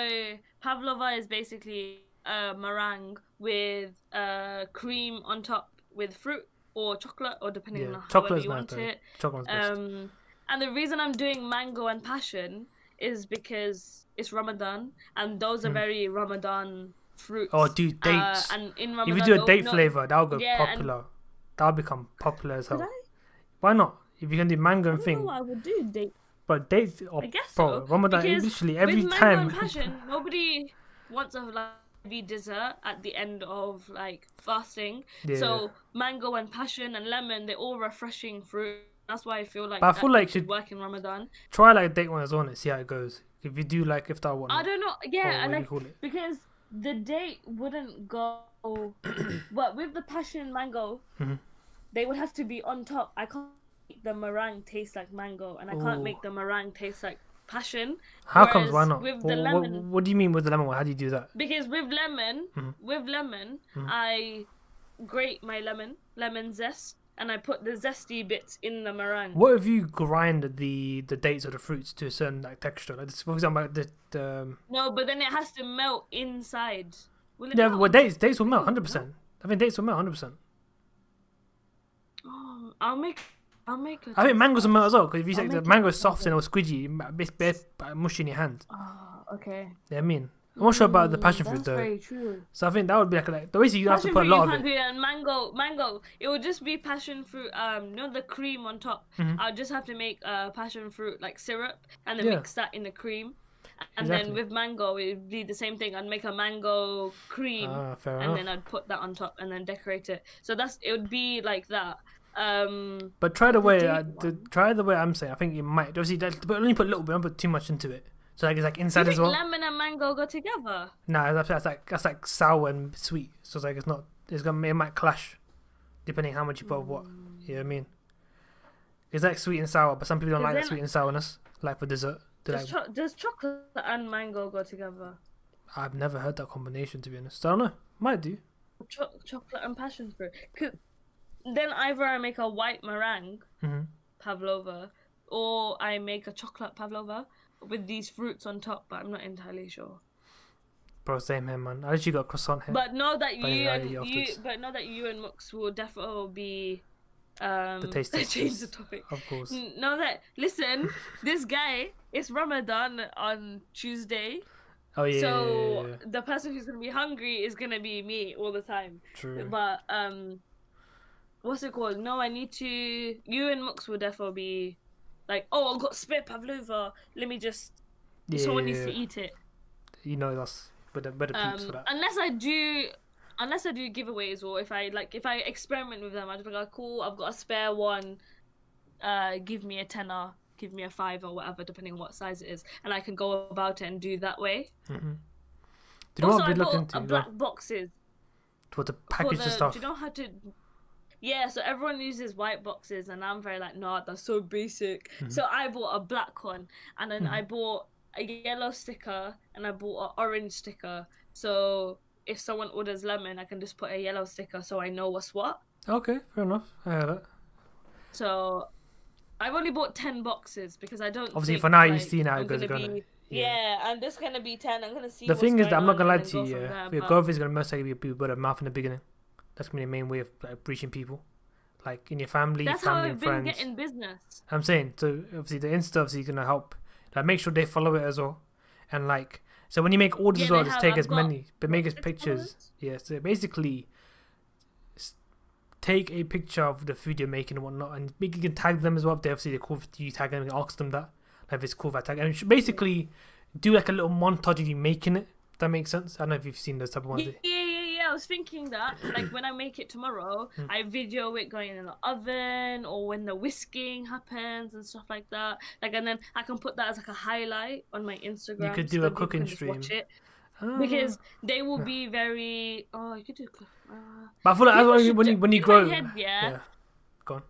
pavlova is basically a meringue with cream on top with fruit or chocolate, or depending on however you want it. Chocolate's best. And the reason I'm doing mango and passion is because it's Ramadan, and those are very Ramadan fruits. Oh, dude, dates. And in Ramadan, if you do a date flavor, that'll go popular. That'll become popular as hell. Could I? Why not? If you can do mango and I thing. don't know what I would do date. But dates, I guess bro, so. Ramadan, Because literally every with time. mango and passion, nobody wants a heavy dessert at the end of like fasting. Yeah. So mango and passion and lemon, they're all refreshing fruit. That's why I feel like But I feel like should work in Ramadan. Try like date one as well and see how it goes. If you do like iftar one. I don't know. Yeah, what do you call it? Because the date wouldn't go. But with the passion mango, they would have to be on top. I can't make the meringue taste like mango, and I can't make the meringue taste like passion. How comes? Why not? With the lemon, what do you mean with the lemon? How do you do that? because with lemon, I grate my lemon zest, and I put the zesty bits in the meringue. What if you grind the dates or the fruits to a certain like texture? Like this, for example, the No, but then it has to melt inside. Will it yeah, melt? well, dates will melt 100%. I think dates will melt 100%. Oh, I'll make. I think mangoes will melt as well, because if you say the mango is soft and it was squidgy, it's bit mushy in your hand. Oh, okay. Yeah, I mean, I'm not sure about the passion fruit though. That's very true. So I think that would be like the way you have to put a lot of it. And mango. It would just be passion fruit. The cream on top. I'll just have to make passion fruit like syrup and then mix that in the cream. And then with mango, it would be the same thing. I'd make a mango cream, and then I'd put that on top and then decorate it. So it would be like that. But try the way I'm saying. I think you might obviously, but only put a little bit. Don't put too much into it. So like it's like inside as well. Lemon and mango go together? Nah, that's like sour and sweet. So it's like it might clash, depending how much you put of what. You know what I mean? It's like sweet and sour, but some people don't like that sweet and sourness, like for dessert. Does chocolate and mango go together? I've never heard that combination, to be honest. I don't know. Might do. Chocolate and passion fruit. Then either I make a white meringue pavlova, or I make a chocolate pavlova with these fruits on top, but I'm not entirely sure. Bro, same here, man. I actually got croissant here. But know that you and Mux will definitely be the taste change the topic. Of course. Know that, listen, this guy, it's Ramadan on Tuesday. Oh yeah. So the person who's gonna be hungry is gonna be me all the time. True. But what's it called? No, I need to. You and Mux will definitely be like, oh, I've got spit pavlova. Let me just. Someone needs to eat it. You know that's with the peeps for that. Unless I do giveaways, or if I experiment with them, I just be like, cool, I've got a spare one. Give me a tenner, give me a five or whatever, depending on what size it is, and I can go about it and do that way. Mm-hmm. Do you know also, what I've been I looking bought to? black boxes. To the package the stuff. Do you know how to? Yeah, so everyone uses white boxes, and I'm very like, nah, that's so basic. Mm-hmm. So I bought a black one, and then I bought a yellow sticker, and I bought an orange sticker. So if someone orders lemon, I can just put a yellow sticker, so I know what's what. Okay, fair enough. I heard it. So I've only bought 10 boxes because I don't. Obviously, think, for now, like, you see now it goes gonna going. be. Yeah, I'm just gonna be 10. I'm gonna see. The thing is that I'm not gonna lie to go you. from Yeah, there, your but- growth is gonna most likely be word of mouth in the beginning. That's gonna be the main way of like, reaching people, like in your family, That's how family I've and been friends. getting business. I'm saying, so obviously the Insta obviously gonna help. Like make sure they follow it as well, and like so when you make orders Yeah, as well, they just have. take I've as got, many, but make as 50 pictures. followers? Yeah, so basically, take a picture of the food you're making and whatnot, and maybe you can tag them as well. If they obviously they're cool, if you tag them and ask them that, like if it's cool if I tag. And basically, do like a little montage of you making it. If that makes sense. I don't know if you've seen those type of ones. Yeah. I was thinking that, like, when I make it tomorrow, I video it going in the oven, or when the whisking happens and stuff like that. Like, and then I can put that as like a highlight on my Instagram. You could do so a people cooking can just stream. watch it. Because they will be very. Oh, you could do. But I feel People like should when you in grow, my head, yeah. Go on.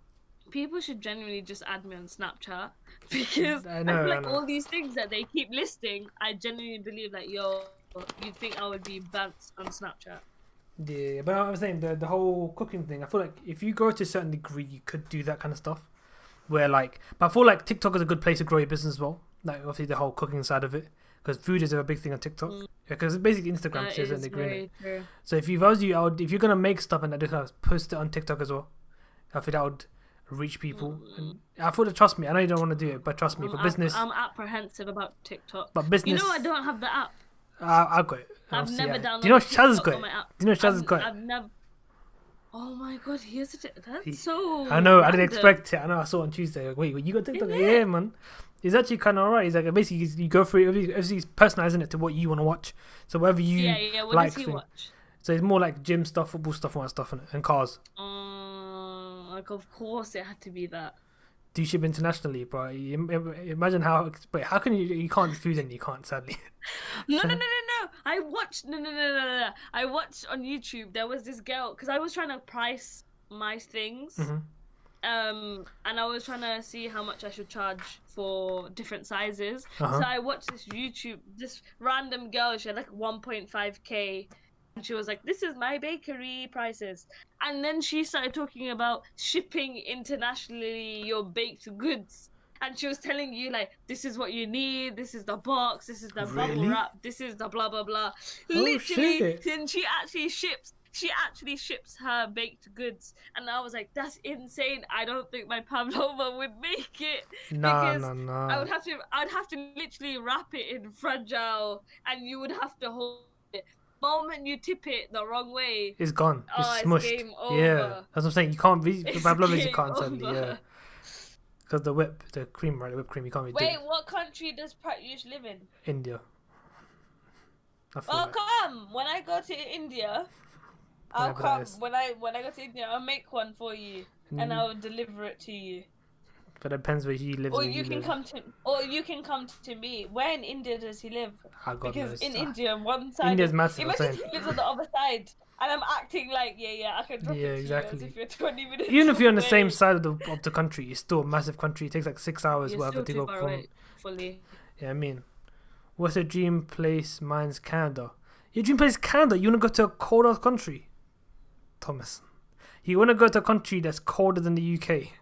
People should genuinely just add me on Snapchat because I I know, feel I like know. all these things that they keep listing, I genuinely believe that you'd think I would be banned on Snapchat. Yeah, but I was saying the whole cooking thing. I feel like if you grow to a certain degree, you could do that kind of stuff. Where like, but I feel like TikTok is a good place to grow your business as well. Like obviously the whole cooking side of it, because food is a big thing on TikTok. Because basically Instagram to a certain degree. Very true. So if you was you, if you're gonna make stuff and just post it on TikTok as well, I think that would reach people. And I thought, trust me, I know you don't want to do it, but trust me, for business. I'm apprehensive about TikTok. But business. You know, I don't have the app. I've got it. I've never downloaded. Do you know Shaz has TikTok got on it? my app. Do you know Shaz has got it? I've never. Oh my god, that's so. I know, I didn't random. expect it. I know, I saw it on Tuesday. Like, wait, you got TikTok? Yeah, man. It's actually kind of alright. It's like basically you go through it. Obviously, it's personalizing it to what you want to watch. So whatever you Yeah. What like. does he watch? So it's more like gym stuff, football stuff, all that stuff, and cars. Like of course it had to be that. Do you ship internationally, bro? Imagine how. Wait, how can you can't food and you can't, sadly. No. I watched no. I watched on YouTube. There was this girl because I was trying to price my things. And I was trying to see how much I should charge for different sizes. So I watched this random girl. She had like 1.5k, and she was like, "This is my bakery prices." And then she started talking about shipping internationally your baked goods. And she was telling you, like, this is what you need, this is the box, this is the bubble wrap, this is the blah, blah, blah. Literally, and she actually ships her baked goods. And I was like, that's insane. I don't think my pavlova would make it. No. I'd have to literally wrap it in fragile, and you would have to hold it. Moment you tip it the wrong way, it's gone. It's smushed. game over. Yeah, that's what I'm saying. You can't read the pavlovas. You can't game sadly. over. Yeah, because the whipped cream, right? The whipped cream, you can't really do. Wait, what country does Pratyush live in? India. Oh, come! When I go to India, I'll come. When I go to India, I'll make one for you, and I'll deliver it to you. But it depends where he lives. Or you can come to me. Where in India does he live? Because in India, one side. India's massive. Imagine he lives on the other side, and I'm acting like I can drop it to exactly. you as if you're 20 minutes. Even if you're on the away. same side of the country, it's still a massive country. It takes like 6 hours, You're whatever, to still go too far from. away, fully. Yeah, I mean, what's your dream place? Mine's Canada. Your dream place is Canada. You want to go to a colder country, Thomas? You want to go to a country that's colder than the UK?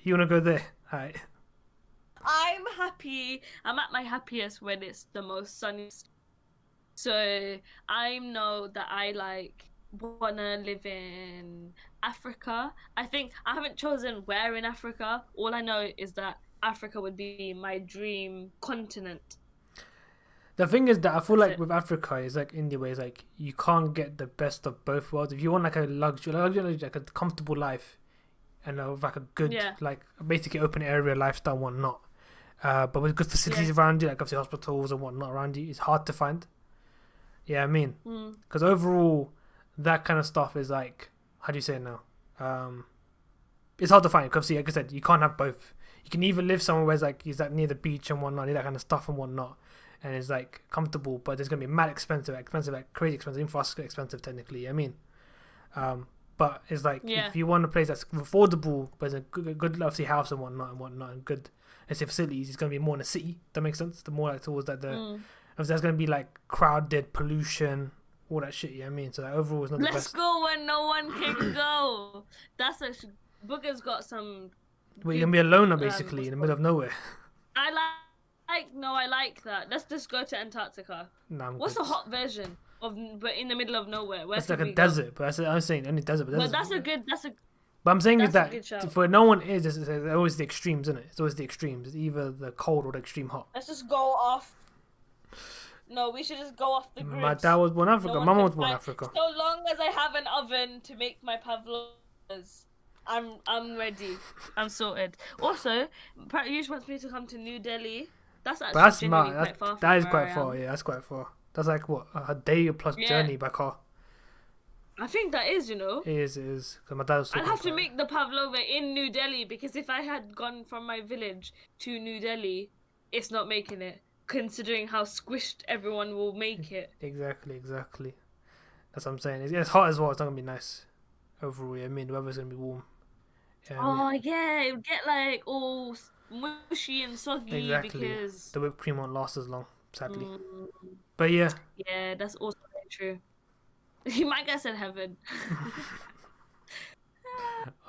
You want to go there? Alright. I'm happy. I'm at my happiest when it's the most sunny. So I know that I wanna live in Africa. I think I haven't chosen where in Africa. All I know is that Africa would be my dream continent. The thing is that I feel like with Africa, it's like India, where it's like you can't get the best of both worlds. If you want like a luxury, like a comfortable life, and like a good Yeah. like basically open area lifestyle and whatnot. But with good facilities around you, like obviously hospitals and whatnot around you, it's hard to find. Yeah, I mean, because overall, that kind of stuff is like, how do you say it now? It's hard to find because, like I said, you can't have both. You can either live somewhere where it's like is that near the beach and whatnot, that kind of stuff and whatnot, and it's like comfortable, but it's gonna be mad expensive, like crazy expensive, even for us, expensive technically. I mean, but it's like if you want a place that's affordable, but it's a good obviously house and whatnot, and good, let's say facilities, it's gonna be more in the city. That makes sense. The more like towards like the, obviously there's gonna be like crowded, pollution, all that shit. I mean, so like, overall, it's not the best. Let's go when no one can go. That's a Booger's got some. Well, you're gonna be a loner basically in the middle of nowhere. I like that. Let's just go to Antarctica. Nah, what's the hot version of, but in the middle of nowhere? It's like a desert, but I'm saying only desert. But that's a good. But I'm saying is that for no one is, it's always the extremes, isn't it? It's always the extremes. It's either the cold or the extreme hot. Let's just go off. No, we should just go off the grid. My dad was born in Africa. My mum was born in Africa. So long as I have an oven to make my pavlovas, I'm ready. I'm sorted. Also, Pratyush wants me to come to New Delhi. That's actually quite far. That is quite far. Yeah, that's quite far. That's like what, a day plus journey by car. I think that is, It is. Because my dad was. I'd have to make the pavlova in New Delhi because if I had gone from my village to New Delhi, it's not making it. Considering how squished everyone will make it. Exactly. That's what I'm saying. It's hot as well. It's not gonna be nice overall. I mean, the weather's gonna be warm. Yeah, it would get like all mushy and soggy because the whipped cream won't last as long, sadly. But yeah. Yeah, that's also very true. You might guess in heaven.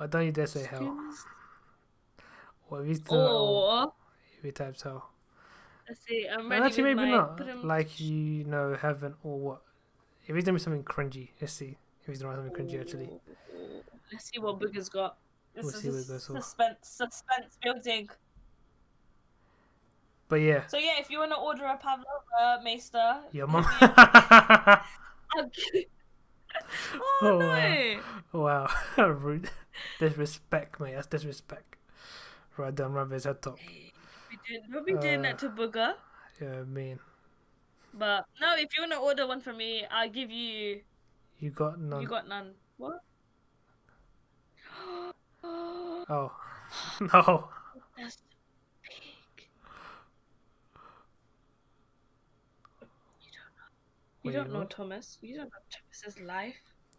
I don't you dare say hell. Or if you type hell. Let's see, I'm ready. Actually, maybe not. Like heaven or what? If he's doing something cringy, let's see. If he's doing something cringy, actually. Let's see what Booger's got. We'll see what goes on. Suspense building. But yeah. So yeah, if you want to order a pavlova, Maester. Your mum. Oh no! Wow. Rude. Disrespect, mate. That's disrespect. Right down Rabbit's head top. We'll be doing that to Booger. Yeah, I mean. But no, if you want to order one from me, I'll give you. You got none. You got none. What? Oh. No. That's big. You don't know Thomas. You don't know Thomas's life.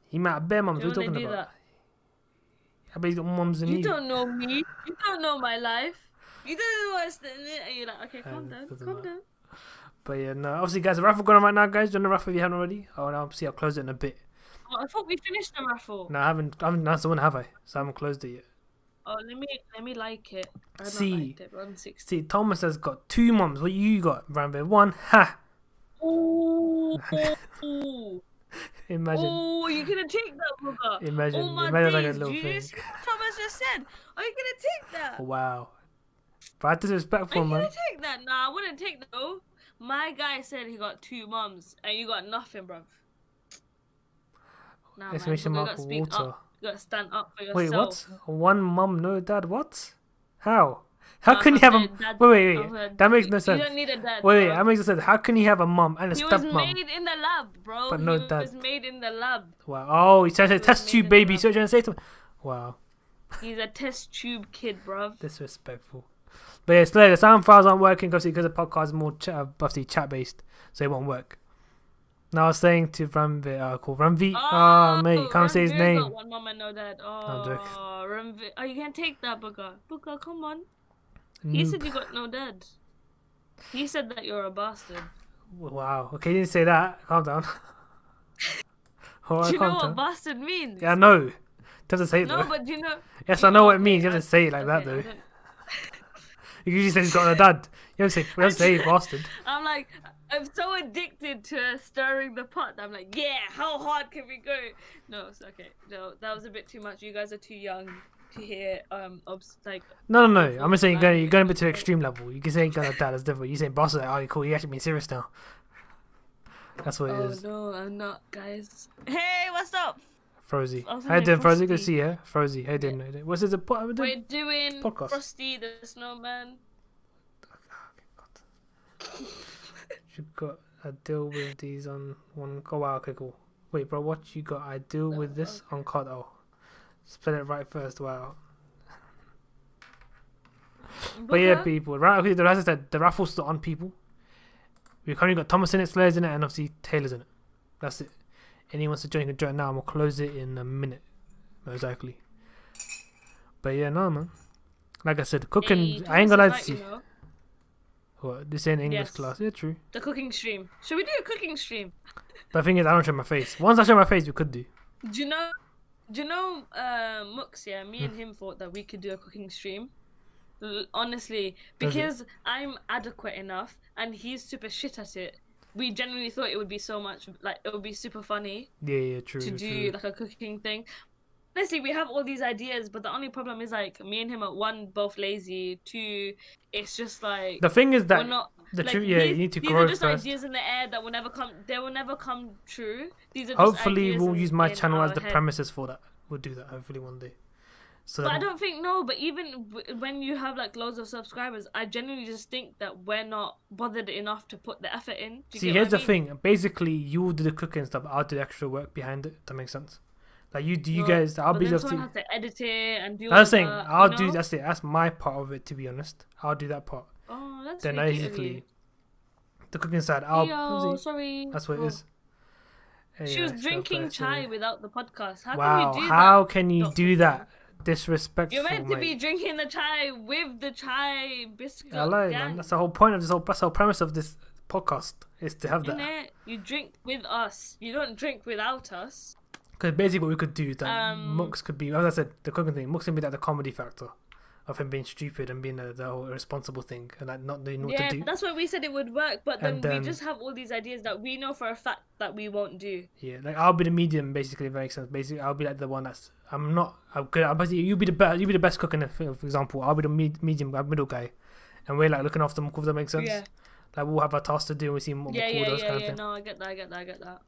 He might have bare mums. What are you talking about? I bet he's got mums and you don't know me. You don't know my life. You don't know what's in it. And you're like, okay, calm down. But yeah, no. Obviously, guys, the raffle going on right now, guys. Do you want the raffle if you haven't already? Oh, no, I'll close it in a bit. Oh, I thought we finished the raffle. No, I haven't announced the one, have I? So I haven't closed it yet. Oh, let me like it. I don't like it. 160. See, Thomas has got 2 mums. What you got, Rambo? 1, ha! Ooh. Imagine. Oh, you're gonna take that, Booger. Imagine. Oh my imagine days. like a little Did you thing. see what Thomas just said? Are you gonna take that? Wow. But I disrespectful, man. Are you gonna take that? Nah, I wouldn't take that. No. My guy said he got 2 mums and you got nothing, bruv. Nah, exclamation man. mark You gotta water. You gotta stand up for yourself. Wait, what? 1 mum, no dad? What? How? How can you have a... Wait. That makes no sense. You don't need a dad. Wait, that makes no sense. How can he have a mum and a stepmom? He was made in the lab, bro. But no dad. He was made in the lab. Wow. Oh, he's trying to test tube baby. So you're trying to say to him... Wow. He's a test tube kid, bruv. Disrespectful. But yeah, so the sound files aren't working because the podcast is more chat based, so it won't work. Now I was saying to Ramvi, mate, can't say his name. Got 1 mum and no dad. Oh, Ramvi. Oh, you can take that, Booger. Booger, come on. He said you got no dad. He said that you're a bastard. Wow. Okay, you didn't say that. Calm down. Do you know what bastard means? Yeah, I know. You have to say it though. No, but you know. Yes, I know what it means. You have to say it like that though. You usually say he's got a dad. You have to say bastard. I'm so addicted to stirring the pot. I'm like, yeah, how hard can we go? No, it's okay. No, that was a bit too much. You guys are too young to hear. No. I'm just saying you're going a bit to extreme level. You can say you got a dad. That's different. You say bastard. Oh, cool. You actually being serious now. That's what it is. Oh no, I'm not, guys. Hey, what's up? Frozy. I was How you thinking doing, Frozy? Good to Frosty. see you. Frozy. How you doing? What's this? We're doing podcast. Frosty the Snowman. You got a deal with these on one. Oh wow, okay, cool. Wait, bro, what you got? I deal with this on COD. Oh, spell it right first. Wow. But yeah, people. Right, okay. As I said, the raffle's still on, people. We've currently got Thomas in it, Slayers in it, and obviously Taylor's in it. That's it. Anyone wants to join can join now. I'm gonna close it in a minute. Exactly. But yeah, no man. Like I said, cooking. I ain't gonna lie to you. What? This ain't English class. Yeah, true. The cooking stream. Should we do a cooking stream? But the thing is, I don't show my face. Once I show my face, we could do. Do you know, Mux? Yeah, me and him thought that we could do a cooking stream. Honestly, because I'm adequate enough and he's super shit at it. We genuinely thought it would be so much, like, it would be super funny. Yeah, true. To do like a cooking thing. Honestly, we have all these ideas, but the only problem is, like, me and him are, one, both lazy, two, it's just like the thing is that we're not, the like, truth. Yeah, you need to grow these are just first. ideas in the air that will never come. They will never come true. These are Hopefully, just we'll use my in channel as the head. premises for that. We'll do that hopefully one day. So But I don't think But even when you have like loads of subscribers, I genuinely just think that we're not bothered enough to put the effort in. See, here's the thing. Basically, you will do the cooking stuff. I'll do the extra work behind it. That makes sense. Like you guys. I'll be able to have to edit it and do. I was saying, that, I'll do. That's it. That's my part of it. To be honest, I'll do that part. Oh, that's then really basically, the cooking side. I'll. Sorry. That's what it is. She was drinking chai without the podcast. How wow, can you do that? How can you do that? Disrespectful. You're meant to be drinking the chai with the chai biscuit. I like, man. That's the whole point of this whole. That's the whole premise of this podcast is to have that. You drink with us. You don't drink without us. Because basically, what we could do is that Mux could be, as I said, the cooking thing. Mux can be like the comedy factor of him being stupid and being the whole irresponsible thing and like not knowing what to do. Yeah, that's why we said it would work. But then we just have all these ideas that we know for a fact that we won't do. Yeah, like I'll be the medium, basically. If that makes sense. Basically, I'll be like the one that's. I'm not. I'm good. Basically, you be the best. You be the best cook in the film, for example. I'll be the medium, middle guy, and we're like looking after Mukul. If that makes sense. Yeah. Like we'll have a task to do. And we see what Mukul does, kind of thing. No, I get that.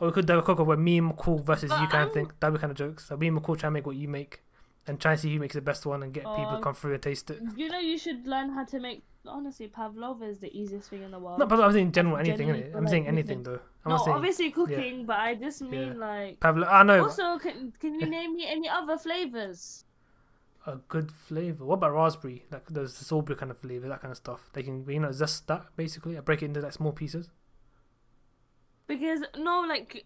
Or we could do a cook where me and McCall versus you kind of thing. That'd be kind of jokes. So me and McCall try and make what you make, and try and see who makes the best one and get people to come through and taste it. You know, you should learn how to make. Honestly, pavlova is the easiest thing in the world. No, but I'm saying general anything, innit? I'm saying anything though. I'm not saying, obviously cooking, but I just mean like. Pavlova. I know. Also, can you name me any other flavors? A good flavor. What about raspberry? Like there's the strawberry kind of flavor, that kind of stuff. They can, zest that basically. I break it into like small pieces. Because do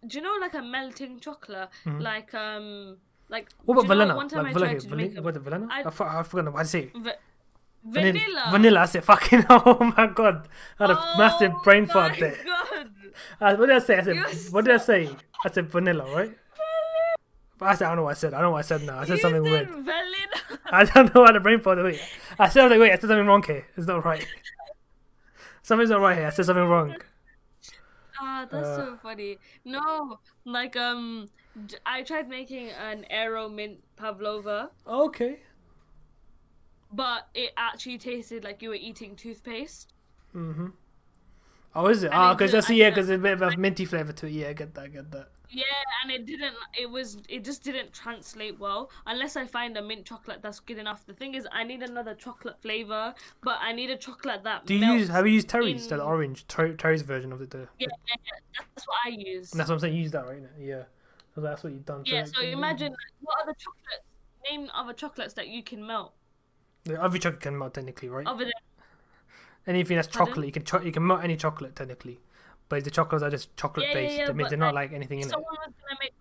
you know like a melting chocolate, like what about vanilla? One time like I tried to make what the vanilla? I forgot what I say. Vanilla. Vanilla. I said fucking. Oh my god! I had a massive brain fart there. What did I say? What did I say? I said vanilla, right? But I don't know what I said. I know what I said now. I said something weird. Vanilla. I don't know why the brain fart. Wait, I said something wrong here. It's not right. Something's not right here. I said something wrong. That's so funny. No, like I tried making an aero mint pavlova. Okay. But it actually tasted like you were eating toothpaste. Mm-hmm. Oh, is it? Because there's a bit of a minty flavor to it. Yeah, I get that. Yeah, and it just didn't translate well unless I find a mint chocolate that's good enough. The thing is, I need another chocolate flavor, but I need a chocolate that have you used Terry's, the orange Terry's version of it? Yeah, that's what I use. That's what I'm saying. Use that, right? Yeah, so that's what you've done. Yeah, so imagine what other chocolates? Name other chocolates that you can melt. Every chocolate can melt technically, right? Other than anything that's chocolate, you can melt any chocolate technically. But the chocolates are just chocolate based. That means they're not like anything in it. Someone was gonna make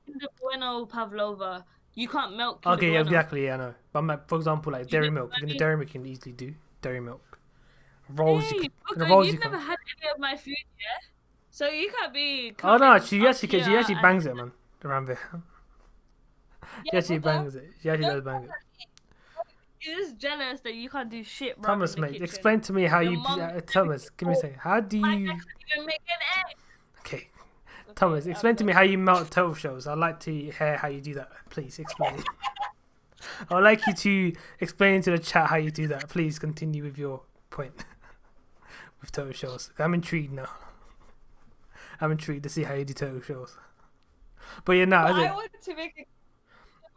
Kinder Bueno pavlova. You can't melt. Okay, yeah, exactly. Yeah, I know. But for example, like dairy milk. Even the dairy milk you can easily do dairy milk. Rolls. You've never had any of my food yet, so you can't be. Oh no, she actually bangs it, man. Around there. She actually bangs it. She actually does bang it. You're just jealous that you can't do shit. Thomas, mate, explain to me how you. Thomas, give me a second. How do you? I can't even make an egg. Okay, Thomas, explain to me how you melt turtle shells. I'd like to hear how you do that. Please explain. I'd like you to explain to the chat how you do that. Please continue with your point with turtle shells. I'm intrigued now. I'm intrigued to see how you do turtle shells. But yeah, no, But I I want to make a Kinder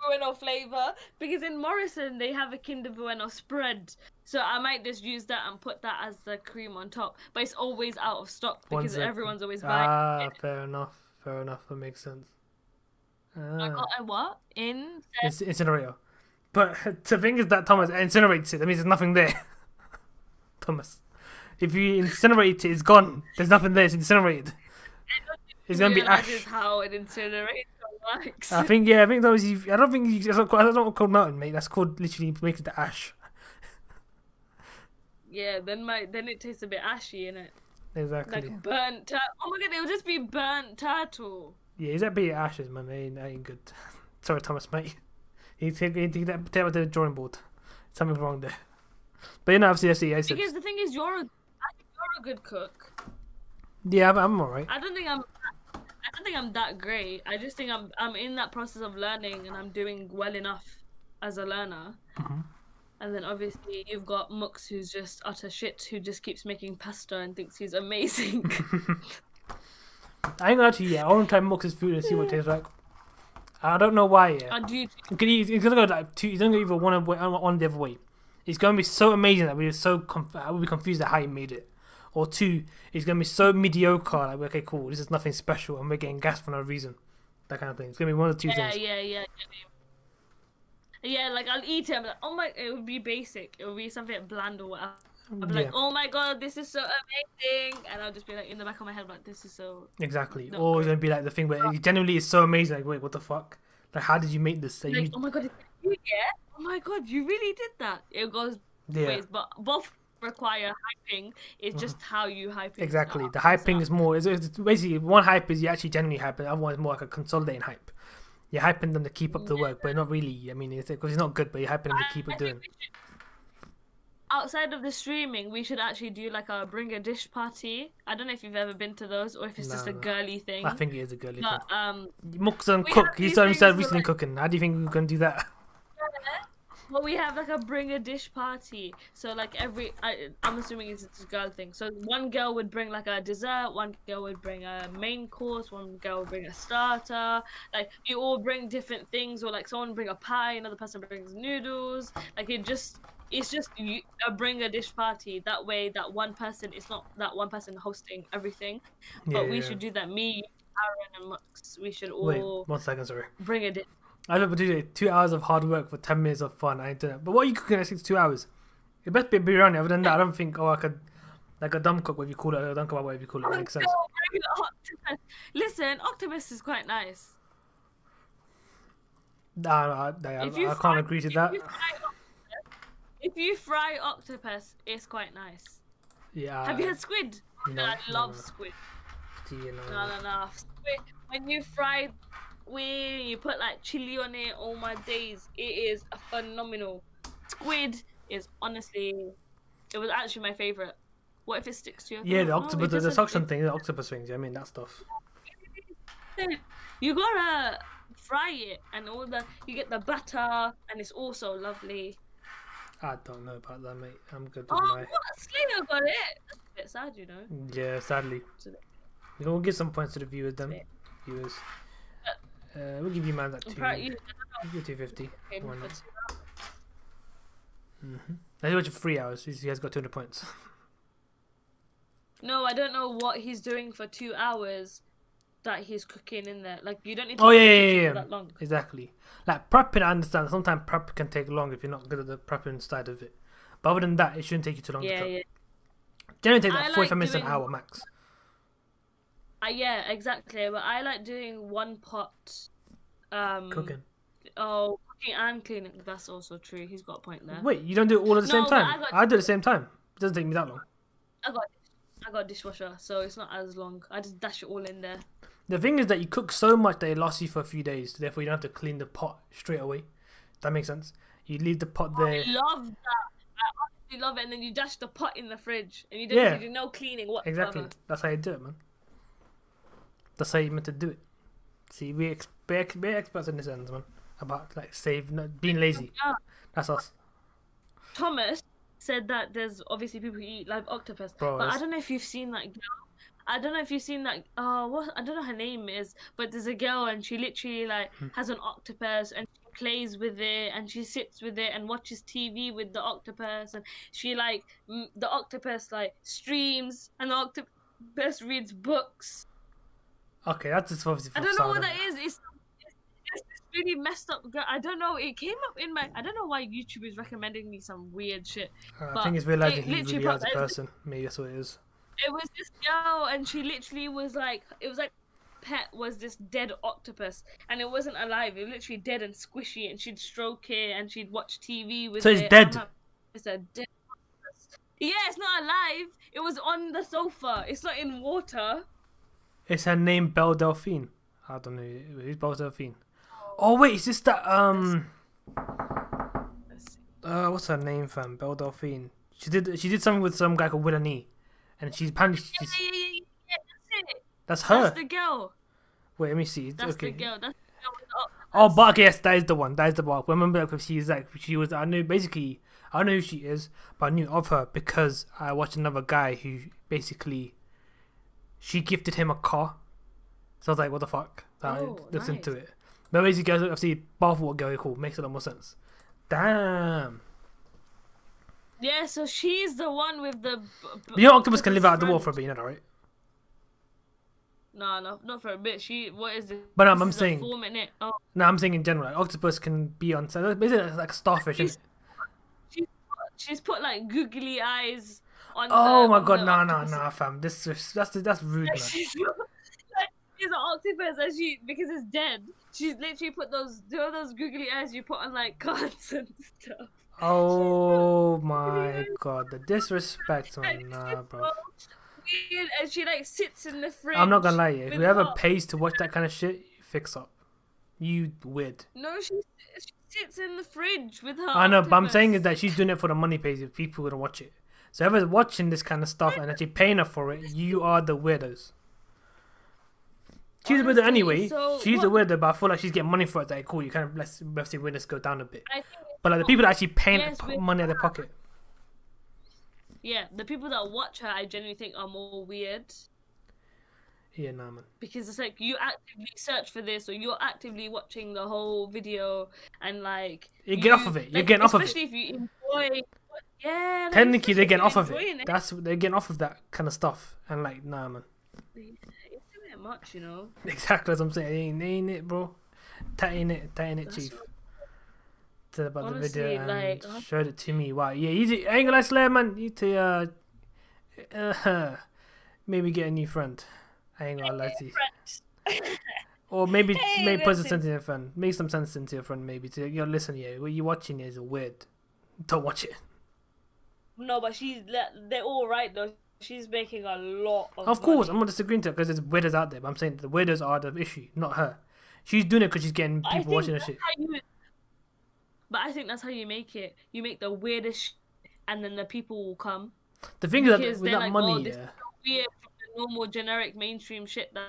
Bueno flavor because in Morrison they have a Kinder Bueno spread. So I might just use that and put that as the cream on top. But it's always out of stock one because sec. everyone's always buying it. Fair enough. Fair enough. That makes sense. I got a what? It's incinerator. But the thing is that Thomas incinerates it. That means there's nothing there. Thomas, if you incinerate it, it's gone. There's nothing there. It's incinerated. It's gonna be ash. Is how an incinerator works. I think yeah. I think those. I don't think that's not called melting, mate. That's called literally making the ash. Yeah, then it tastes a bit ashy, innit? Exactly. Like burnt turtle. Oh my god, it'll just be burnt turtle. Yeah, he's that bit of ashes, man. That ain't good. Sorry, Thomas, mate. He take that to the drawing board. Something wrong there. But you know, obviously, I see. Because the thing is, I think you're a good cook. Yeah, I'm alright. I don't think I'm that great. I just think I'm in that process of learning and I'm doing well enough as a learner. Mm-hmm. And then obviously you've got Mux who's just utter shit who just keeps making pasta and thinks he's amazing. I ain't gonna lie to you. I want to try Mux's food and see what it tastes like. I don't know why. Yeah. He's gonna go like two. He's gonna go either one the other way. It's gonna be so amazing that we'll be confused at how he made it. Or two, it's gonna be so mediocre. Like, okay, cool. This is nothing special, and we're getting gas for no reason. That kind of thing. It's gonna be one of the two things. Yeah, like I'll eat it. I'm like, oh my, it would be basic. It would be something bland or whatever. I'll be like, oh my god, this is so amazing, and I'll just be like in the back of my head, like, this is so exactly. Or it's gonna be like the thing where it genuinely is so amazing. Like, wait, what the fuck? Like, how did you make this? Like, oh my god, you oh my god, you really did that. It goes ways, but both require hyping. It's just how you hype it. Exactly. The hyping is more. It's basically one hype is you actually genuinely hype, and the other one is more like a consolidating hype. You're hyping them to keep up the work, but not really. I mean, it's because it's not good, but you're hyping them to keep it doing. Outside of the streaming, we should actually do like a bring a dish party. I don't know if you've ever been to those or if it's just a girly thing. I think it is a girly thing. Mux and cook. He started recently cooking. How do you think we can do that? Well, we have like a bring a dish party. So like I'm assuming it's a girl thing. So one girl would bring like a dessert, one girl would bring a main course, one girl would bring a starter. Like you all bring different things, or like someone bring a pie, another person brings noodles. Like it's just a bring a dish party. That way, that one person, it's not that one person hosting everything. But we should do that. Me, Aaron, and Mux. We should all. Wait, 1 second, sorry. Bring a dish. I don't do it. 2 hours of hard work for 10 minutes of fun. I ain't doing that. But what are you cooking in 2 hours? It best be biryani. Other than that, I don't think. I could like a dumb cook, whatever you call it, or a dumb kebab, whatever you call it. Makes sense. Listen, octopus is quite nice. I can't agree to that. If you fry octopus, it's quite nice. Yeah. Have you had squid? No, I love squid. No. Squid. When you fry you put like chili on it, oh my days, it is phenomenal. Squid is honestly, it was actually my favorite. What if it sticks to your throat? Yeah, the octopus, the suction thing, the octopus things. I mean that stuff. You gotta fry it, and you get the butter, and it's also lovely. I don't know about that, mate. I'm good with what? Slayer got it. That's a bit sad, you know. Yeah, sadly. We'll give some points to the viewers then. Viewers. We'll give you man that 250. Why not? I watched 3 hours. He has got 200 points. No, I don't know what he's doing for 2 hours that he's cooking in there. Like, you don't need to for that long. Exactly. Like, prepping, I understand. Sometimes prep can take long if you're not good at the prepping side of it. But other than that, it shouldn't take you too long to cook. Yeah. Generally take like 45 minutes to an hour max. Yeah, exactly. But I like doing one pot. Cooking. Oh, cooking and cleaning. That's also true. He's got a point there. Wait, you don't do it all at the same time? I do it at the same time. It doesn't take me that long. I got a dishwasher, so it's not as long. I just dash it all in there. The thing is that you cook so much that it lasts you for a few days. Therefore, you don't have to clean the pot straight away. That makes sense. You leave the pot there. I love that. I honestly love it. And then you dash the pot in the fridge, and you don't do no cleaning whatsoever. Exactly. That's how you do it, man. That's how you meant to do it. See, we're experts in this end, man. About like being lazy. Yeah. That's us. Thomas said that there's obviously people who eat live octopus, but I don't know if you've seen that girl. I don't know if you've seen that. What I don't know her name is, but there's a girl and she literally like has an octopus and she plays with it and she sits with it and watches TV with the octopus and she like the octopus like streams and the octopus reads books. Okay, that's just obviously I for don't know what Saturday. that is. It's just this really messed up girl. I don't know. It came up in my. I don't know why YouTube is recommending me some weird shit. I But think it's realizing it who you literally really are as a popped. person. Maybe that's what it is. It was this girl, and she literally was like, it was like pet was this dead octopus, and it wasn't alive. It was literally dead and squishy, and she'd stroke it, and she'd watch TV with So it. it's And dead. I'm like, it's a dead octopus. Yeah, it's not alive. It was on the sofa. It's not in water. Is her name Belle Delphine? I don't know. Who's Belle Delphine? Oh wait, is this that Let's see. what's her name, fam? Belle Delphine. She did something with some guy called Willie, and she's apparently Yeah, that's it. that's her. That's the girl. Wait, let me see. That's Okay. the girl. That's the girl with the octopus. Oh, but okay, yes, that is the one. That is the one. Remember, like, she was. I knew basically. I know who she is, but I knew of her because I watched another guy who basically. She gifted him a car, so I was like, "What the fuck?" So I looked into it. But basically, obviously, bathwater girl, cool, makes a lot more sense. Damn. Yeah, so she's the one with the. But you know, octopus can live out of the water for a bit, you know that, right? No, not for a bit. What is it? But This I'm is a saying. 4-minute. Oh, No, I'm saying in general, like, octopus can be on. So basically, it's like a starfish. Isn't it? she's put like googly eyes on. Oh my on god, the no, octopus. fam. That's rude, man. She's an octopus, and because it's dead. She's literally put those googly eyes you put on like cards and stuff. Oh my god, the disrespect, man. Nah, bro. Weird, and she like sits in the fridge. I'm not gonna lie, you. with Whoever her- pays to watch that kind of shit, fix up. You weird. No, she sits in the fridge with her. I know, but I'm octopus. saying is that she's doing it for the money pays if people wouldn't watch it. So whoever's watching this kind of stuff and actually paying her for it, you are the weirdos. She's a weirdo Honestly, anyway. so She's a what- weirdo, but I feel like she's getting money for it. Like, cool, you kind of let's see weirdness go down a bit. I think But like the people that actually paying Yes, we- money out of their pocket. yeah, the people that watch her, I genuinely think are more weird. Yeah, nah, man. Because it's like you actively search for this or you're actively watching the whole video and like You get off of it. You're like, getting off of it. especially if you enjoy like, Technically, they're especially getting if off of you're it. enjoying They're getting off of that kind of stuff. And like, nah, man. It's a bit much, you know. Exactly as I'm saying. Ain't it, bro? Tatting it, That's chief. what- Said about the honestly, video and like, showed it to me. Wow, yeah, easy. I ain't gonna lie, Slayer, man. You to maybe get a new friend. I ain't gonna lie to you. Or maybe Hey, put some listen. sense into your friend. Make some sense into your friend. Maybe to listen. Yeah, what you watching is weird. Don't watch it. No, but they're all right though. She's making a lot Of course, I'm money. not disagreeing to her because there's weirdos out there. But I'm saying the weirdos are the issue, not her. She's doing it because she's getting But I people think watching her that's shit. how you- But I think that's how you make it. You make the weirdest and then the people will come. The thing is that Because with they're that like, money, oh, this yeah. is so weird from the normal generic mainstream shit that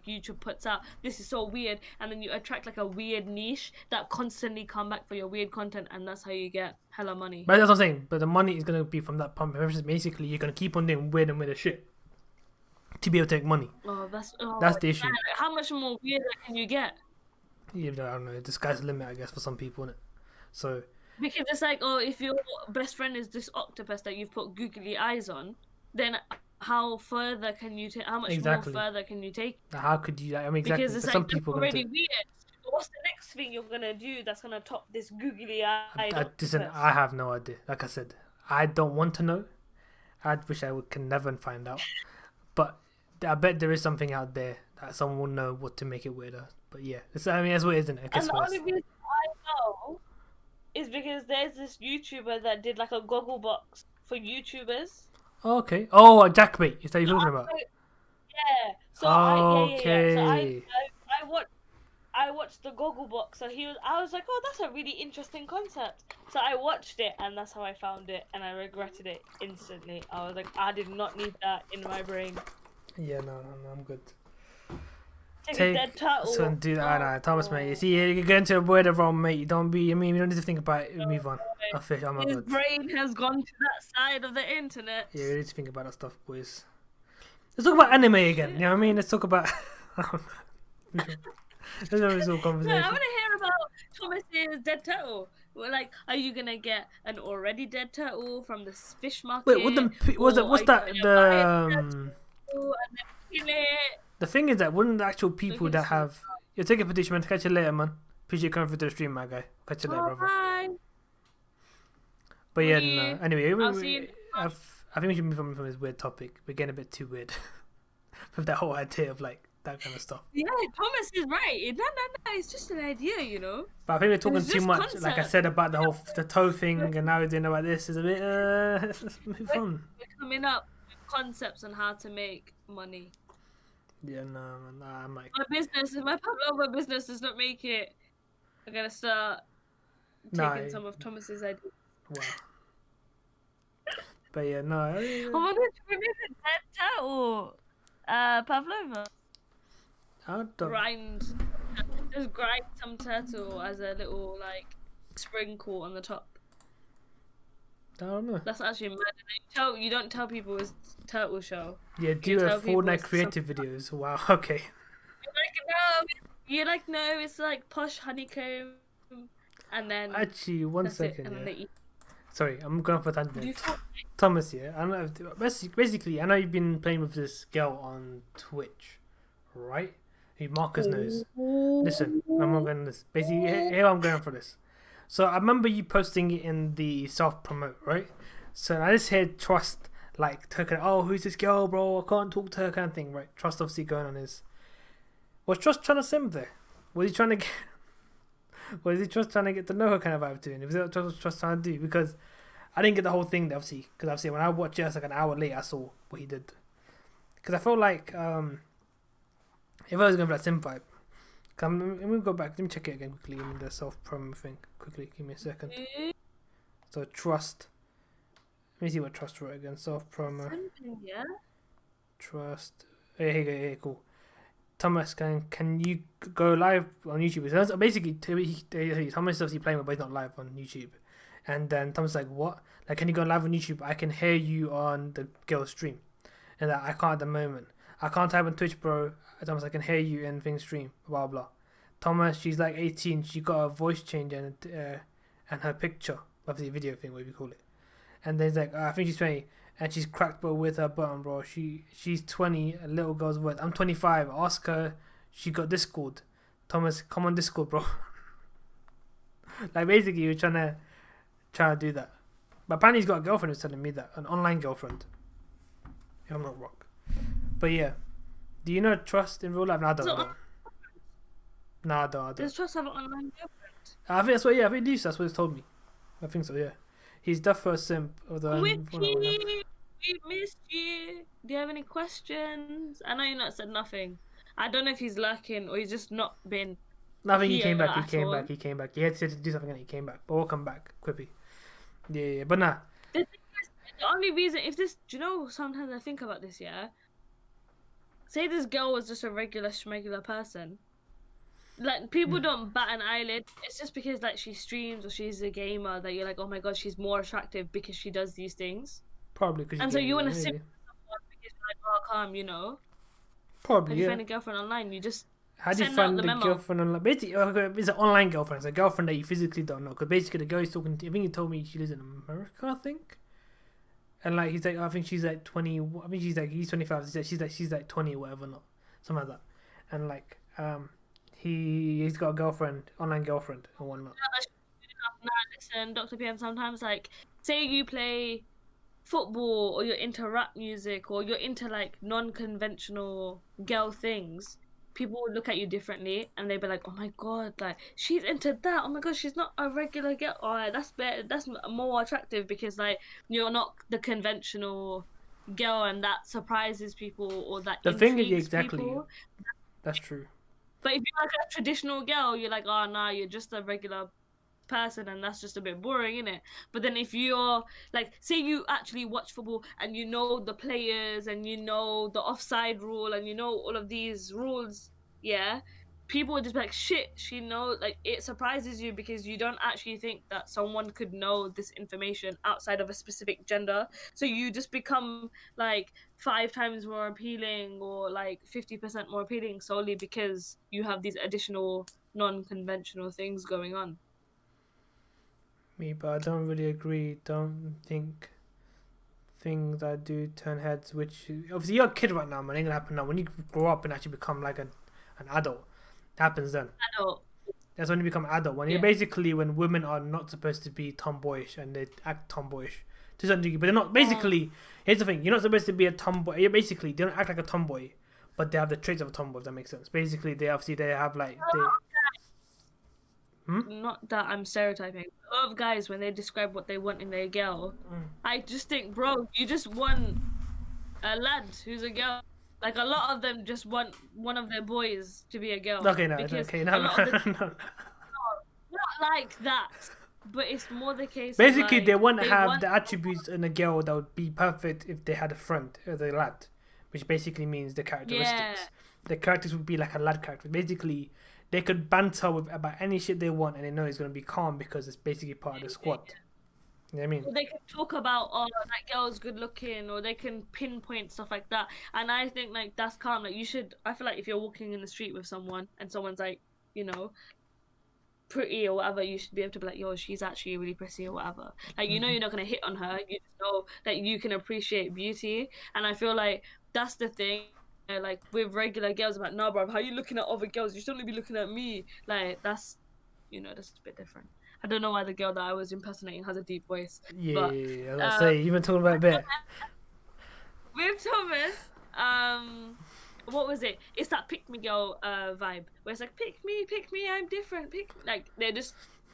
YouTube puts out. This is so weird, and then you attract like a weird niche that constantly come back for your weird content, and that's how you get hella money. But that's what I'm saying. But the money is gonna be from that pump. Basically, you're gonna keep on doing weird and weirder shit to be able to make money. That's the issue. man, how much more weird can you get? Yeah, I don't know. The sky's the limit, I guess, for some people, innit? So Because it's like, oh, if your best friend is this octopus that you've put googly eyes on, then how further can you take? How much Exactly. more further can you take? how could you? I mean, exactly. Because it's Some like people that's are gonna already do. weird. What's the next thing you're gonna do that's gonna top this googly eye? Listen, I have no idea. Like I said, I don't want to know. I wish can never find out. But I bet there is something out there that someone will know what to make it weirder. But yeah, I mean, that's what it is, isn't it? I And guess the what only reason I know is because there's this YouTuber that did like a goggle box for YouTubers. Oh, okay. Oh, Jackbait. Is that you're talking about? Yeah. So Okay. So I watched the goggle box. So I was like, oh, that's a really interesting concept. So I watched it, and that's how I found it, and I regretted it instantly. I was like, I did not need that in my brain. Yeah, no, I'm good. Take a dead turtle. So do that, nah, Thomas, mate. You see, you get into a word of wrong, mate. You don't be. I mean, you don't need to think about it. Move on. I fish. I'm not His good. brain has gone to that side of the internet. Yeah, you need to think about that stuff, boys. Let's talk about anime again. You know what I mean? Let's talk about. Let's have this whole No, I conversation. want to hear about Thomas's dead turtle. Well, like, are you gonna get an already dead turtle from the fish market? Wait, what the was it? Or What's are you that? gonna The buy a turtle and then kill it? the thing is that wouldn't the actual people at that this have you take a petition, man. Catch you later, man. Appreciate you coming through the stream, my guy. Catch you later, brother. Bye. But yeah, See no. you. Anyway, I'll see you. I think we should move on from this weird topic. We're getting a bit too weird with that whole idea of like that kind of stuff. Yeah, Thomas is right. No, it's just an idea, you know. But I think we're talking It's too just much. Like I concept. said about the toe thing, and now we're doing about this. Is a bit. Let's move on. We're coming up with concepts on how to make money. Yeah, no, I'm like. My business, if my Pavlova business does not make it, I'm gonna start taking some of Thomas's ideas. Wow. But yeah, no. I wonder if we make a dead turtle. Pavlova. I don't. Just grind some turtle as a little like sprinkle on the top. I don't know. That's actually mad. You don't tell people it's turtle show. Yeah, do a Fortnite creative videos. Wow. Okay. You're like, no, it's like posh honeycomb, and then Actually, one that's second. it, and then they eat. Sorry, I'm going for tangent. Do you feel- Thomas here. I know. Basically, I know you've been playing with this girl on Twitch, right? Who Marcus knows. Listen, I'm not going to this. Basically, here I'm going for this. So I remember you posting it in the self promote, right? So I just heard Trust like talking, oh, who's this girl, bro? I can't talk to her, kind of thing, right? Trust obviously going on his. Was Trust trying to simp there? Was he trying to get? Was he just trying to get to know her kind of vibe to it? Was that what Trust trying to do? Because I didn't get the whole thing, obviously. Because obviously when I watched it, like an hour later, I saw what he did. Because I felt like if I was going for that simp vibe. Let me go back. Let me check it again quickly. In the self promo thing quickly. Give me a second. So Trust. Let me see what Trust wrote again. Self promo. Yeah. Trust. Hey, cool. Thomas, can you go live on YouTube? So that's basically Thomas is obviously playing, but he's not live on YouTube. And then Thomas is like, what? Like, can you go live on YouTube? I can hear you on the girl's stream, and that I can't at the moment. I can't type on Twitch, bro. Thomas, I can hear you in thing stream. Blah blah. Thomas, she's like 18. She got a voice change and her picture, obviously video thing, whatever you call it. And then he's like, I think she's 20. And she's cracked, but with her button, bro. She's 20, a little girl's worth. I'm 25. Ask her. She got Discord. Thomas, come on Discord, bro. Like basically, you're trying to do that. But apparently, he's got a girlfriend who's telling me that, an online girlfriend. If I'm not wrong. But yeah, do you know Trust in real life? No, I don't. I don't. Does Trust have an online girlfriend? I think that's what. Yeah, I think that's what it's told me. I think so. Yeah. He's the first simp of the. Wiki, we missed you. Do you have any questions? I know you not said nothing. I don't know if he's lurking or he's just not been. Nothing. He came back. He came back. He had to do something and he came back. But we'll come back, Quippy. Yeah. But nah. The only reason, if this, do you know? Sometimes I think about this. Yeah. Say this girl was just a regular schmegular person. Like, people don't bat an eyelid. It's just because, like, she streams or she's a gamer that you're like, oh my god, she's more attractive because she does these things. Probably because. And so you want to simp someone because you're like, oh, calm, you know. Probably. Have you find a girlfriend online? You just. How do you find the girlfriend online? Basically, it's an online girlfriend. It's a girlfriend that you physically don't know. Because basically, the girl he's talking to, I think he told me she lives in America, I think. And like, he's like, I think she's like 20. I think he's 25. She's like 20 or whatever, not something like that. And like, he's got a girlfriend, online girlfriend, and whatnot. Nah, listen, Dr. PM. Sometimes, like, say you play football or you're into rap music or you're into like non-conventional girl things. People would look at you differently and they'd be like, oh my god, like, she's into that. Oh my god, she's not a regular girl. Oh, that's better. That's more attractive because, like, you're not the conventional girl, and that surprises people or that the thing is, intrigues exactly. people. That's true. But if you're like a traditional girl, you're like, oh no, you're just a regular person, and that's just a bit boring, innit? But then if you're like, say you actually watch football and you know the players and you know the offside rule and you know all of these rules, yeah, people would just be like, shit, she knows. Like, it surprises you because you don't actually think that someone could know this information outside of a specific gender. So you just become like 5 times more appealing or like 50% more appealing solely because you have these additional non-conventional things going on. Me, but I don't really agree. Don't think things I do turn heads. Which obviously you're a kid right now, man. Ain't gonna happen now. When you grow up and actually become like an adult, it happens then. Adult. That's when you become an adult. When you're basically when women are not supposed to be tomboyish and they act tomboyish to some degree, but they're not. Basically, here's the thing: you're not supposed to be a tomboy. You're basically they don't act like a tomboy, but they have the traits of a tomboy. If that makes sense. Basically, they have like they. Not that I'm stereotyping. A lot of guys, when they describe what they want in their girl, I just think, bro, you just want a lad who's a girl. Like, a lot of them just want one of their boys to be a girl. Okay, no. Not like that, but it's more the case. Basically, like, they want to have the attributes in a girl that would be perfect if they had a friend or a lad, which basically means the characteristics. Yeah. The characters would be like a lad character. Basically, they could banter with about any shit they want, and they know it's gonna be calm because it's basically part of the squad. You know what I mean? Or they can talk about, oh, that girl's good looking, or they can pinpoint stuff like that. And I think like that's calm. Like, you should. I feel like if you're walking in the street with someone and someone's like, you know, pretty or whatever, you should be able to be like, yo, she's actually really pretty or whatever. Like, you know, you're not gonna hit on her. You just know that you can appreciate beauty. And I feel like that's the thing. Like, with regular girls, I'm like, nah, bro, how you looking at other girls? You should only be looking at me. Like, that's, you know, that's a bit different. I don't know why the girl that I was impersonating has a deep voice. Yeah, but, I was gonna say, you've been talking about a bit. With Thomas, what was it? It's that pick me girl vibe where it's like, pick me, I'm different. Like,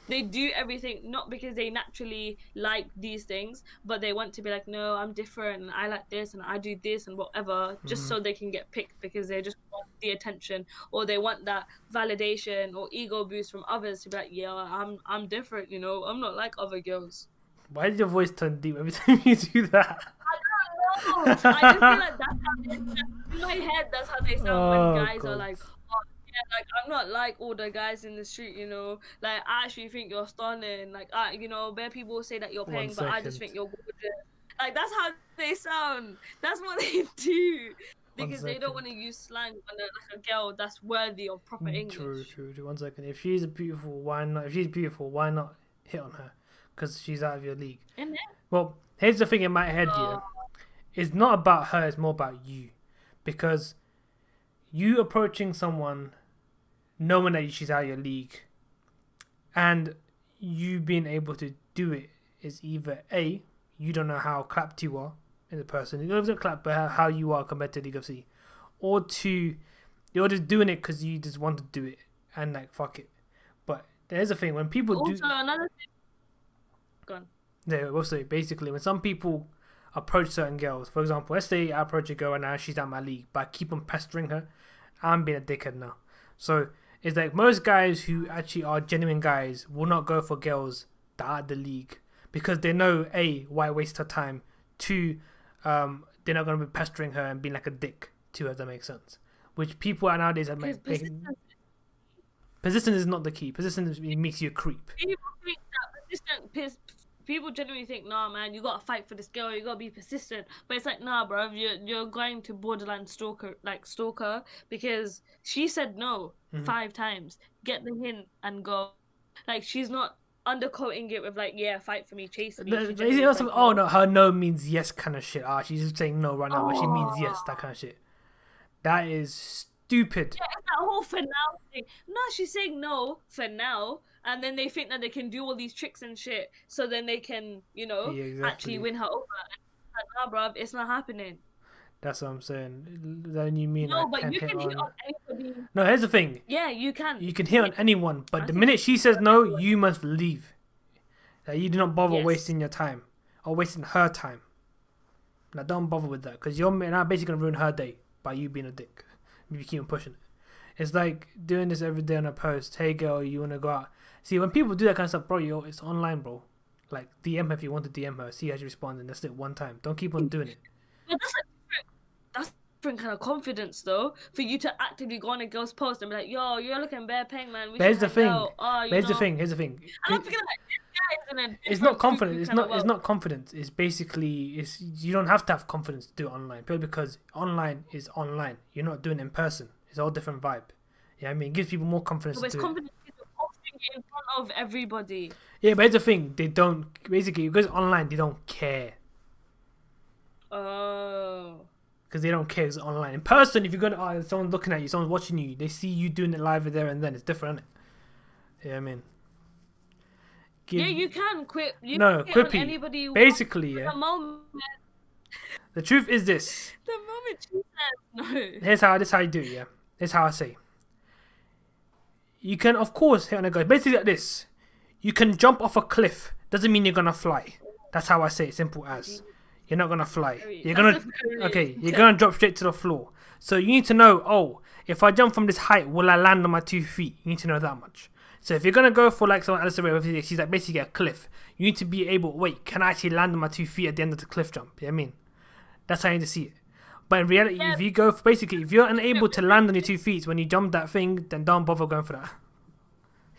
they do everything not because they naturally like these things, but they want to be like, no, I'm different and I like this and I do this and whatever, just so they can get picked because they just want the attention, or they want that validation or ego boost from others to be like, yeah, I'm different, you know, I'm not like other girls. Why did your voice turn deep every time you do that? I don't know. I just feel like that's how they sound. In my head, that's how they sound when guys are like, oh, yeah, like, I'm not like all the guys in the street, you know. Like, I actually think you're stunning. Like, you know, where people say that you're paying, but I just think you're gorgeous. Like, that's how they sound. That's what they do. Because they don't want to use slang on like a girl that's worthy of proper English. True. 1 second. If she's beautiful, why not? If she's beautiful, why not hit on her? Because she's out of your league. Well, here's the thing in my head here. It's not about her, it's more about you. Because you approaching someone knowing that she's out of your league and you being able to do it is either A, you don't know how clapped you are in the person, you don't clap, but how you are compared to League of C, or 2, you're just doing it because you just want to do it and like fuck it. But there's a thing when people also, do another thing. Go on. Yeah, also basically when some people approach certain girls, for example, let's say I approach a girl and now she's out my league, but I keep on pestering her, I'm being a dickhead now. So it's like most guys who actually are genuine guys will not go for girls that are at the league because they know A, why waste her time, 2, they're not going to be pestering her and being like a dick to her, if that makes sense. Which people are nowadays are making. Persistence is not the key. Persistence makes you a creep. People think that people generally think, nah, man, you gotta fight for this girl, you gotta be persistent. But it's like, nah, bro, you're going to borderline stalker because she said no 5 times. Get the hint and go. Like, she's not undercoating it with like, yeah, fight for me, chase me. Oh no, her no means yes kind of shit. She's just saying no right now, but she means yes, that kind of shit. That is stupid. Yeah, it's that whole for now thing. No, she's saying no for now. And then they think that they can do all these tricks and shit, so then they can, you know, actually win her over. Like, nah, bruv, it's not happening. That's what I'm saying. Then you mean no, but you can hit on anybody. No, here's the thing. Yeah, you can. You can hit on anyone, but the minute she says no, you must leave. You do not bother wasting your time or wasting her time. Now, don't bother with that because you're now basically gonna ruin her day by you being a dick if you keep on pushing it. It's like doing this every day on a post. Hey girl, you wanna go out? See, when people do that kind of stuff, bro, it's online, bro. Like, DM her if you want to DM her. See how she responds, and that's it, one time. Don't keep on doing it. But that's different kind of confidence though for you to actively go on a girl's post and be like, yo, you're looking bare peng, man. We But here's should the hang thing. out. Oh, Here's the thing. And I'm thinking like, this guy is in a It's not different confidence. cuckoo It's kind of not. It's world. not confidence. It's basically. You don't have to have confidence to do it online. Purely because online is online. You're not doing it in person. It's a whole different vibe. Yeah, I mean, it gives people more confidence But to it's do it. confidence is posting it in front of everybody. Yeah, but here's the thing. They don't. Basically, because online, they don't care. Oh. Because they don't care. It's online. In person, if you're going to, someone's looking at you, someone's watching you, they see you doing it live there and then. It's different, isn't it? Yeah, I mean. Yeah, you can quit. You No, can hit on quippy. anybody you Basically, want. yeah. The moment, The truth is this. the moment she says no. This is how you do it, yeah. This is how I say. You can, of course, hit on a guy. Basically like this. You can jump off a cliff. Doesn't mean you're going to fly. That's how I say it. Simple as. You're not going to fly. You're going to... You're going to drop straight to the floor. So you need to know, oh, if I jump from this height, will I land on my 2 feet? You need to know that much. So if you're going to go for like someone else, she's like basically a cliff. You need to be able, wait, can I actually land on my 2 feet at the end of the cliff jump? You know what I mean? That's how you need to see it. But in reality, if you go, basically, if you're unable to land on your 2 feet when you jump that thing, then don't bother going for that.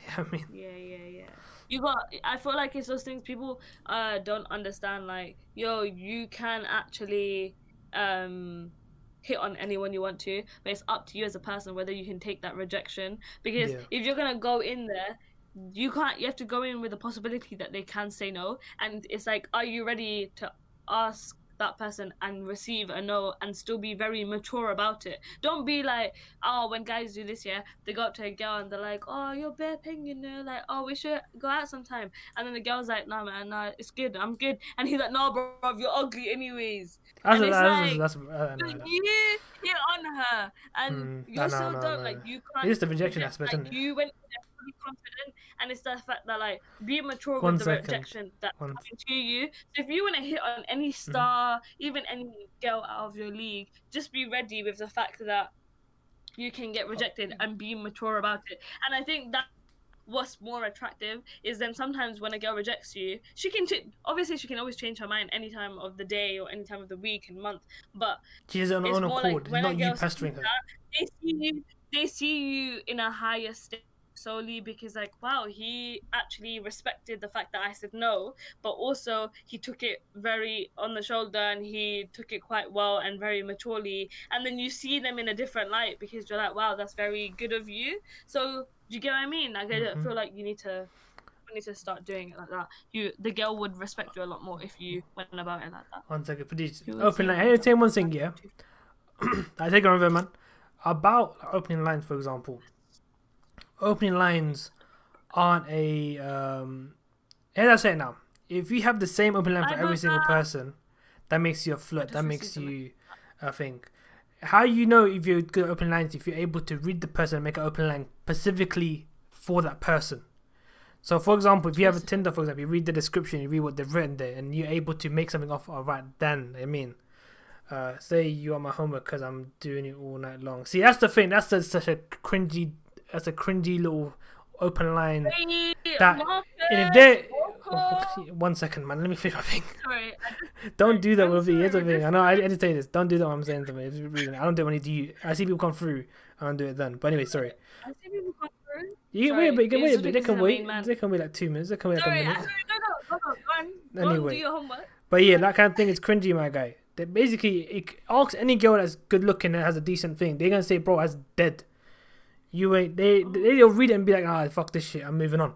Yeah, I mean. Yeah. I feel like it's those things people don't understand. Like, yo, you can actually hit on anyone you want to, but it's up to you as a person whether you can take that rejection. Because if you're gonna go in there, you have to go in with the possibility that they can say no, and it's like, are you ready to ask that person and receive a no and still be very mature about it? Don't be like, oh, when guys do this, they go up to a girl and they're like, oh, you're bare ping, like, oh, we should go out sometime, and then the girl's like, nah man, nah, it's good, I'm good, and he's like, no bro, you're ugly anyways. You hit on her and you're so dumb. Like, you can't. It's just the rejection aspect, like, isn't it? you went there fully confident, and it's the fact that, like, be mature One with the second. rejection that's coming to you. So if you want to hit on any star, even any girl out of your league, just be ready with the fact that you can get rejected and be mature about it. And I think that what's more attractive is then sometimes when a girl rejects you, she can obviously she can always change her mind any time of the day or any time of the week and month, but she's on her own accord. Like, not you pestering her. They see you in a higher state solely because, like, wow, he actually respected the fact that I said no, but also he took it very on the shoulder and he took it quite well and very maturely, and then you see them in a different light because you're like, wow, that's very good of you. So do you get what I mean? Like, I feel like you need to start doing it like that. The girl would respect you a lot more if you went about it like that. 1 second, please. Open line. Hey, say one thing, yeah. I take it over, man. About opening lines, for example. Opening lines aren't a as I say it now, if you have the same opening line for every single person, that makes you a flirt, that makes you a thing. How you know if you're good at opening lines? If you're able to read the person and make an opening line specifically for that person. So for example, if you have a Tinder, for example, you read the description, you read what they've written there, and you're able to make something off right then. I mean, say you are my homework because I'm doing it all night long. See, that's the thing. That's such a cringy. That's a cringy little open line. That and if they 1 second, man. Let me finish my thing. Sorry. Don't do that with me. Here's the thing. I know I did say this. Don't do that when I'm saying something. It's really, I don't do it when you. I see people come through. I don't do it then. But anyway, sorry. I see people come through. You can wait a bit. You can wait a bit. They can wait. They can wait like 2 minutes. They can wait like a minute. Go on, do your homework. But yeah, that kind of thing is cringy, my guy. They basically ask any girl that's good looking and has a decent thing. They're gonna say, "Bro, that's dead." You ain't. They'll read it and be like, "Ah, fuck this shit. I'm moving on."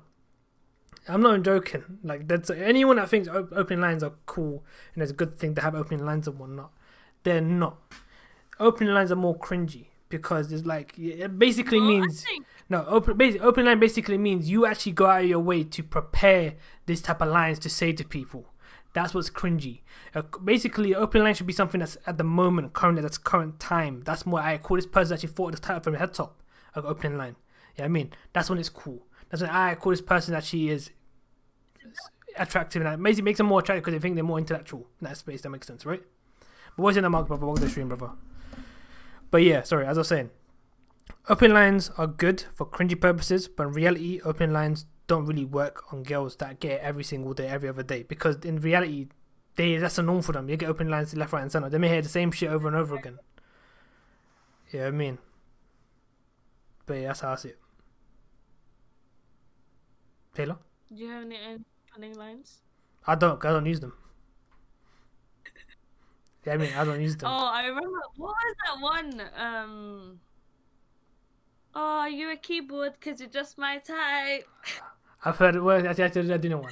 I'm not even joking. Like, that's anyone that thinks opening lines are cool and it's a good thing to have opening lines and whatnot. They're not. Opening lines are more cringy because it's like it basically means open line basically means you actually go out of your way to prepare this type of lines to say to people. That's what's cringy. Basically, open line should be something that's at the moment, currently, that's current time. That's more I call this person actually thought this title from the head top. Like opening line. Yeah, I mean that's when it's cool. That's when I call this person that she is attractive, and that makes them more attractive because they think they're more intellectual in that space. That makes sense, right? But what's in the mark, brother? Welcome to the stream, brother. But yeah, sorry, as I was saying, open lines are good for cringy purposes, but in reality, open lines don't really work on girls that get it every single day, every other day, because in reality, that's a norm for them. You get open lines left, right, and center. They may hear the same shit over and over again. Yeah, I mean, but yeah, that's how I see it. Taylor, Do you have any opening lines? I don't use them. Yeah, I mean, I don't use them. Oh, I remember. What was that one? Oh, you a keyboard because you're just my type. I've heard. Well, actually, I do know one.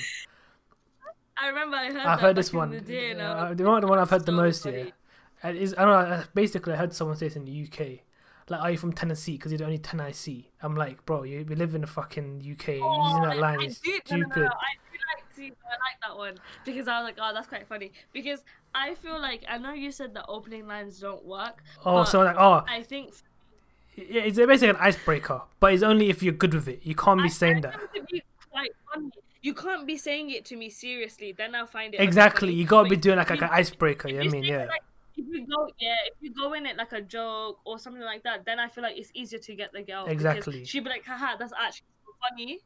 I remember I heard I've that heard this back in one. the day. The one I've heard the so most. funny. Yeah, and is I don't know. Basically, I heard someone say this in the UK. Like, are you from Tennessee? Because you're the only 10 I see. I'm like, bro, we live in the fucking UK. Using that line is stupid. No, I like that one because I was like, oh, that's quite funny. Because I feel like I know you said that opening lines don't work. Oh, so like, oh, I think yeah, it's basically an icebreaker, but it's only if you're good with it. You can't be saying that. to be quite funny. You can't be saying it to me seriously. Then I'll find it Exactly. funny. You gotta But be if doing like you- an icebreaker. if Yeah, I you mean, say it yeah. like- if you go in it like a joke or something like that, then I feel like it's easier to get the girl. Exactly. Because she'd be like, haha, that's actually so funny.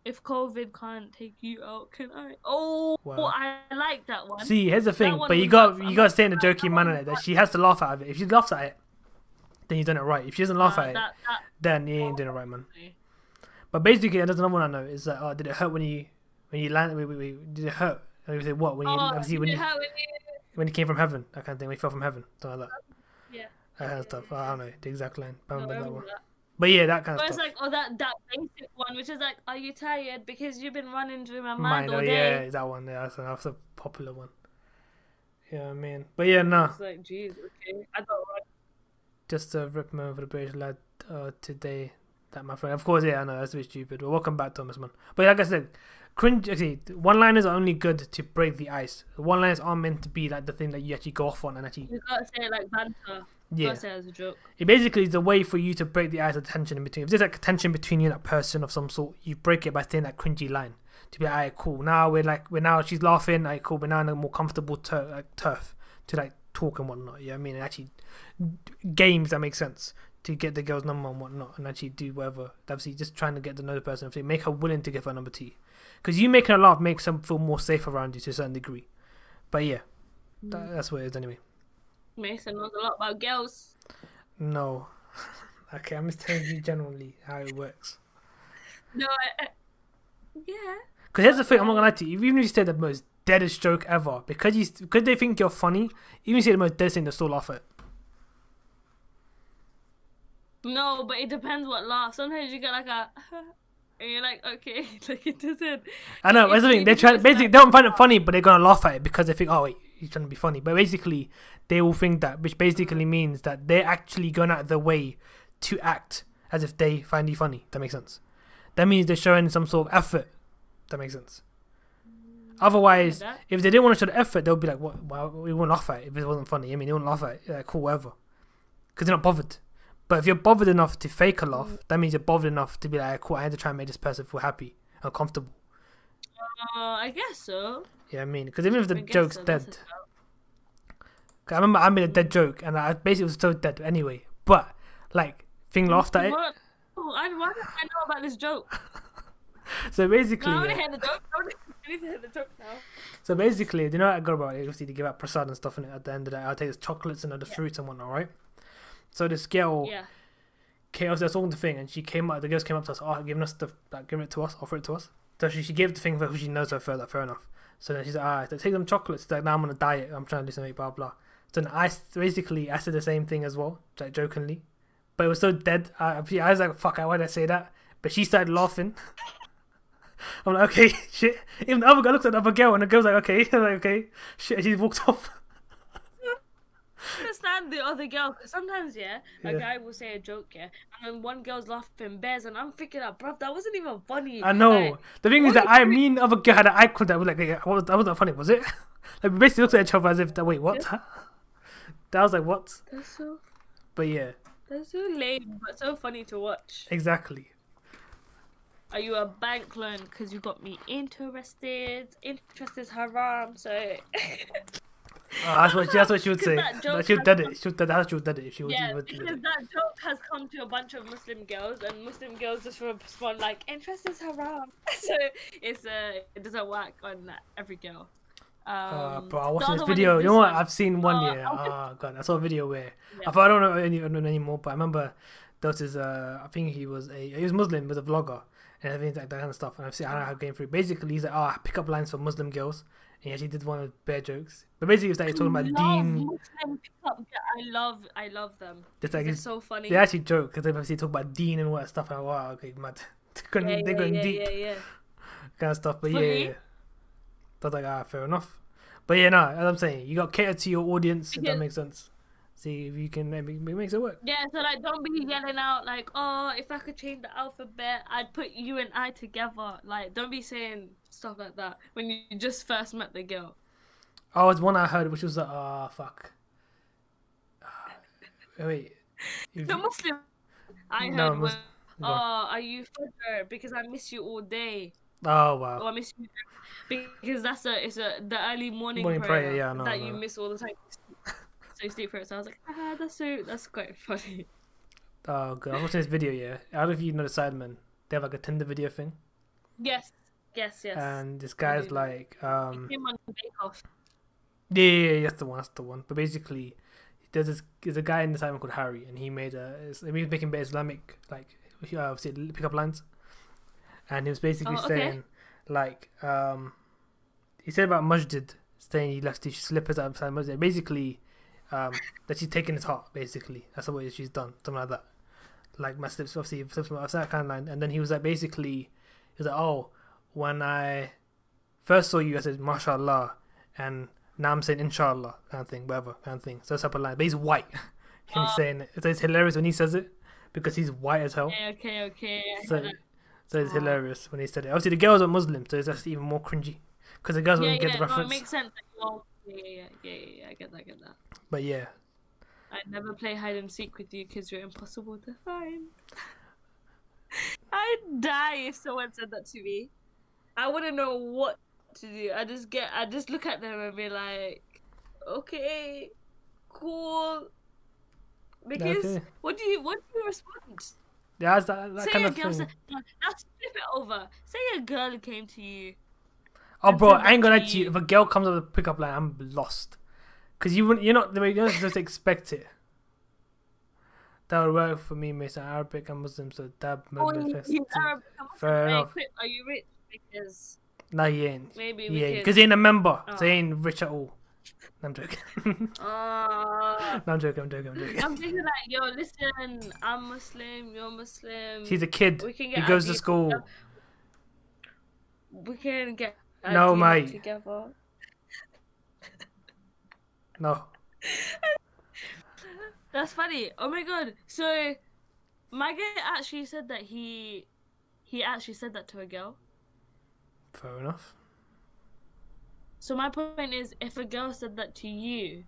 If COVID can't take you out, can I? Oh, Wow. I like that one. See, here's the thing, one but you was got nuts. you got to say in a jokey manner that she has to laugh out of it. If she laughs at it, then you've done it right. If she doesn't laugh at it, then you ain't doing it right, man. But basically, there's another one I know is that did it hurt when you landed? Wait, did it hurt? And we say what when you obviously when you came from heaven, that kind of thing. When you fell from heaven, something like that. Yeah. That kind of stuff. I don't know the exact line. I No, remember I that remember one. that. But yeah, that kind But of it's stuff. like, that basic one, which is like, are you tired because you've been running through my Mine, mind all yeah, day? that one. Yeah, that's a popular one. Yeah, I mean, but yeah, no. It's like, jeez, okay, I don't run. Just to rip me over the British lad today. That my friend. Of course, yeah, I know that's a bit stupid. Well, welcome back, Thomas, man. But like I said, cringe. Okay, one-liners are only good to break the ice. One-liners aren't meant to be like the thing that you actually go off on and actually. You gotta say it like banter. You Yeah. gotta say it as a joke. It basically is a way for you to break the ice of tension in between. If there's like a tension between you and that person of some sort, you break it by saying that cringy line. To be like, alright, cool. Now we're now she's laughing. Alright, cool. We're now in a more comfortable turf to like talk and whatnot. Yeah, I mean, and actually games that make sense to get the girl's number and whatnot, and actually do whatever. Obviously, just trying to get to know the person, make her willing to give her number to you. Because you making her laugh makes them feel more safe around you to a certain degree. But yeah, that's what it is anyway. Mason knows a lot about girls. No. Okay, I'm just telling you generally how it works. No, yeah. Because here's the thing, I'm not gonna lie to you. Even if you say the most deadest joke ever, because they think you're funny, even if you say the most deadest thing, they'll still laugh at it. No, but it depends what laugh. Sometimes you get like a, and you're like, okay, like it doesn't. I know, that's the thing. They don't find it funny, but they're gonna laugh at it because they think, oh wait, he's trying to be funny. But basically, they will think that, which basically means that they're actually going out of their way to act as if they find you funny. That makes sense. That means they're showing some sort of effort. That makes sense. Otherwise, if they didn't want to show the effort, they'll be like, "What? Well, we wouldn't laugh at it if it wasn't funny." I mean, they wouldn't laugh at it. Like, cool, whatever, because they're not bothered. But if you're bothered enough to fake a laugh, that means you're bothered enough to be like, cool, I had to try and make this person feel happy and comfortable. I guess so. Yeah, I mean, because even if the joke's so, dead, I remember I made a dead joke and I basically was so dead anyway. But like, Thing laughed at it. Why don't I know about this joke? So basically, No, I want to hear the joke. I need to hear the joke now. So basically, you know what I got about it? Obviously, to give out prasad and stuff in it at the end of the day. I'll take the chocolates and the fruits and whatnot, right? So this girl, I was talking to Thing, and the girls came up to us, giving us give it to us, offer it to us. So she gave the Thing for who she knows her further, fair enough. So then she's like, take them chocolates. She's like, now I'm on a diet, I'm trying to do something, blah, blah. So then I said the same thing as well, like jokingly. But it was so dead. I was like, fuck, why did I say that? But she started laughing. I'm like, okay, shit. Even the other guy looks at the other girl, and the girl's like, okay. I'm like, okay, shit. And she walked off. I understand the other girl, because sometimes, a guy will say a joke, and then one girl's laughing bears, and I'm thinking, bruv, that wasn't even funny. I know. Like, the thing is that me and the other girl had an eye contact. We're like, that wasn't funny, was it? Like, we basically looked at each other as if, wait, what? That was like, what? That's so... But yeah. That's so lame, but so funny to watch. Exactly. Are you a bank loan? Because you got me interested. Interest is haram, so... That's what she would say. She would dead it. That's how she would dead it if she would. Yeah, because that joke has come to a bunch of Muslim girls, and Muslim girls just respond like, interest is haram. So it doesn't work on every girl. Bro, I watched The this other one video. is You this know what? one. I've seen one. Yeah. I'll put, Oh god, I saw a video where yeah. I don't know anymore, but I remember there was this. I think he was Muslim, was a vlogger, and everything like that kind of stuff. And I've seen I don't know how going through. Basically, he's like, I pick up lines for Muslim girls. And he actually did one of bare jokes. But basically, he was like talking about love Deen. Muslim pickup. I love them. Just like They're so funny. they actually joke because they obviously talk about Deen and all that stuff. And I'm like, wow, okay, mad. They're going deep Yeah. kind of stuff. But Fully. yeah. I was like, fair enough. But yeah, no, as I'm saying, you got to cater to your audience, if that makes sense. See if you can maybe makes it work. Yeah, so like, don't be yelling out like, "Oh, if I could change the alphabet, I'd put you and I together." Like, don't be saying stuff like that when you just first met the girl. Oh, it's one I heard, which was fuck. Wait. The Muslim I heard No, was, "Oh, are you further? Because I miss you all day." Oh wow. Or I miss you because it's the early morning Morning prayer, prayer, yeah, no, that no. you miss all the time. So you sleep for it. So I was like, that's quite funny. Oh god, I'm watching this video. Yeah, I don't know if you know the Sidemen. They have like a Tinder video thing, Yes. and this guy's do. like, It came on Bake Off. yeah, that's the one. But basically, there's a guy in the Sidemen called Harry, and he was making bit Islamic obviously pickup lines, and he was basically saying like he said about Masjid, saying he left his slippers outside Masjid. Basically, that she's taken his heart. Basically, that's what she's done, something like that. Like my slips, obviously, slips from outside kind of line. And then he was like, oh, when I first saw you, I said, mashallah, and now I'm saying inshallah, kind of thing, whatever, kind of thing. So that's up a line. But he's white, and he's saying it. So it's hilarious when he says it because he's white as hell. Okay. So it's hilarious when he said it. Obviously, the girls are Muslim, so it's just even more cringy because the girls wouldn't get the reference. No, it makes sense. Yeah. I get that. But yeah. I'd never play hide and seek with you because you're impossible to find. I'd die if someone said that to me. I wouldn't know what to do. I just look at them and be like, okay, cool. Because Okay. what do you respond? Yeah, it's that Say kind a of girl thing. let's flip it over. Say a girl came to you. Oh, and bro, said I ain't that gonna to lie to you. you. If a girl comes up with a pickup line, I'm lost. Because you're not just expect it. That would work for me, Mason. Arabic and Muslim, so that He's Arab. Fair enough. Are you rich? Because No, he ain't. maybe He we ain't. could. Because he ain't a member, Oh. so he ain't rich at all. No, I'm joking. No, I'm joking. I'm thinking like, yo, listen, I'm Muslim, you're Muslim. He's a kid. We can He get goes our to deal school. together. We can get our No, deal mate. together. No. That's funny. Oh my god. So my guy actually said that he actually said that to a girl. Fair enough. So my point is, if a girl said that to you,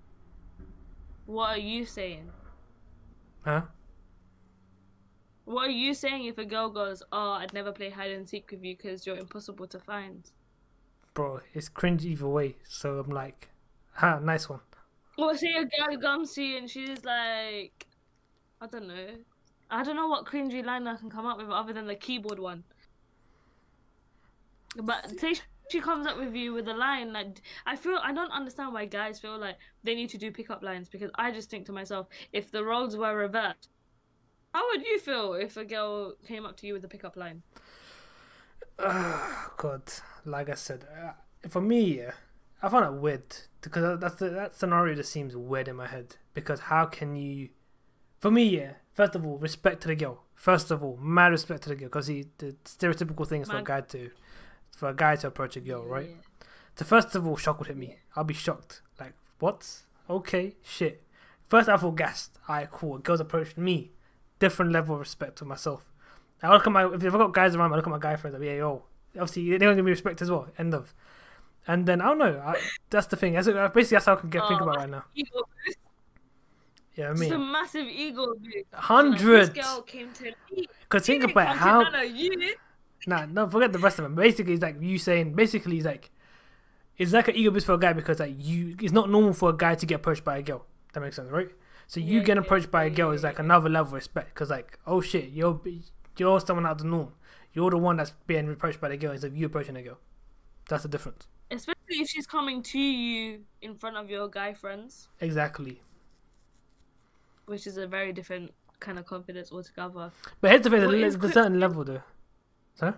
what are you saying? Huh? What are you saying if a girl goes, "Oh, I'd never play hide and seek with you because you're impossible to find"? Bro, it's cringe either way. So I'm like, nice one. Or say a girl comes to you and she's like, I don't know what cringy line I can come up with other than the keyboard one. But say she comes up with you with a line like, I don't understand why guys feel like they need to do pickup lines, because I just think to myself, if the roles were reversed, how would you feel if a girl came up to you with a pickup line? God, like I said, for me, I find it weird because that scenario just seems weird in my head. Because how can you? For me, first of all, respect to the girl. First of all, mad respect to the girl, because the stereotypical thing is for a guy to approach a girl, right? Yeah. So first of all, shock would hit me. I'll be shocked. Like, what? Okay, shit. First, I feel gassed. Alright, cool. Girls approached me. Different level of respect to myself. I look at if I've got guys around, I look at my guy friends. Like, yeah, yo. Obviously, they're gonna give me respect as well. End of. And then I don't know. That's the thing. Basically, that's how I can think about it right now. Ego boost. Yeah, I Just mean, a massive ego boost. 100. This girl came to me. Because think You about didn't how. come to none of you. Nah, no, forget the rest of them. Basically, it's like you saying. Basically, it's like an ego boost for a guy, because it's not normal for a guy to get approached by a girl. That makes sense, right? So you getting approached by a girl is like another level of respect, because like, oh shit, you're someone out of the norm. You're the one that's being approached by the girl instead of you approaching the girl. That's the difference. Especially if she's coming to you in front of your guy friends, Exactly. which is a very different kind of confidence altogether. But here's the thing: What is there's a Quip certain saying? level though. Huh?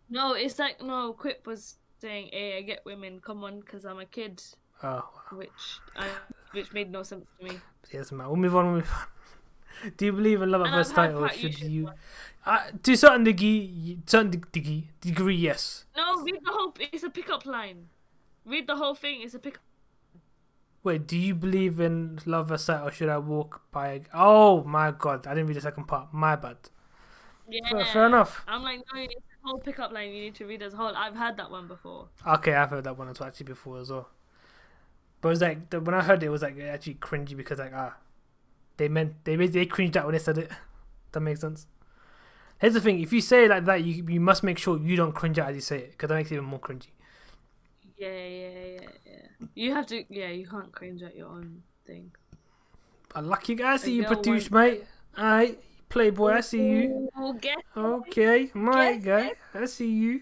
No, it's like no. Quip was saying, "Hey, I get women. Come on, because I'm a kid," Oh, which made no sense to me. yes, man. We'll move on. We'll move on. Do you believe in love at And I've first heard sight, or Pat should Usually. you? To a certain degree, yes. No, read the whole. It's a pickup line. Read the whole thing. It's a pickup. Wait, do you believe in love at sight, or should I walk by? Oh my god, I didn't read the second part. My bad. Fair Yeah. enough. I'm like, no, it's a whole pickup line. You need to read as a whole. I've heard that one before. Okay, I've heard that one as well, actually before as well. But it was like when I heard it, it was like actually cringy because like they cringed out when they said it. That makes sense. Here's the thing: if you say it like that, you must make sure you don't cringe out as you say it, because that makes it even more cringy. Yeah. You have to. Yeah, you can't cringe at your own thing. Unlucky guy, I see A you, girl Produce, wants. mate. Alright, Playboy, I see you. Oh, guess Okay, my guess guy, I see you.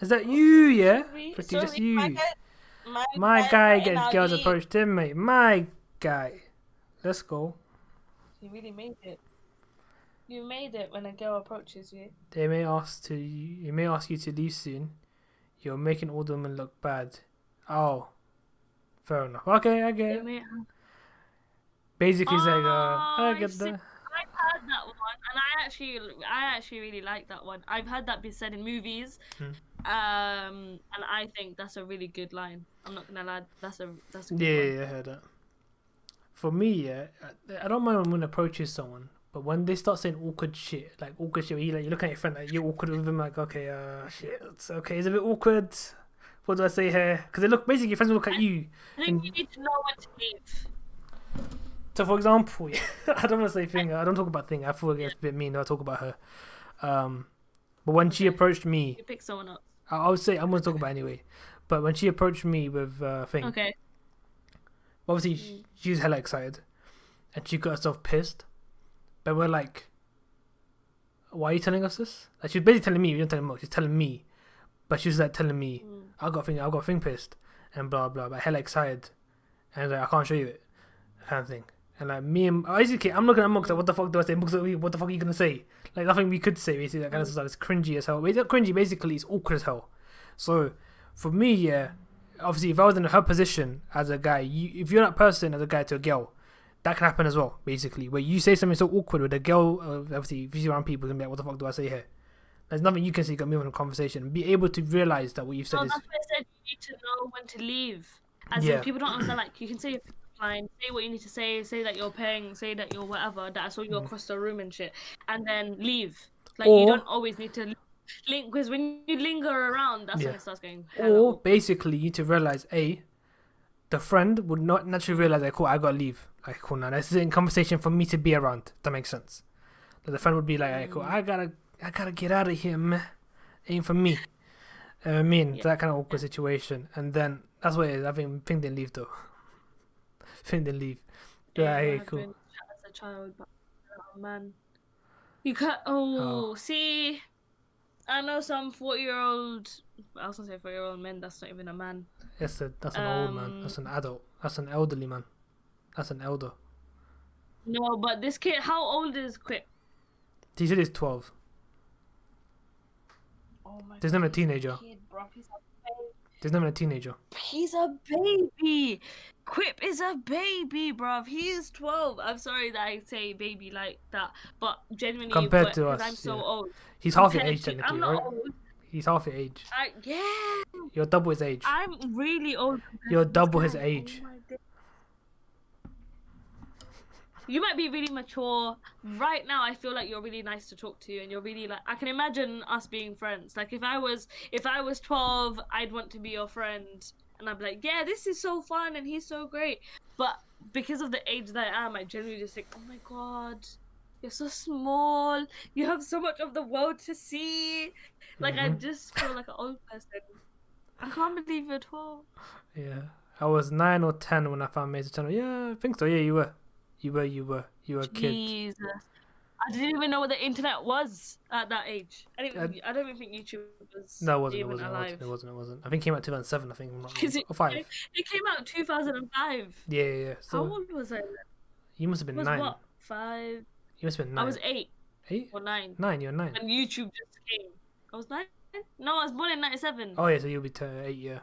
Is that you? Yeah, Produce, that's sorry, my you. guy, My guy right gets now, girls approached him, mate. My guy. Let's go. You really made it. You made it when a girl approaches you. They may ask you to leave soon. You're making all the women look bad. Oh, fair enough. Okay, I get They it. may. Basically, it's like Oh, I I get see. that. I've heard that one, and I actually really like that one. I've heard that be said in movies, Hmm. and I think that's a really good line. I'm not gonna lie, that's a good Yeah, one. I heard that. For me, yeah, I don't mind when one approaches someone, but when they start saying awkward shit, where you look at your friend, like you're awkward with them, like okay, shit, it's okay, it's a bit awkward. What do I say here? Because they look basically your friends will look at you, I think you and need to know when to leave. so for example, I don't want to say thing. I don't talk about thing. I feel like it's a bit mean. I talk about her. But when she Okay, approached me, you pick someone else. I would say I'm gonna talk about it anyway. But when she approached me with thing, Okay. obviously she was hella excited, and she got herself pissed. But we're like, why are you telling us this? Like she was basically telling me, you don't tell her, she's telling me. But she was like telling me, I got a thing pissed, and blah blah. But hella excited, and like I can't show you it, kind of thing. And like me and basically, I'm looking at Muggs like, what the fuck do I say? Muggs like, what the fuck are you gonna say? Like nothing we could say. Basically, that kind of stuff. It's cringy as hell. It's not cringy. Basically, it's awkward as hell. So for me, yeah, obviously, if I was in her position as a guy, if you're that person as a guy to a girl, that can happen as well. Basically, where you say something so awkward with a girl, obviously, if you're around people, you're gonna be like, what the fuck do I say here? There's nothing you can say. You can move on a conversation and be able to realize that what you've said No, is that's why I said you need to know when to leave. As in, yeah. people don't understand. Like, you can say your pickup line, say what you need to say that you're paying, say that you're whatever, that I saw you across the room and shit, and then leave. Like, you don't Or always need to link, because when you linger around, that's when yeah. it starts getting hella Or awkward. basically, you need to realize the friend would not naturally realize like, cool, I gotta leave. Like, cool, now this is a conversation for me to be around. That makes sense. Like, the friend would be like, hey, cool, I gotta get out of here, man. Ain't for me. I mean, Yeah. that kind of awkward situation, and then that's what it is. I think Ping didn't leave though. Ping didn't leave. Yeah, Hey, I've cool. been as a child, but oh man, you can't. Oh, Oh, see, I know some 40-year-old. I was gonna say 40-year-old men. That's not even a man. that's an old man. That's an adult. That's an elderly man. That's an elder. No, but this kid, how old is Quip? He said he's 12. Oh my There's god, never a he's teenager. kid, bro. There's never a teenager. He's a baby. Quip is a baby, bruv. He's 12. I'm sorry that I say baby like that, but genuinely, Compared to because us, I'm so yeah. old. He's half your Compared age to, technically, I'm not right? old. He's half your age. Yeah, You're double his age. I'm really old. compared You're to this double his guy. age. Oh my days. You might be really mature. Right now, I feel like you're really nice to talk to, and you're really like. I can imagine us being friends. Like if I was 12, I'd want to be your friend, and I'd be like, yeah, this is so fun, and he's so great. But because of the age that I am, I generally just think, oh my god, you're so small. You have so much of the world to see. Like I just feel like an old person. I can't believe you're 12. Yeah. I was 9 or 10 when I found Mason Channel. Yeah, I think so. Yeah, you were. You were a kid. Jesus. I didn't even know what the internet was at that age. I don't even think YouTube was No, it even wasn't. alive. It wasn't. I think it came out 2007. I think I'm not wrong. Because Or 5. it came out in 2005. Yeah. How So old was I? you must have been Was 9. what? 5? You must have been I 9. was 8 8? or 9. 9. You're 9. And YouTube just came. I was 9? No, I was born in 97. Oh yeah, so you'll be 8. Yeah.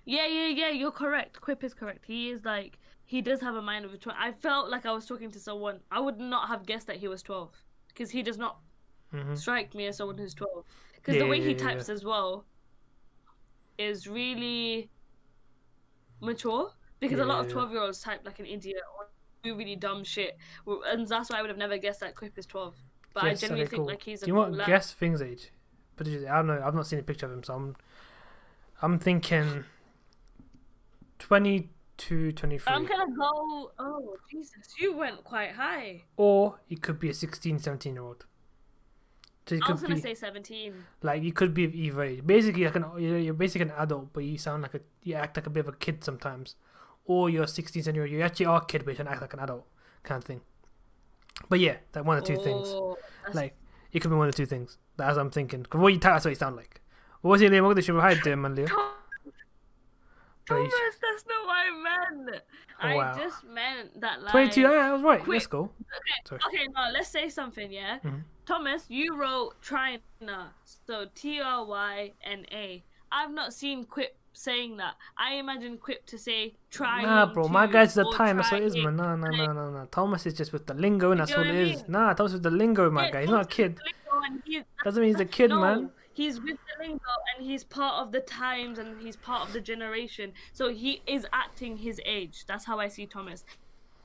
Yeah. You're correct. Quip is correct. He is like, he does have a mind of a 12. I felt like I was talking to someone. I would not have guessed that he was 12. Because he does not strike me as someone who's 12. Because the way he types as well is really mature. Because a lot of 12-year-olds type like an idiot or do really dumb shit. And that's why I would have never guessed that Quip is 12. But I genuinely think like he's a Do you want to guess Thing's age? But I don't know. I've not seen a picture of him, so I'm thinking 22, 23. I'm gonna go. Oh Jesus, you went quite high. Or he could be a 16, 17-year-old. So I was gonna say 17. Like you could be of either age. Basically, you're basically an adult, but you sound like you act like a bit of a kid sometimes. Or you're 16, 17-year-old. You actually are a kid, but you can act like an adult, kind of thing. But yeah, that one or two things. Like it could be one or two things. That's what I'm thinking. Because what you type, that's what you sound like. What was your name? What did you hide there, man, Leo? Thomas, that's not what I meant. Wow. I just meant that like 22. Yeah, I was right. Quip. Let's go. Okay, now let's say something, yeah? Thomas, you wrote Tryna, so Tryna. I've not seen Quip saying that. I imagine Quip to say trying. Nah, bro, my guy's the time. That's what it is, trying. man. No. Thomas is just with the lingo, and that's what it is. Nah, Thomas with the lingo, my guy. He's not a kid. Doesn't mean he's a kid, man. He's with the lingo and he's part of the times and he's part of the generation. So he is acting his age. That's how I see Thomas.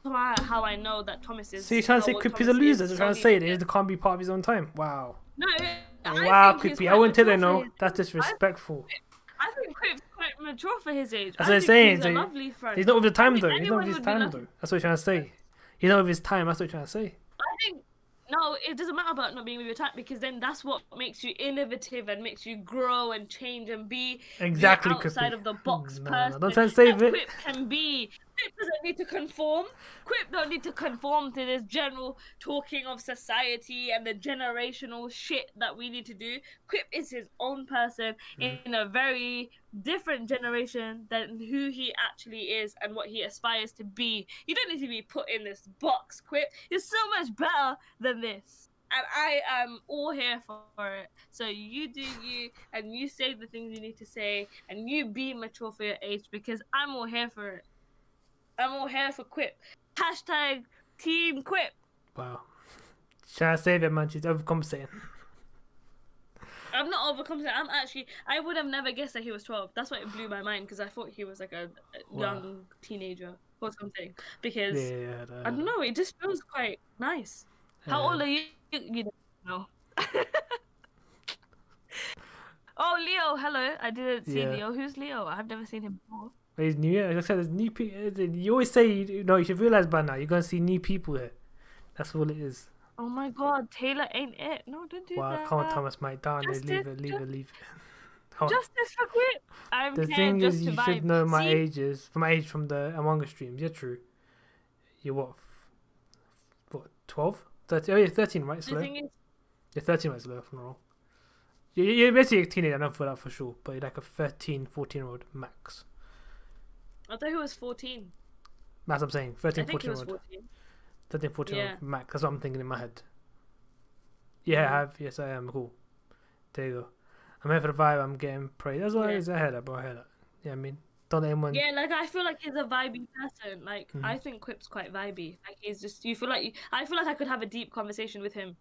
That's how I know that Thomas is. So you're trying to say Quip is a loser? You're trying to say it can't be part of his own time? Wow. No. Wow, Quippy. I wouldn't tell you no. That's disrespectful. I think Quip's quite mature for his age. That's what I'm saying. He's a lovely friend. He's not with the time, though. He's not with his time, though. That's what you're trying to say. He's not with his time. That's what you're trying to say. I think. No, it doesn't matter about not being with your type because then that's what makes you innovative and makes you grow and change and be exactly outside of the box person. Don't try to save it. Quip can be. Quip doesn't need to conform. Quip don't need to conform to this general talking of society and the generational shit that we need to do. Quip is his own person in a very different generation than who he actually is and what he aspires to be. You don't need to be put in this box, Quip. You're so much better than this. And I am all here for it. So you do you, and you say the things you need to say, and you be mature for your age because I'm all here for it. I'm all here for Quip. Hashtag Team Quip. Wow. Trying to save it, man. She's overcompensating. I'm not overcompensating. I would have never guessed that he was 12. That's why it blew my mind because I thought he was like a young teenager or something. Because I don't know, it just feels quite nice. How old are you? You don't know. Oh, Leo, hello. I didn't see Leo. Who's Leo? I've never seen him before. He's new. Like I said, there's new people. You always say, you should realize by now, you're going to see new people here. That's all it is. Oh my god, Taylor ain't it. No, don't do that. Wow, come on, Thomas, mate. Darn it. Leave it. Justice for Quip. The thing is, you should know my ages. My age from the Among Us streams. Yeah, true. You're what? 12? 13? Oh, you're 13, right, Slow? You're 13, right, Slow, if I'm wrong. You're basically a teenager, I know for that for sure. But you're like a 13, 14-year-old max. I thought he was 14. That's what I'm saying. 13, 14-year-old. 13, 14-year-old max. That's what I'm thinking in my head. Yeah, I have. Yes, I am. Cool. There you go. I'm here for the vibe. I'm getting praise. That's what I heard that, bro. I heard that. Yeah, I mean, don't let anyone. Yeah, like I feel like he's a vibey person. Like I think Quip's quite vibey. Like he's just. I feel like I could have a deep conversation with him,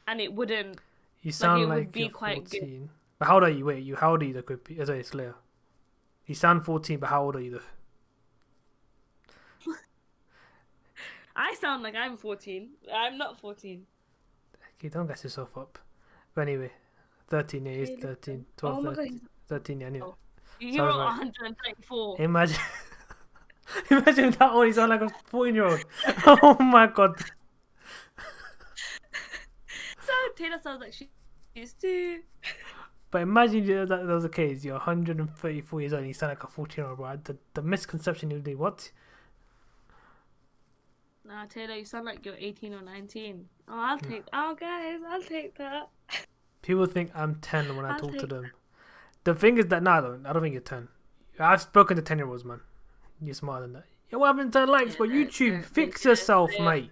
and it wouldn't. You sound like it would be you're quite 14. good. But how old are you? Wait, how old are you, the Quip? Sorry, Slayer. You sound 14, but how old are you, though? I sound like I'm 14. I'm not 14. Okay, don't gas yourself up. But anyway, 13 years, 13, 12, oh 13, God. 13, yeah, anyway. Oh. You're 134. Imagine that old, you sound like a 14-year-old. Oh my god. So Taylor sounds like she is too. But imagine that was the case. You're 134 years old and you sound like a 14-year-old, bro. The misconception you'd be, what? Nah, Taylor, you sound like you're 18 or 19. Oh, I'll take. Oh, guys, I'll take that. People think I'm 10 when I I'll talk to take them. The thing is that, I don't think you're 10. I've spoken to 10-year-olds, man. You're smarter than that. Yo, what happened to likes? But YouTube, fix yourself, mate.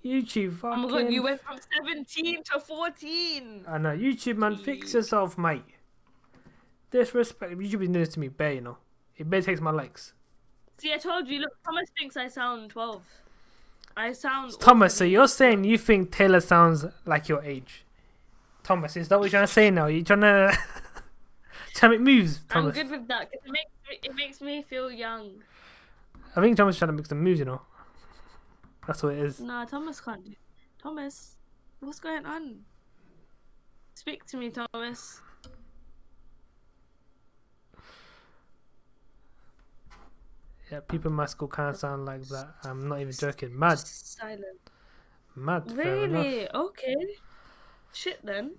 YouTube, fucking... Oh my god, you went from 17 to 14. I know, YouTube, man, fix yourself, mate. Disrespect. YouTube is doing this to me, bare, you know. It bare takes my likes. See, I told you, look, Thomas thinks I sound 12. I sound... Thomas, so you're saying you think Taylor sounds like your age? Thomas, is that what you're trying to say now? You're trying to... trying to make moves, Thomas? I'm good with that, because it makes me feel young. I think Thomas is trying to make some moves, you know. That's what it is. Nah, Thomas can't do. Thomas, what's going on? Speak to me, Thomas. Yeah, people in my school kind of sound like that. I'm not even joking. Mad. Just silent. Mad. Really? Okay. Shit then.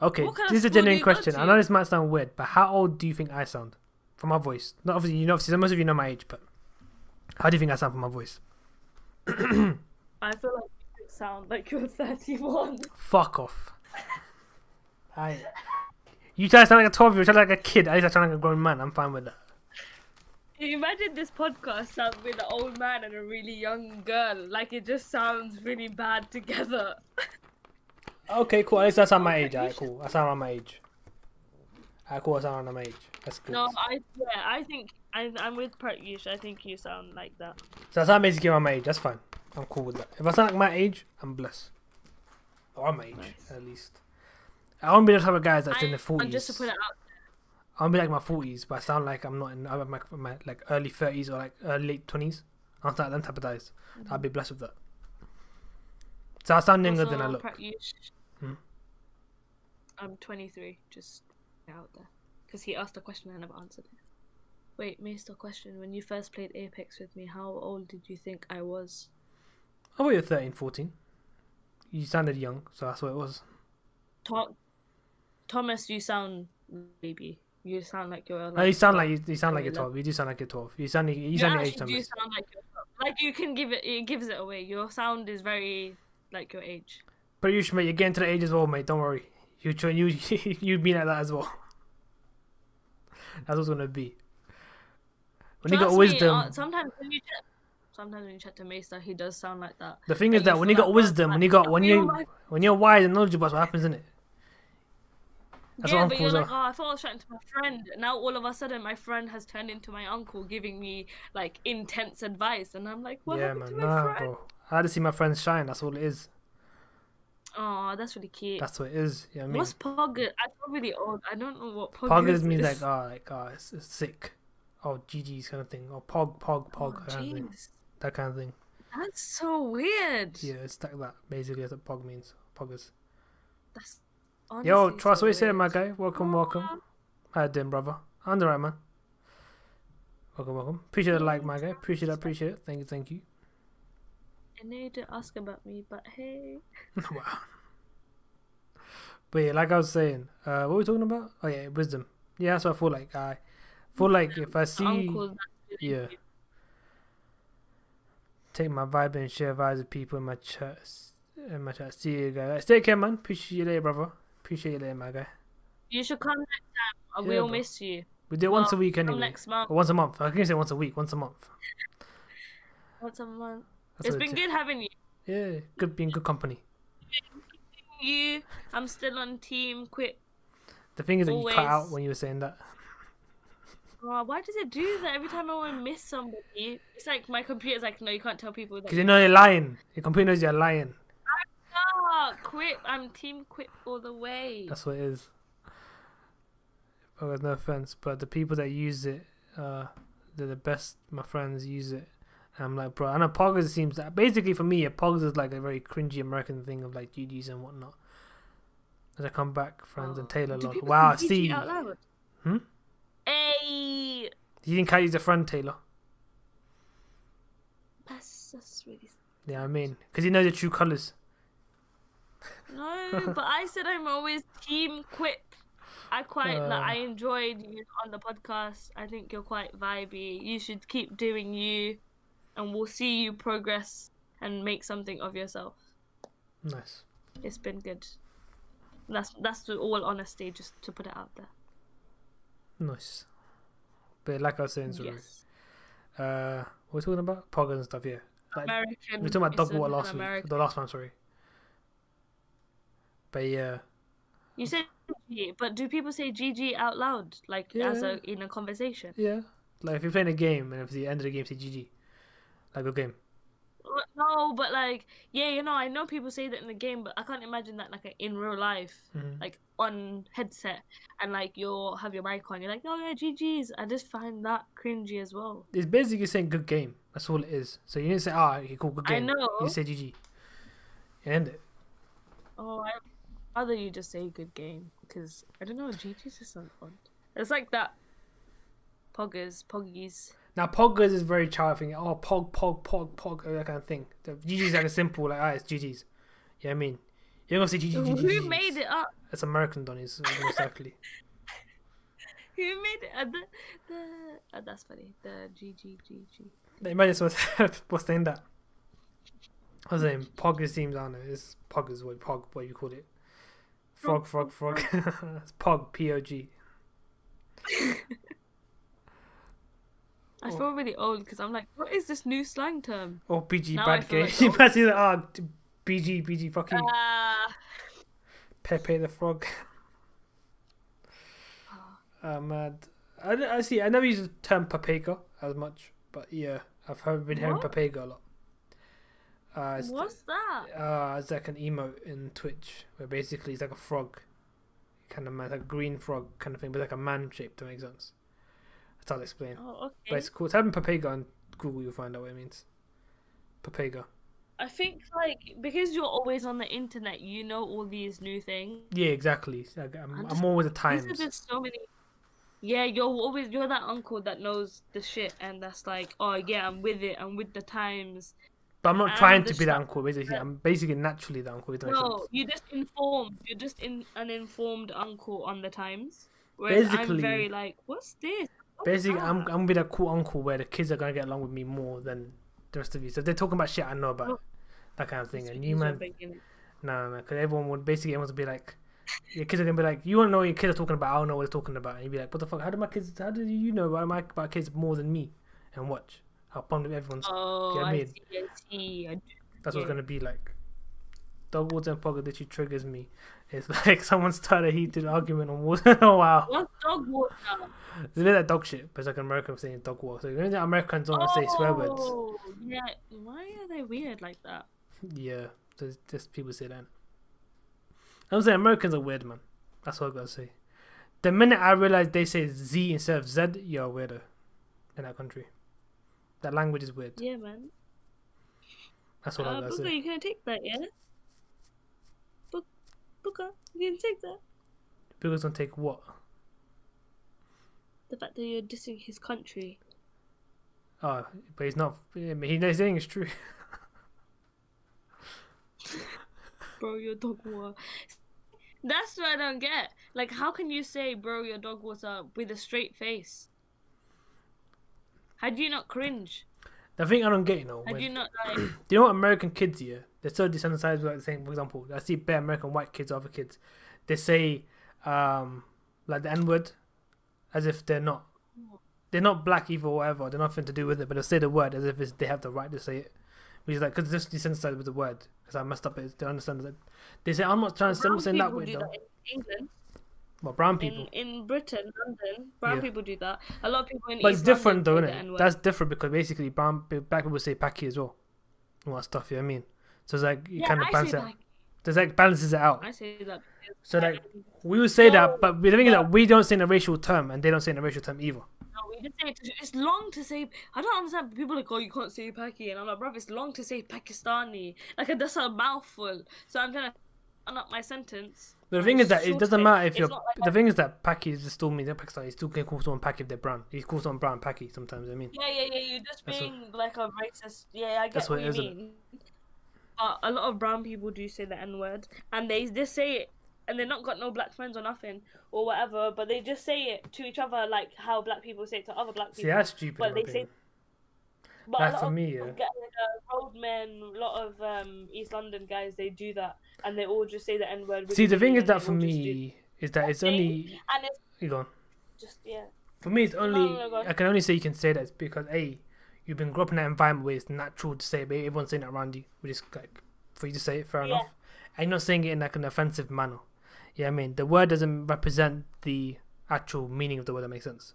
Okay, What kind this of is a school do genuine you go question. to? I know this might sound weird, but how old do you think I sound from my voice? Not obviously, obviously, most of you know my age, but how do you think I sound from my voice? I feel like you sound like you're 31. Fuck off. You try to sound like a 12-year-old, you sound like a kid. I used to sound like a grown man. I'm fine with that. Can you imagine this podcast sound with an old man and a really young girl? Like, it just sounds really bad together. Okay, cool. At least I sound my age. Alright, cool. I sound around my age. Alright, cool. I sound around my age. That's good. No, I think I'm with Pratyush. I think you sound like that. So I sound basically around my age. That's fine. I'm cool with that. If I sound like my age, I'm blessed. Or my age, Nice. at least. I won't be the type of guys that's in the 40s. And just to put it out, I won't be like my 40s, but I sound like I'm not in my like early 30s or like early late 20s. I'm not them type of guys. I'd be blessed with that. So I sound younger than I look. Pratyush, I'm 23. Just out there, because he asked a question I never answered it. Wait, missed a question. When you first played Apex with me, how old did you think I was? I thought you were 13, 14. You sounded young, so that's what it was. Thomas, you sound baby. You sound like you're. Like, No, you sound like you sound like you're 12. You do sound like you're 12. You sound your age, actually do Thomas. sound like you're 12. Like, you can give it. It gives it away. Your sound is very like your age. But you should, mate. You're getting to the age as well, mate. Don't worry. You'd be like that as well. That's what's gonna be. When you got wisdom. Sometimes when you chat to Mesa, he does sound like that. The thing is that when you got wisdom, when you're wise and knowledgeable, that's what happens, isn't it? That's yeah, what but you're uncles like, oh, I thought I was chatting to my friend. Now all of a sudden, my friend has turned into my uncle, giving me like intense advice, and I'm like, what happened to my friend? Bro. I had to see my friends shine. That's all it is. Oh, that's really cute. That's what it is. You know what I mean? What's Pog? I feel really old. I don't know what Pog is. Pog means it's sick. Oh, GG's kind of thing. Or Pog, Oh, kind of thing. That kind of thing. That's so weird. Yeah, it's like that. Basically, that's what Pog means. Poggers. That's honestly Yo, trust so what you saying, weird. my guy. Welcome. How you doing, brother? I'm the right man. Welcome. Appreciate the like, my guy. Appreciate it. Thank you. I know you didn't ask about me, but hey. Wow. But yeah, like I was saying, what were we talking about? Oh yeah, wisdom. Yeah, that's what I feel like. I feel like if I see, Uncle, yeah, take my vibe and share vibes with people in my chat. See you guys. Take care, man. Appreciate you later, brother. Appreciate you later, my guy. You should come next time. Yeah, We'll bro. miss you. We do it once a week come anyway. next month. Or once a month. I can say once a week. Once a month. Once a month. That's It's what been it good having you. is. Yeah, good being good company. I'm still on team quit. The thing is that you cut Always. out when you were saying that. Oh, why does it do that every time I want to miss somebody? It's like my computer's like, no, you can't tell people that. Because you know you're lying. Your computer knows you're lying. Quit. I'm team quit all the way. That's what it is. Oh, no offense, but the people that use it, they're the best. My friends use it. And I'm like, bro, I know Poggers seems that basically for me, Poggers is like a very cringy American thing of like GGs and whatnot. As I come back, friends and Taylor, Do log. people Wow, say GG see, out loud? Hey, you think Kylie's a friend, Taylor? that's really. Yeah, I mean, because you know the true colors. No, but I said I'm always team quit. I I enjoyed you on the podcast. I think you're quite vibey. You should keep doing you. and we'll see you progress and make something of yourself. Nice. It's been good. That's the all honesty, just to put it out there. Nice. But like I was saying, sorry. Yes. What we're talking about? Poggers and stuff, yeah. Like, American. we were talking about dog water last American. week. The last one, sorry. But yeah. You said GG, but do people say GG out loud, like in a conversation? Yeah. Like if you're playing a game and at the end of the game say GG. Like a game. No, but like, yeah, you know, I know people say that in the game, but I can't imagine that like in real life, like on headset, and like you'll have your mic on, you're like, oh yeah, GG's. I just find that cringy as well. It's basically saying good game. That's all it is. So you didn't say, okay, cool, good game. I know. You say GG. You end it. Oh, I'd rather you just say good game, because I don't know, GG's is so fun. It's like that. Poggies. Now, poggers is very child thing. Oh, pog, that kind of thing. The GG's like a simple, like, it's GG's. You know what I mean? You're going to say GG. Who made it up? It's American Donnies, most likely. Who made it? That's funny. The GG. Imagine someone was saying that. I was saying, poggers seems, I don't know, it's poggers, what you call it. Frog. It's pog, P-O-G. I feel really old because I'm like, what is this new slang term? Or BG, bad game. You might see that, BG, fucking Pepe the Frog. Mad. I see, I never use the term papega as much, but yeah, I've been hearing papega a lot. What's that? It's like an emote in Twitch where basically it's like a frog, kind of man, like a green frog kind of thing, but like a man shape, to make sense. That's how to explain. Oh, okay. But it's cool. Type in papega on Google, you'll find out what it means. Papega. I think like because you're always on the internet, you know all these new things. Yeah, exactly. I'm always at times. There's just so many. Yeah, you're that uncle that knows the shit, and that's like, oh yeah, I'm with it. I'm with the times. But I'm not trying to be that uncle. Basically, I'm basically naturally the uncle. No, you're just informed. You're just an informed uncle on the times. Whereas basically, I'm very like, what's this? Basically, I'm gonna be that cool uncle where the kids are gonna get along with me more than the rest of you. So if they're talking about shit I know about, that kind of thing. And you, man, no, man, because everyone would be like, your kids are gonna be like, you wanna know what your kids are talking about? I don't know what they're talking about. And you'd be like, what the fuck? How do you know about kids more than me? And watch how pumped everyone's. Oh, you know what I see. That's what it's gonna be like. Dog water and pocket literally triggers me. It's like someone started a heated argument on water. Oh wow. What's dog water? It's a bit like dog shit, but it's like an American saying dog water. So you know Americans don't want to say swear words. Yeah. Why are they weird like that? Yeah, just people say that. I'm saying Americans are weird, man. That's what I gotta say. The minute I realized they say Z instead of Z, you're weirder in that country. That language is weird. Yeah, man. That's what I gotta say. You can take that, yeah? Booker, you can take that. Booker's gonna take what? The fact that you're dissing his country. Oh, but he's not. He's saying it's true. Bro, your dog water. That's what I don't get. Like, how can you say, bro, your dog water with a straight face? How do you not cringe? The thing I don't get, How do you not like? Do you know what American kids here? They're so desensitized. Like saying, for example, I see bare American white kids, other kids. They say, like the N word, as if they're not black either or whatever. They're nothing to do with it, but they say the word as if they have the right to say it. Which is like, because they're just desensitized with the word. Because I messed up it. They understand that. They say, I'm not trying to say that way though. In England. What, brown people? In Britain, London, brown people do that. A lot of people in But East it's different London though, isn't it? That's different because basically black people say packy as well. All that stuff, you know what I mean? So it's like, you kind of balance it out. There's like balances it out. I say that. So like, we would say that, but the thing is that we don't say in a racial term and they don't say in a racial term either. No, we just say it's long to say. I don't understand. People are like, oh, you can't say Paki, and I'm like, bruv, it's long to say Pakistani. Like that's a mouthful. So I'm trying to up my sentence. But the thing is that it doesn't matter if you're. The thing is that Paki is still means Pakistani. He still can call someone Paki if they're brown. He calls someone brown Paki sometimes. I mean. Yeah. You're just being like a racist. Yeah, I get what you mean. But a lot of brown people do say the N word, and they just say it, and they're not got no black friends or nothing or whatever. But they just say it to each other like how black people say it to other black people. See, that's stupid. But they say. But a Like lot for of me, yeah. roadmen, a lot of East London guys, they do that, and they all just say the N word See, willy the thing nilly, is and that they for all just do me is that it's the thing, only and it's you go on. just yeah. For me, it's No, no, only no, go I on. can only say you can say that it's because you've been growing up in that environment where it's natural to say it, but everyone's saying it around you, which is like for you to say it, fair Yeah, enough. And you're not saying it in like an offensive manner. Yeah, I mean the word doesn't represent the actual meaning of the word. That makes sense.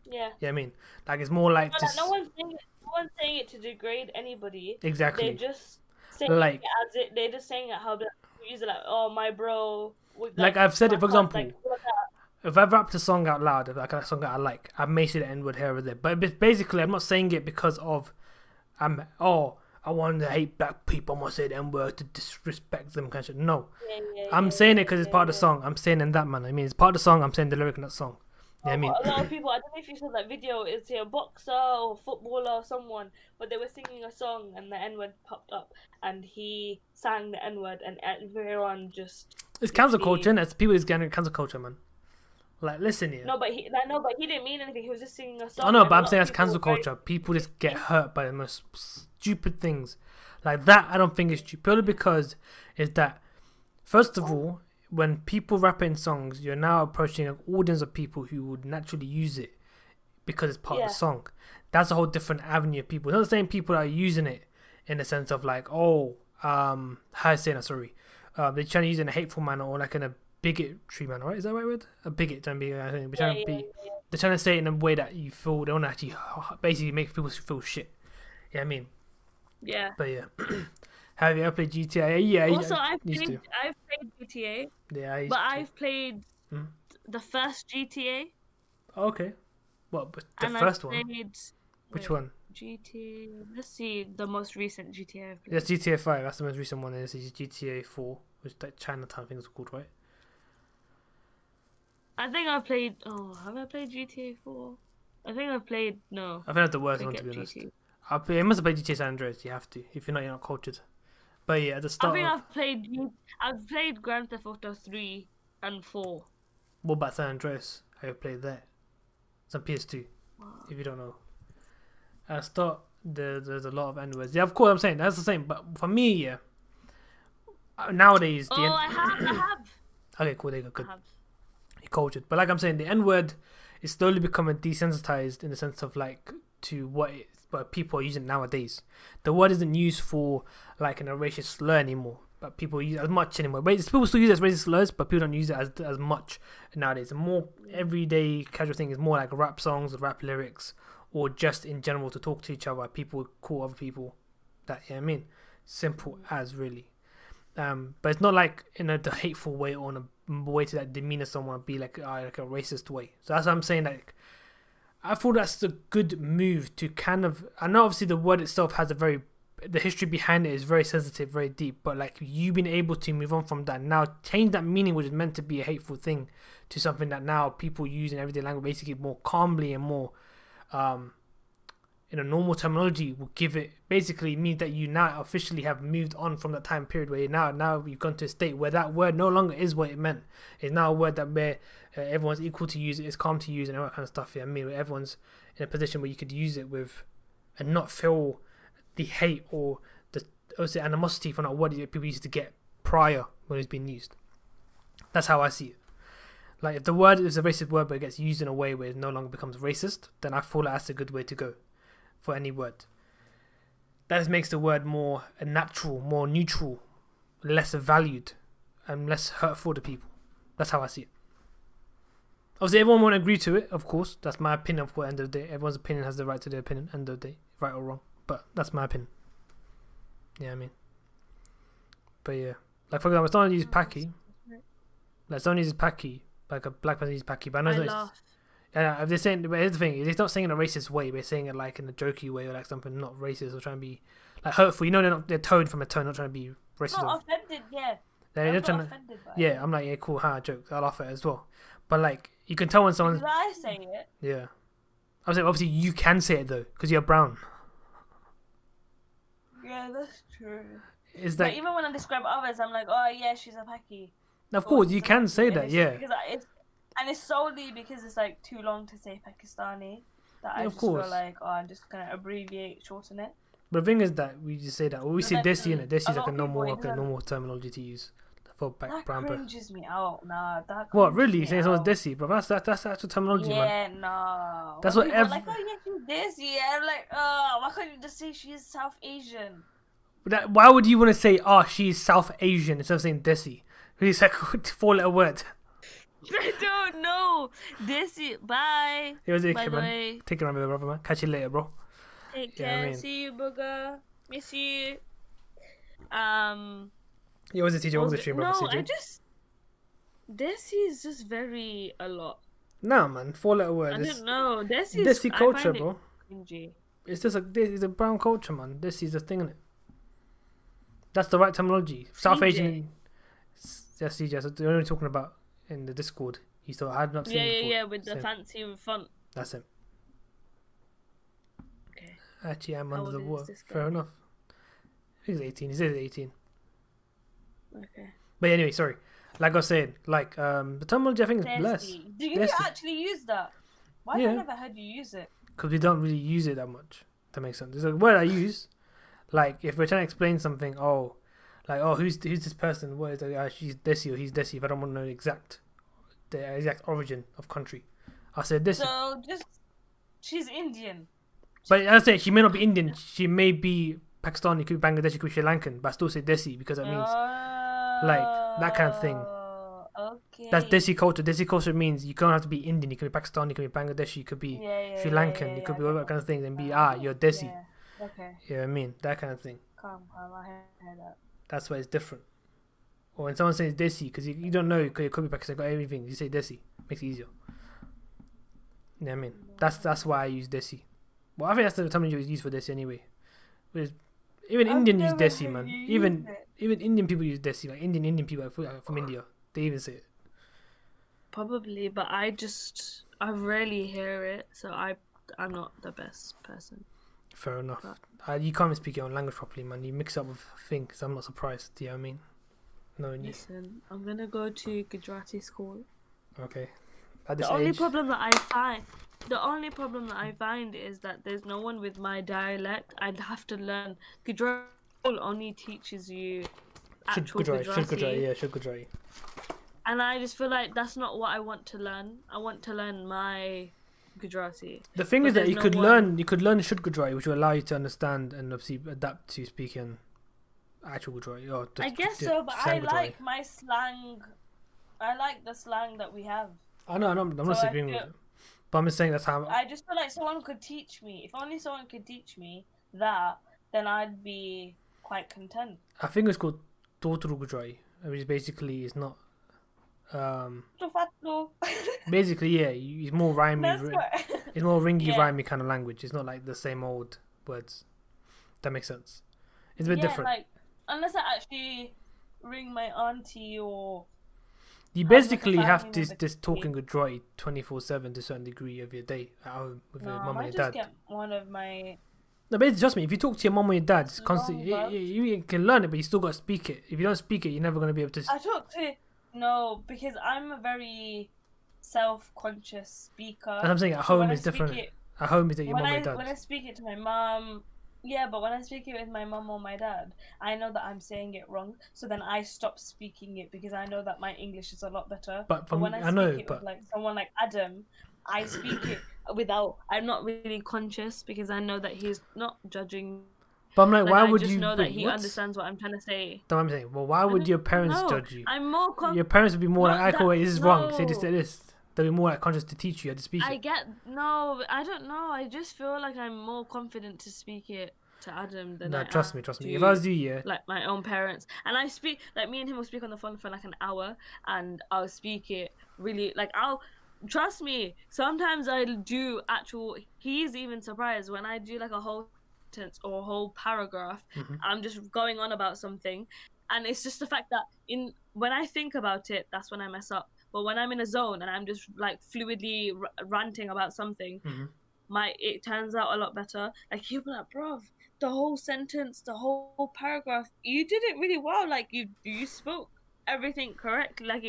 yeah. Yeah, I mean like it's more like No, like, just no one's saying it to degrade anybody. They're exactly just saying it like as it. They're just saying it how they use it, like, oh, my bro, with like like I've said my it for cuz, example. like all of that. If I've rapped a song out loud, like a song that I like, I may say the N word here or there. But basically, I'm not saying it because of I want to hate black people. I'm gonna say the N word to disrespect them, kind of shit. No, Yeah, yeah, I'm yeah, saying it yeah, because it's yeah, part of the yeah. song. I'm saying it in that manner. I mean, it's part of the song. I'm saying the lyric in that song. Yeah, I Oh, mean, but a lot of people, I don't know if you saw that video, it's a boxer or footballer or someone, but they were singing a song and the N word popped up and he sang the N word and everyone just it's cancel culture. literally. And it's people is getting cancel culture, man. Like, listen here. No, but he didn't mean anything. He was just singing a I song know, and but a I'm lot of saying that's people cancel were very culture. People just get confused. hurt by the most stupid things. Like that, I don't think it's stupid. Purely because is that first of all, when people rap in songs, you're now approaching an audience of people who would naturally use it because it's part of the Yeah, song. That's a whole different avenue of people. It's not the same people that are using it in the sense of like, how I say that? Sorry, they're trying to use it in a hateful manner or like in a bigotry manner, right? Is that the right word? A bigot, trying to be. I think they're yeah, trying to yeah, be. They're trying to say it in a way that you feel they don't actually basically make people feel shit. Yeah, I mean, yeah. but yeah. Have you ever played GTA? Yeah, Also, I used to. I've played GTA, Yeah, I but used to. I've played Hmm? the first GTA Okay. What? But the and I've first one? played Which wait one? GTA. Let's see the most recent GTA I've That's played. GTA 5. That's the most recent one. This is GTA 4, which is like Chinatown thing is called, right? I think I've played. Oh, have I played GTA 4? I think I've played. No, I think that's the worst one to forget be honest. GTA. You must have played GTA San Andreas. You have to. If you're not, you're not cultured. But yeah, at the I start think of I've played Grand Theft Auto 3 and 4. what about San Andreas? I have played that. It's on PS2. Wow. If you don't know, at the start there's a lot of N words. Yeah, of course I'm saying that's the same. But for me, yeah, nowadays Oh, the N. I have, Okay, cool. There you go. I Good. have. You're cultured. But like I'm saying, the N word is slowly becoming desensitized in the sense of like to what people are using nowadays. The word isn't used for like in a racist slur anymore. But people use it as much anymore. But people still use it as racist slurs, but people don't use it as much nowadays. A more everyday casual thing is more like rap songs or rap lyrics, or just in general to talk to each other. People call other people that. Yeah, I mean, simple as really. But it's not like in a hateful way or in a way to like demeanor someone, be like a racist way. So that's what I'm saying. Like, I thought that's a good move to kind of. I know obviously the word itself has the history behind it is very sensitive, very deep. But like you being able to move on from that now, change that meaning, which is meant to be a hateful thing, to something that now people use in everyday language, basically more calmly and more in a normal terminology, will give it basically means that you now officially have moved on from that time period where now you've gone to a state where that word no longer is what it meant. It's now a word that where everyone's equal to use it, it's calm to use, and all that kind of stuff. Yeah, I mean, where everyone's in a position where you could use it with and not feel the hate or the obviously animosity from that word that people used to get prior when it's been used. That's how I see it. Like if the word is a racist word but it gets used in a way where it no longer becomes racist, then I feel like that's a good way to go for any word. That just makes the word more natural, more neutral, less valued, and less hurtful to people. That's how I see it. Obviously, everyone won't agree to it, of course. That's my opinion, of course, end of the day. Everyone's opinion has the right to their opinion, end of the day, right or wrong. But that's my opinion. Yeah, I mean. But yeah. Like, for example, someone uses Paki. Like, someone uses Paki. Like, a black person uses Paki. But I know I laugh. yeah, if they're saying, but here's the thing: they're not saying it in a racist way. They're saying it like in a jokey way or like something not racist or trying to be like hurtful. You know, they're toned from a tone, not trying to be racist. Not offended, yeah. They're I'm trying not to. offended by Yeah, it. I'm like, yeah, cool, joke. I laugh at it as well. But like, you can tell when someone's. Because I say it. Yeah, I was like, obviously you can say it though, because you're brown. Yeah, that's true. Is But that? even when I describe others, I'm like, oh yeah, she's a Paki. Of Or course, he's you a can Paki. say And that. it's just Yeah. because and it's solely because it's like too long to say Pakistani that Yeah, I of just feel course. like, oh, I'm just gonna abbreviate, shorten it. But the thing is that we just say that, or we But say desi in then it. Desi a is like lot a of people, it doesn't. normal terminology to use for That brown person. cringes me out. Nah, that What cringes really? me Saying someone's out. desi, bro? That's actual terminology, man. Yeah, no. That's When what people are like, oh yeah, she's this, yeah, I'm like, oh, why can't you just say she's South Asian? Why would you want to say, oh, she's South Asian instead of saying desi? It's like 4-letter word. I don't know. Desi, bye. It was By okay, the man. way, Take it around with the brother, man. Catch you later, bro. take Yeah, I care. mean, See you, booger. Miss you. yeah, what's the TJ? What was the stream, brother? No, CJ? Desi is just very a lot. Nah, man. 4-letter word. I It's don't know. desi culture, I find bro. it cringy. It's just it's a brown culture, man. Desi is a thing in it. That's the right terminology. South CJ. Asian. Yes, CJ. So they're only talking about in the Discord. You still had not seen it before. Yeah, with the Same. fancy font. That's him. Okay. Actually, I'm How under the old is water. this guy? Fair enough. He's 18. He says 18. Okay. But anyway, sorry. Like I was saying, like the terminology I think is blessed. Desi. Do you Desi. actually use that? Why have I never heard you use it? Because we don't really use it that much. That makes sense. It's a word I use. Like if we're trying to explain something, who's this person? What is it? She's desi or he's desi. If I don't want to know the exact origin of country, I said desi. So she's Indian. But I say she may not be Indian. She may be Pakistani, could be Bangladeshi, could be Sri Lankan. But I still say desi because that means like that kind of thing. Okay. That's desi culture. Desi culture means you don't have to be Indian. You can be Pakistani, you can be Bangladeshi, you could be Sri Lankan, you could be all that kind of things, and be you're desi. Yeah. Okay. You know what I mean? That kind of thing. Calm. I heard that. That's why it's different. Or when someone says desi, because you don't know, because it could be Pakistan, got everything. You say desi, makes it easier. You know what I mean? That's why I use desi. Well, I think that's the terminology you use for desi anyway. Whereas even Indian use desi, man. Even Indian people use desi. Like Indian people from India, they even say it. Probably, but I rarely hear it, so I'm not the best person. Fair enough. You can't even speak your own language properly, man. You mix it up with things. I'm not surprised. Do you know what I mean? No, Listen, I'm gonna go to Gujarati school. Okay. At this The only age, problem that I find is that there's no one with my dialect. I'd have to learn. Gujarati only teaches you actual Gujarati. Gujarati. And I just feel like that's not what I want to learn. I want to learn my Gujarati. The thing But is that there's you no could one- learn Shud Gujarati, which will allow you to understand and obviously adapt to speaking actual Gujarati. Or I guess so, but I like my slang. I like the slang that we have. I know, I'm not disagreeing with it. But I'm just saying that's how. I just feel like someone could teach me. If only someone could teach me that, then I'd be quite content. I think it's called Totru Gujarati, which basically is not. Basically, yeah, it's more rhymey. It's more ringy, rhymey kind of language. It's not like the same old words. That makes sense. It's a bit different. Like, unless I actually ring my auntie or. You basically have this talking Gujarati 24/7 to a certain degree of your day at home with your mum and your dad. Get one of my. No, basically, trust me. If you talk to your mum or your dad, it's constantly you can learn it, but you still got to speak it. If you don't speak it, you're never going to be able to. No, because I'm a very self-conscious speaker. That's what I'm saying. At home is different. At home is that your mum or your dad. When I speak it to my mum, yeah, but when I speak it with my mum or my dad, I know that I'm saying it wrong. So then I stop speaking it because I know that my English is a lot better. But when I speak it with like someone like Adam, I speak it without. I'm not really conscious because I know that he's not judging. But I'm like, why would you? I just know that he what? understands what I'm trying to say. That's what I'm saying. Well, why would your parents judge you? I'm more. Your parents would be more like, this is wrong. Say this. They'll be more like conscious to teach you how to speak it. I don't know. I just feel like I'm more confident to speak it to Adam than trust me. If I was you, yeah. Like my own parents. And I speak, like me and him will speak on the phone for like an hour and I'll speak it really, like trust me, sometimes I do he's even surprised when I do like a whole sentence or a whole paragraph. I'm just going on about something. And it's just the fact that when I think about it, that's when I mess up. But when I'm in a zone and I'm just like fluidly ranting about something, it turns out a lot better. Like he'll be like, bruv, the whole sentence, the whole paragraph, you did it really well. Like you spoke everything correct. Like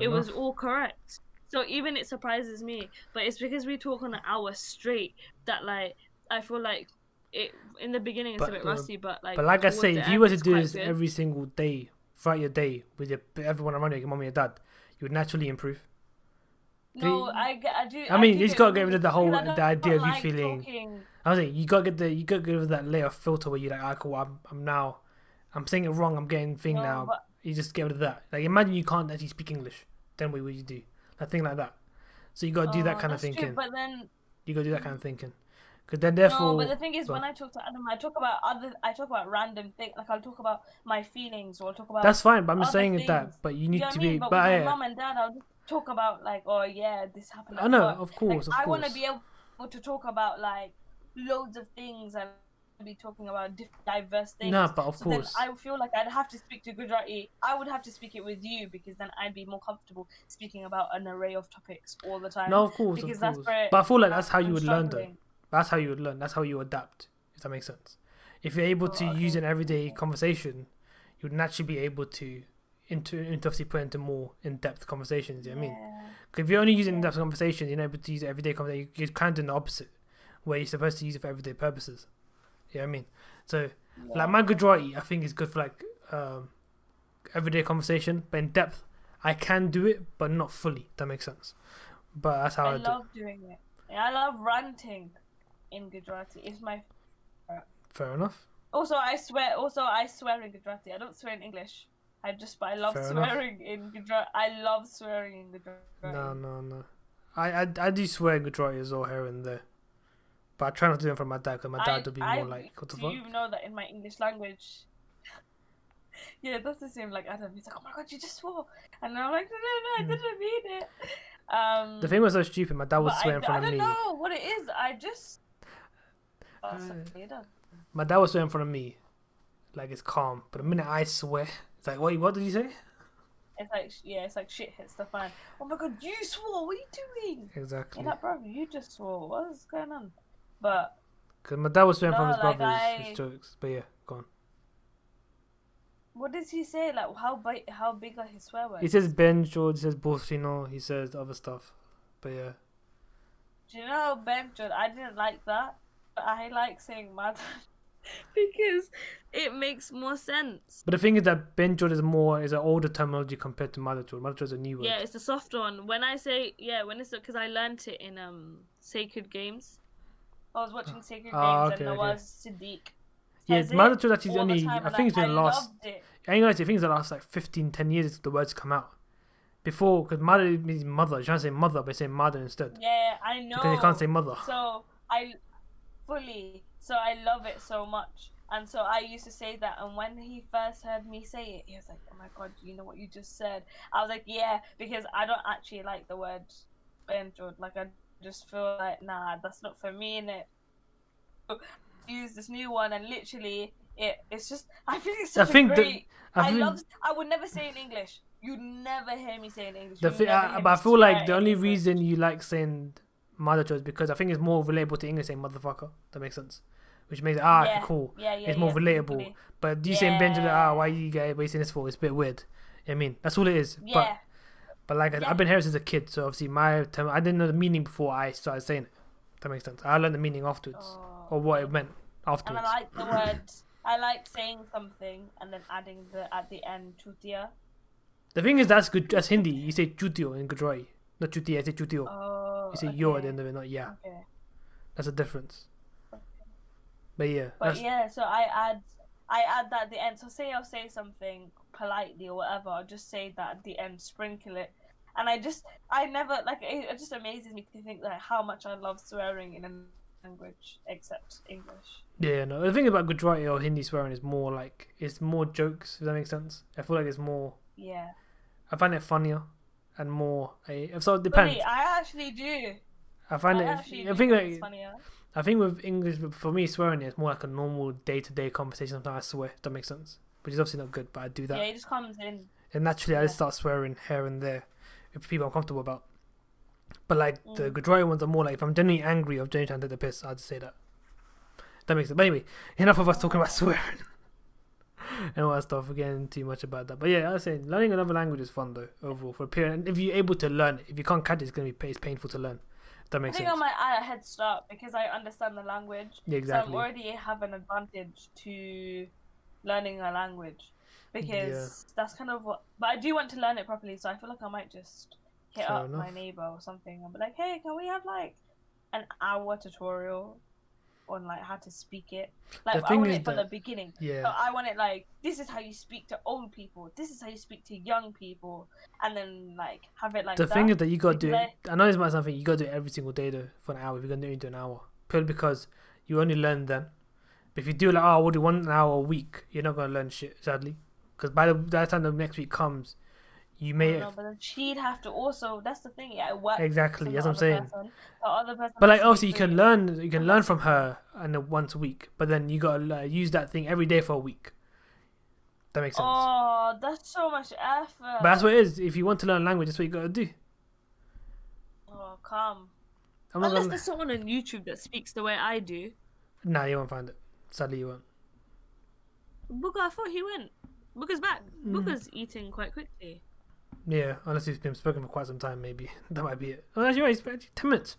it was all correct. So even it surprises me, but it's because we talk on an hour straight that like I feel like it in the beginning it's a bit rusty, but like I towards say, the if you end were to it's do quite this good. every single day throughout your day with everyone around you, your mum and your dad, you would naturally improve. No, I do. I mean, do you just get gotta get rid of the because whole I the idea of you like feeling. talking. I was saying you gotta get rid of that layer of filter where you're like, ah, cool, I'm saying it wrong, I'm getting thing No, now. but You just get rid of that. Like imagine you can't actually speak English, then what would you do? Like thing like that. So you gotta do that kind of that's true. thinking. But then You gotta do that kind of thinking, because then no, but therefore, the thing is, when I talk to Adam, I talk about random things. Like I'll talk about my feelings, or I'll talk about that's fine. But I'm just other saying things. that. But you You know need what to I mean? be. But with But my yeah, mum and dad, I'll just talk about like, oh yeah, this happened I at know, work. of Like course, of I want to course. be able to talk about like loads of things and be talking about diverse things. No, but of so course. then I feel like I'd have to speak to Gujarati. I would have to speak it with you because then I'd be more comfortable speaking about an array of topics all the time. No, of course, Because of that's course. where But I feel like that's how you I'm would learn, though. struggling. That's how you would learn. That's how you adapt. If that makes sense. If you're able to use an everyday conversation, you would naturally be able to obviously put into more in-depth conversations. You know what I mean? Because if you're only using in-depth conversations, you're not able to use it everyday conversation. You're kind of doing the opposite, where you're supposed to use it for everyday purposes. You know what I mean? So, like my Gujarati, I think is good for like everyday conversation, but in depth, I can do it, but not fully. That makes sense. But that's how I do. love doing it. I love ranting in Gujarati. It's my Fair enough. Also, I swear in Gujarati. I don't swear in English. But I love swearing in Gujarati. I love swearing in Gujarati. No. I do swear in Gujarati as well here and there. But I try not to do it in front of my dad, because my dad would be more like, what the fuck? You know that in my English language? Yeah, that's the same like Adam. He's like, oh my god, you just swore. And I'm like, no, I didn't mean it. The thing was so stupid. My dad would swear in front of me. I don't know what it is. I just... My dad was swear in front of me. Like, it's calm. But the minute I swear, it's like, wait, what did you say? It's like shit hits the fan. Oh my god, you swore! What are you doing? Exactly. You're like, bro, you just swore. What's going on? But because my dad was swearing from his like brothers, his jokes. But yeah, go on. What does he say? Like, how big are his swear words? He says Ben George, he says Bolsino, he says other stuff. But yeah. Do you know Ben George? I didn't like that. But I like saying mother because it makes more sense. But the thing is that Ben George is an older terminology compared to Mother George. Mother George is a new word. Yeah, it's a soft one. When I say because I learnt it in Sacred Games. I was watching Sacred Games and there was Siddiq. Yeah, Mother George actually only, I think it's been the last, I think it's the last like 10 years the words come out. Before, because mother means mother, you're trying to say mother, but you're saying mother instead. Yeah, I know. Because you can't say mother. So I love it so much. And so I used to say that, and when he first heard me say it, he was like, oh my god, do you know what you just said? I was like, yeah, because I don't actually like the word Ben George. Like, I just feel like, nah, that's not for me, innit? Use this new one, and literally it's just, I think it's such great. I would never say in English. You'd never hear me say in English. But I feel like the only reason you like saying Mother George is because I think it's more relatable to English saying motherfucker. That makes sense. Which makes it cool. It's more relatable. Completely. But you saying Ben George, why you guys saying this for? It's a bit weird. I mean, that's all it is. Yeah. But like I've been here since a kid, so obviously my term, I didn't know the meaning before I started saying it. That makes sense. I learned the meaning afterwards, or what it meant afterwards. And I like the words. I like saying something and then adding at the end chutia. The thing is, that's good. That's Hindi. You say chutio in Gujarati, not chutia. I say chutio. Oh, you say yo at the end of it, not yeah. Okay. That's a difference. Okay. But yeah. So I add that at the end. So say I'll say something politely or whatever. I'll just say that at the end, sprinkle it. And I never, like, it just amazes me to think that how much I love swearing in a language except English. Yeah, no. The thing about Gujarati or Hindi swearing is more like, it's more jokes, if that makes sense. I feel like it's more... Yeah. I find it funnier and more... So it depends. Really, I actually do. I think it's funnier. I think with English, for me, swearing is more like a normal day-to-day conversation. Sometimes I swear, if that makes sense. Which is obviously not good, but I do that. Yeah, it just comes in. And naturally, I just start swearing here and there if people I'm comfortable about. But like the Gujarati ones are more like, if I'm genuinely angry or genuinely trying to take the piss, I'll just say that. That makes sense. But anyway, enough of us talking about swearing. and all that stuff. Again, too much about that. But yeah, I was saying learning another language is fun though overall for a period. And if you're able to learn it, if you can't catch it, it's painful to learn. If that makes sense. I think I might add a head start because I understand the language. Yeah, exactly. So I already have an advantage to learning a language because that's kind of what. But I do want to learn it properly, so I feel like I might just hit Fair up enough. my neighbor or something and be like, "Hey, can we have like an hour tutorial on like how to speak it?" Like I want it from the beginning. Yeah. So I want it like this is how you speak to old people. This is how you speak to young people, and then like have it like the that. thing is that you gotta do it. I know this might sound something you gotta do it every single day though for an hour. If you're gonna do it into an hour, purely because you only learn then. But if you do like, oh, we'll do 1 hour a week, you're not gonna learn shit, sadly. Because by the time the next week comes, you may. No, but then she'd have to also. That's the thing. Yeah, it works. Exactly, that's what I'm saying. Person, but like, obviously, you can learn. You can learn from her and once a week. But then you gotta use that thing every day for a week. That makes sense. Oh, that's so much effort. But that's what it is. If you want to learn language, that's what you gotta do. Oh, come. Unless there's someone on YouTube that speaks the way I do. Nah, you won't find it. Sadly, you won't. Booker, I thought he went. Booker's back. Booker's eating quite quickly. Yeah, unless he's been spoken for quite some time, maybe. That might be it. Oh, actually, right, he's 10 minutes.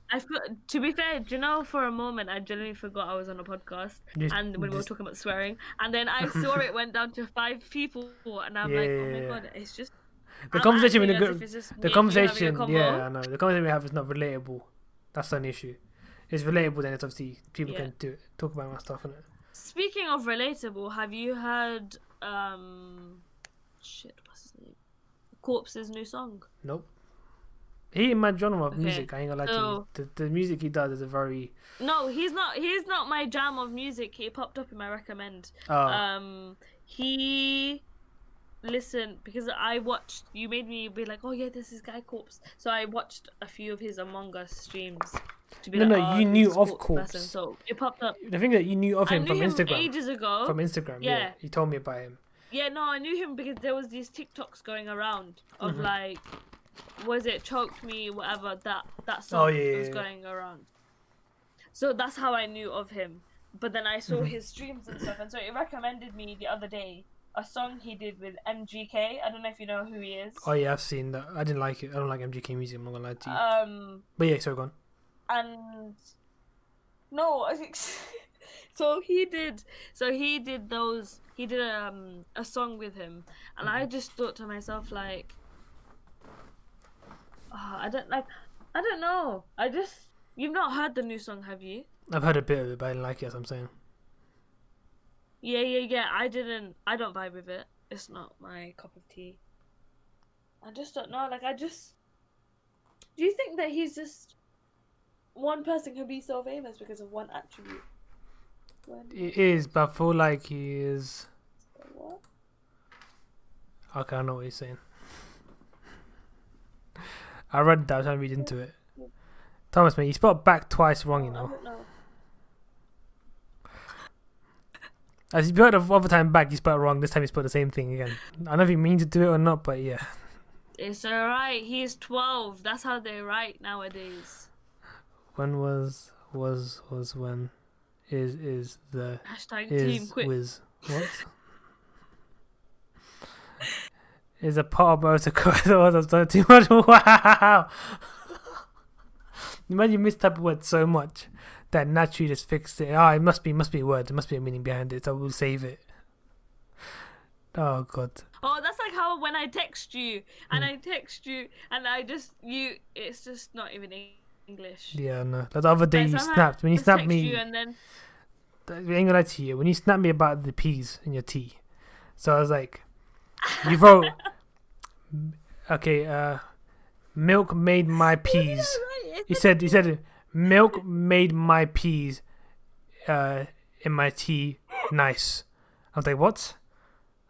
To be fair, do you know, for a moment, I genuinely forgot I was on a podcast. And when we were talking about swearing. And then I saw it went down to 5 people. And I'm like, oh my god, it's just... The conversation, yeah, I know. The conversation we have is not relatable. That's the only issue. It's relatable, then it's obviously people can do it, talk about my stuff, innit? Speaking of relatable, have you heard what's his name? Corpse's new song? Nope. He in my genre of music, I ain't gonna lie to you. The music he does is a very... No, he's not my jam of music. He popped up in my recommend. He... Listen, because I watched... You made me be like, oh yeah, this is Guy Corpse. So I watched a few of his Among Us streams. To be you knew of Corpse. So it popped up. The thing that you knew of him from Instagram. Ages ago. From Instagram, yeah. You told me about him. Yeah, no, I knew him because there was these TikToks going around of like, was it Choked Me, whatever, that song was going around. So that's how I knew of him. But then I saw his streams and stuff, and so it recommended me the other day a song he did with MGK. I don't know if you know who he is. Oh yeah, I've seen that. I didn't like it. I don't like MGK music, I'm not gonna lie to you. But yeah, so go on. And no, I think so he did a song with him, and I just thought to myself like, I don't know. You've not heard the new song, have you? I've heard a bit of it, but I didn't like it, as I'm saying. Yeah. I don't vibe with it. It's not my cup of tea. I just don't know. Do you think that he's just one person can be so famous because of one attribute? It is, but I feel like he is... What? Okay, I know what he's saying. I read that, I was trying to read into it. Thomas, mate, you spelled back twice wrong, you know. I don't know. As you spelled the other time back, you spelled wrong. This time you spelled the same thing again. I don't know if you mean to do it or not, but yeah. It's alright. He's 12. That's how they write nowadays. When was when is the hashtag is team quit. Whiz what is a part of motor I've done too much. Wow. Imagine you mistype a word so much that naturally just fixed it. It must be a word. There must be a meaning behind it. So we'll save it. Oh god. Oh, that's like how when I text you and it's just not even English. Yeah, no. The other day you snapped. When you snapped me, and then... I ain't gonna lie to you. When you snapped me about the peas in your tea, so I was like, you wrote, okay, milk made my peas. He said, milk made my peas, in my tea nice. I was like, what?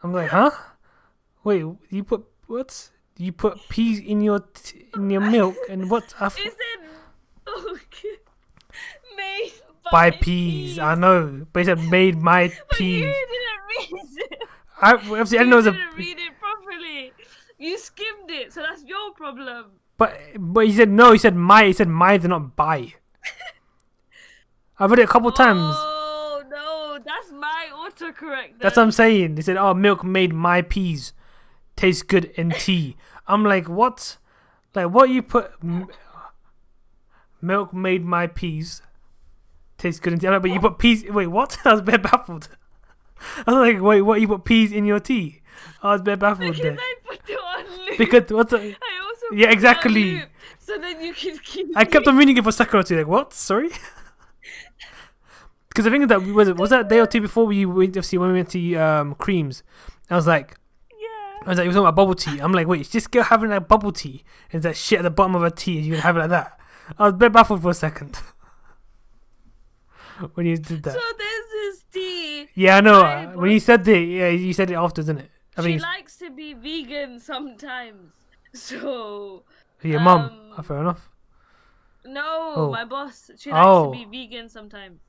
I'm like, huh? Wait, you put what? You put peas in your milk and what? He said milk made by peas. I know, but he said made my peas. You didn't read it. I didn't know it was didn't read it properly. You skimmed it, so that's your problem. But he said no. He said my. He said my. They're not by. I've read it a couple times. Oh no, that's my autocorrect. That's what I'm saying. They said, "Oh, milk made my peas taste good in tea." I'm like, what? Like, what you put? Milk made my peas taste good in tea. I'm like, but you put peas. Wait, what? I was a bit baffled. I was like, wait, what? You put peas in your tea? I was a bit baffled Because there. I put it on loop. Because what's the? I also Yeah, put exactly. it on loop, so then you can keep. I kept on reading it for a second or two. Like, what? Sorry. Because the thing is that was that day or two before we went to see when we went to creams. I was like, Yeah. you were talking about bubble tea. I'm like, wait, just go having like bubble tea and that shit at the bottom of a tea and you can have it like that. I was a bit baffled for a second when you did that. So there's this tea. Yeah, I know. I When you said it, yeah, you said it after, didn't it? I She mean, likes to be vegan sometimes. So your mum. Oh, fair enough. no, Oh. my boss. She likes Oh. to be vegan sometimes.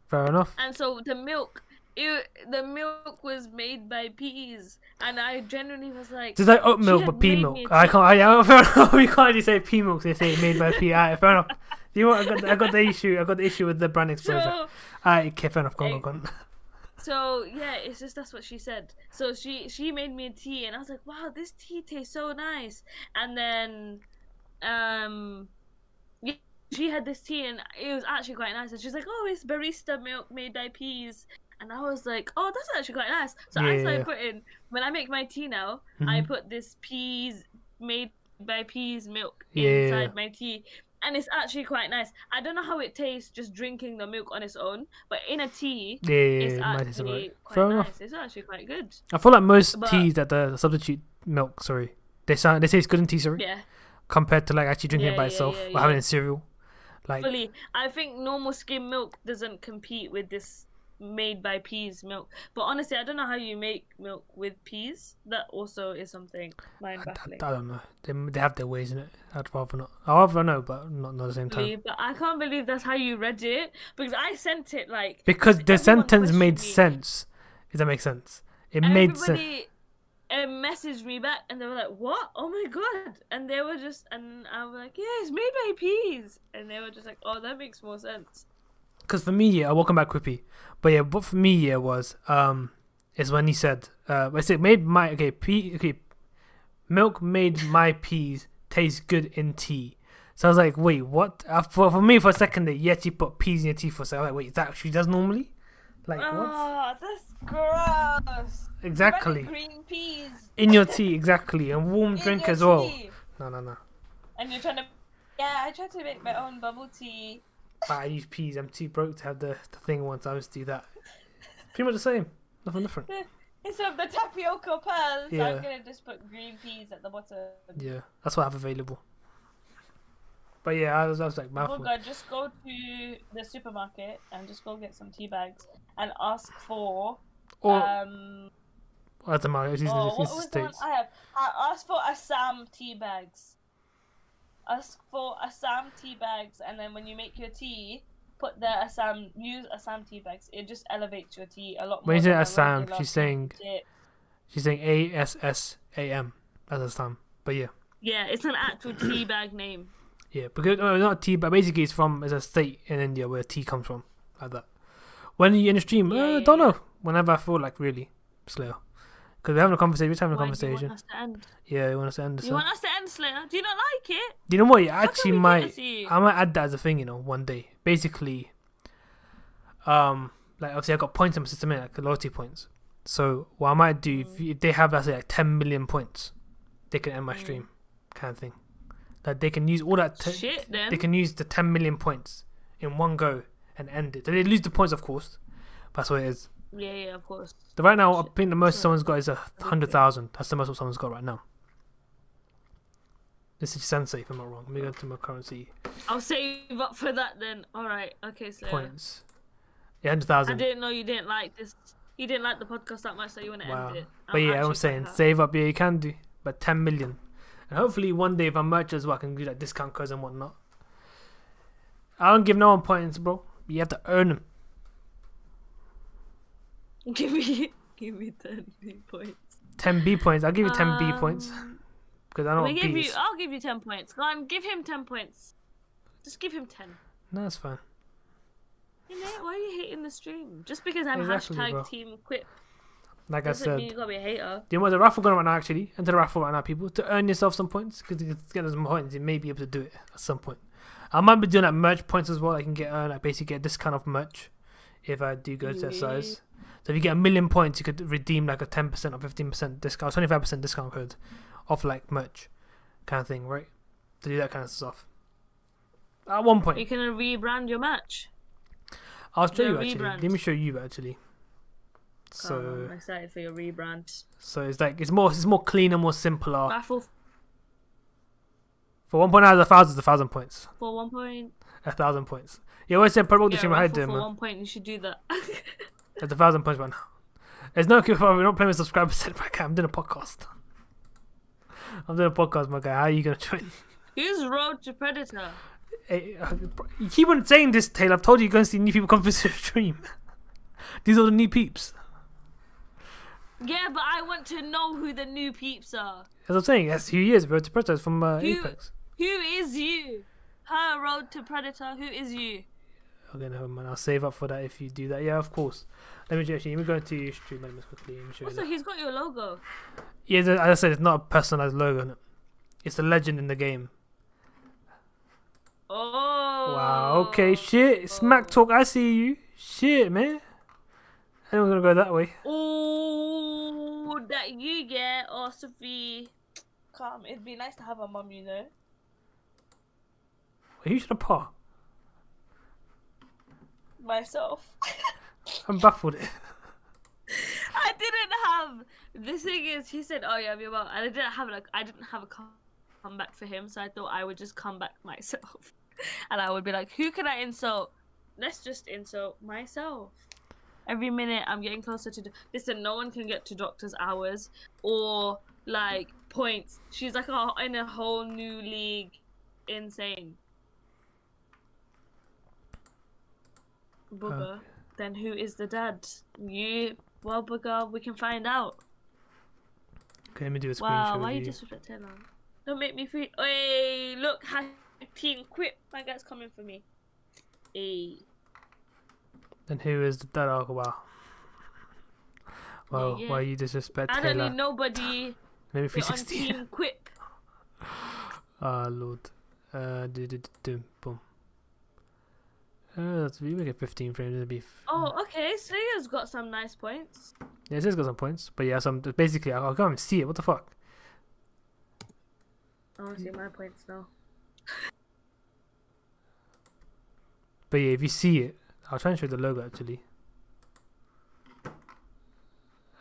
Fair enough. And so the milk, the milk was made by peas, and I genuinely was like, Just like oat she milk, had but pea made milk. me a I tea. can't. Fair enough. You can't just say pea milk. They say made by pea. Alright, fair enough. You know what? I got the issue. I got the issue with the brand exposure. So, Alright, okay, fair enough. Go on. so yeah, it's just that's what she said. So she made me a tea, and I was like, wow, this tea tastes so nice. And then, yeah, she had this tea, and it was actually quite nice. And she's like, oh, it's barista milk made by peas. And I was like, oh, that's actually quite nice. So I started putting, when I make my tea now, I put this peas made by peas milk inside my tea. And it's actually quite nice. I don't know how it tastes just drinking the milk on its own, but in a tea, it's actually quite Fair nice. enough. It's actually quite good. I feel like most But- teas that the substitute milk, sorry, they taste good in tea, sorry, Yeah, compared to like actually drinking it by Yeah, itself yeah, or having it yeah. in cereal. Like, fully. I think normal skim milk doesn't compete with this made by peas milk. But honestly, I don't know how you make milk with peas. That also is something mind I baffling. don't know. They have their ways in it. I'd rather not. I'd rather know, but not at the same time. But I can't believe that's how you read it, because I sent it like Because the everyone sentence questioned made me. sense. If that makes sense. It And made sense. everybody messaged me back, and they were like, "What? Oh my god!" And they were just, and I was like, "Yeah, it's made by peas," and they were just like, "Oh, that makes more sense." Because for me, yeah, welcome back, Quippy. But yeah, what for me, yeah, was is when he said, I said made my milk made my peas taste good in tea. So I was like, wait, what? For me, for a second, they actually put peas in your tea for a second. I was like, wait, is that what she does normally? Like what? Oh, that's gross. Exactly. Green peas In your tea, exactly, and warm in drink your as well. tea. No. And you're trying to, yeah, I tried to make my own bubble tea. But I use peas. I'm too broke to have the thing once. I just do that. Pretty much the same. Nothing different. Instead of the tapioca pearls, Yeah. I'm gonna just put green peas at the bottom. Yeah, that's what I have available. But yeah, I was like, Oh mouthful. god, just go to the supermarket and just go get some tea bags and ask for Or I don't know. It's what the was the one States. I have? I asked for Assam tea bags. Ask for Assam tea bags, and then when you make your tea, use Assam tea bags. It just elevates your tea a lot more. When you say than a Assam, regular she's saying shit. ASSAM. That's Assam. But yeah, Yeah, it's an actual tea bag name. yeah. Because not tea, but basically it's a state in India where tea comes from, like that. When you're in the stream, Yeah, don't yeah. know. Whenever I feel like really slow, because we're having a conversation. We're just having a Why do you conversation. want us to end? Yeah, we want us to end this. You want us to end, Slayer? Do you not like it? You know what? You How can actually we do might. this to you? I might add that as a thing. One day. Basically, like obviously I got points in my system, like loyalty points. So what I might do if they have, let's say, like 10 million points, they can end my stream, kind of thing. Like they can use all that. Shit, then. They can use the 10 million points in one go and end it. So they lose the points, of course. But that's what it is. Yeah, of course. So right now, I think the most someone's got is 100,000. That's the most what someone's got right now. This is Sensei, if I'm not wrong. Let me go to my currency I'll save up for that then. Alright, okay, Slayer. points. Yeah, I 100,000. didn't know you didn't like this. You didn't like the podcast that much, so you want to Wow. end it. But yeah, I'm saying save up. Yeah, you can do. But 10 million. And hopefully one day if I'm merch as well, I can do like discount codes and whatnot. I don't give no one points, bro. You have to earn them. Give me 10 points. 10 B points. I'll give you 10 B points. Because I don't want B's. I'll give you 10 points. Go on, give him 10 points. Just give him 10. No, that's fine. Why are you hating the stream? Just because I'm Exactly, hashtag bro. team quit Like I doesn't said, mean you gotta be a hater. do you know what the raffle going on right now? Actually, enter the raffle right now, people, to earn yourself some points. Because to get those points, you may be able to do it at some point. I might be doing like merch points as well. I can get like basically get a discount off merch if I do go to that size. So if you get 1,000,000 points, you could redeem like a 10% or 15% discount, 25% discount code off like merch kind of thing, right? To do that kind of stuff. At one point, You can rebrand your match. I'll show the you actually. rebrand. Let me show you actually. So I'm excited for your rebrand. So it's like it's more cleaner, more simpler. Raffle For 1 point out of 1,000 is 1,000 points. for 1 point. 1,000 points. You always said promote the stream I had raffle there, for man. 1 point. You should do that. That's 1,000 points right now. There's no queue for we're not playing with subscribers. Said my guy, I'm doing a podcast. I'm doing a podcast, my guy. How are you gonna join? Who's Road to Predator? Hey, you keep on saying this, Taylor. I've told you you're going to see new people come to the stream. These are the new peeps. Yeah, but I want to know who the new peeps are. As I'm saying, that's who he is. Road to Predator from Apex. Who is you? Her Road to Predator. Who is you? Okay, never mind. I'll save up for that if you do that. Yeah, of course. Let me actually. Let me go into your stream elements quickly. Let me show you Also, that. he's got your logo. Yeah, as I said, it's not a personalized logo. It's a legend in the game. Oh. Wow. Okay. Shit. Smack talk. I see you. Shit, man. Anyone's gonna go that way. Oh, that you get. Oh, Sophie. Calm. It'd be nice to have a mum, you know. Wait, who should I par? Myself. I'm baffled. I didn't have. The thing is, he said, "Oh yeah, be about," and I didn't have a comeback for him, so I thought I would just come back myself, and I would be like, "Who can I insult? Let's just insult myself." Every minute, I'm getting closer to. Listen, no one can get to doctor's hours or like points. She's like in a whole new league. Insane. Booger. Okay. Then who is the dad? You. Well, Booger, we can find out. Okay, let me do a screen Wow, share why with you you. disrespect Taylor? Don't make me feel. Hey, look, team quit. My guy's coming for me. Hey. Then who is that? Oh, wow. Well, Yeah. why you disrespect I don't Taylor? need nobody. Maybe We're on 360. team quip. Ah, Lord. Boom. That's we make it 15 frames. It'll be. Oh, okay. Slaya's got some nice points. Yeah, it has got some points, but yeah, some basically I can't even see it. What the fuck? I want to see my points now. But yeah, if you see it, I'll try and show the logo actually.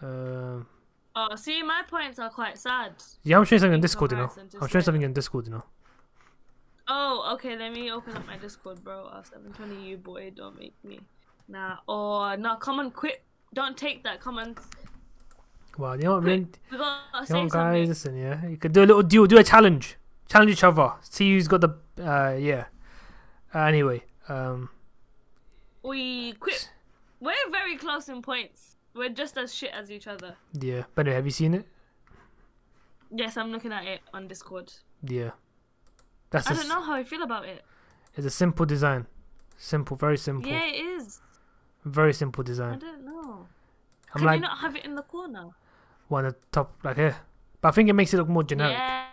Oh, see, my points are quite sad. Yeah, I'm showing something in In Discord, you know. comparison to I'm showing something Slayer. in Discord, you know. Oh, okay. Let me open up my Discord, bro. 720, you boy. Don't make me. Nah. Oh, no. Come on, quit. Don't take that. Come on. Wow, you know what, Quick. man? We gotta You know say what, guys? something. Listen, yeah, you could do a little duel, do a challenge each other. See who's got the yeah. Anyway, We quit. We're very close in points. We're just as shit as each other. yeah. But anyway, have you seen it? Yes, I'm looking at it on Discord. Yeah. That's I don't know how I feel about it. It's a simple design. Simple, very simple. Yeah, it is. Very simple I design. don't know. I'm Can like you not have it in the corner? one at the top, like here. But I think it makes it look more generic. Yeah.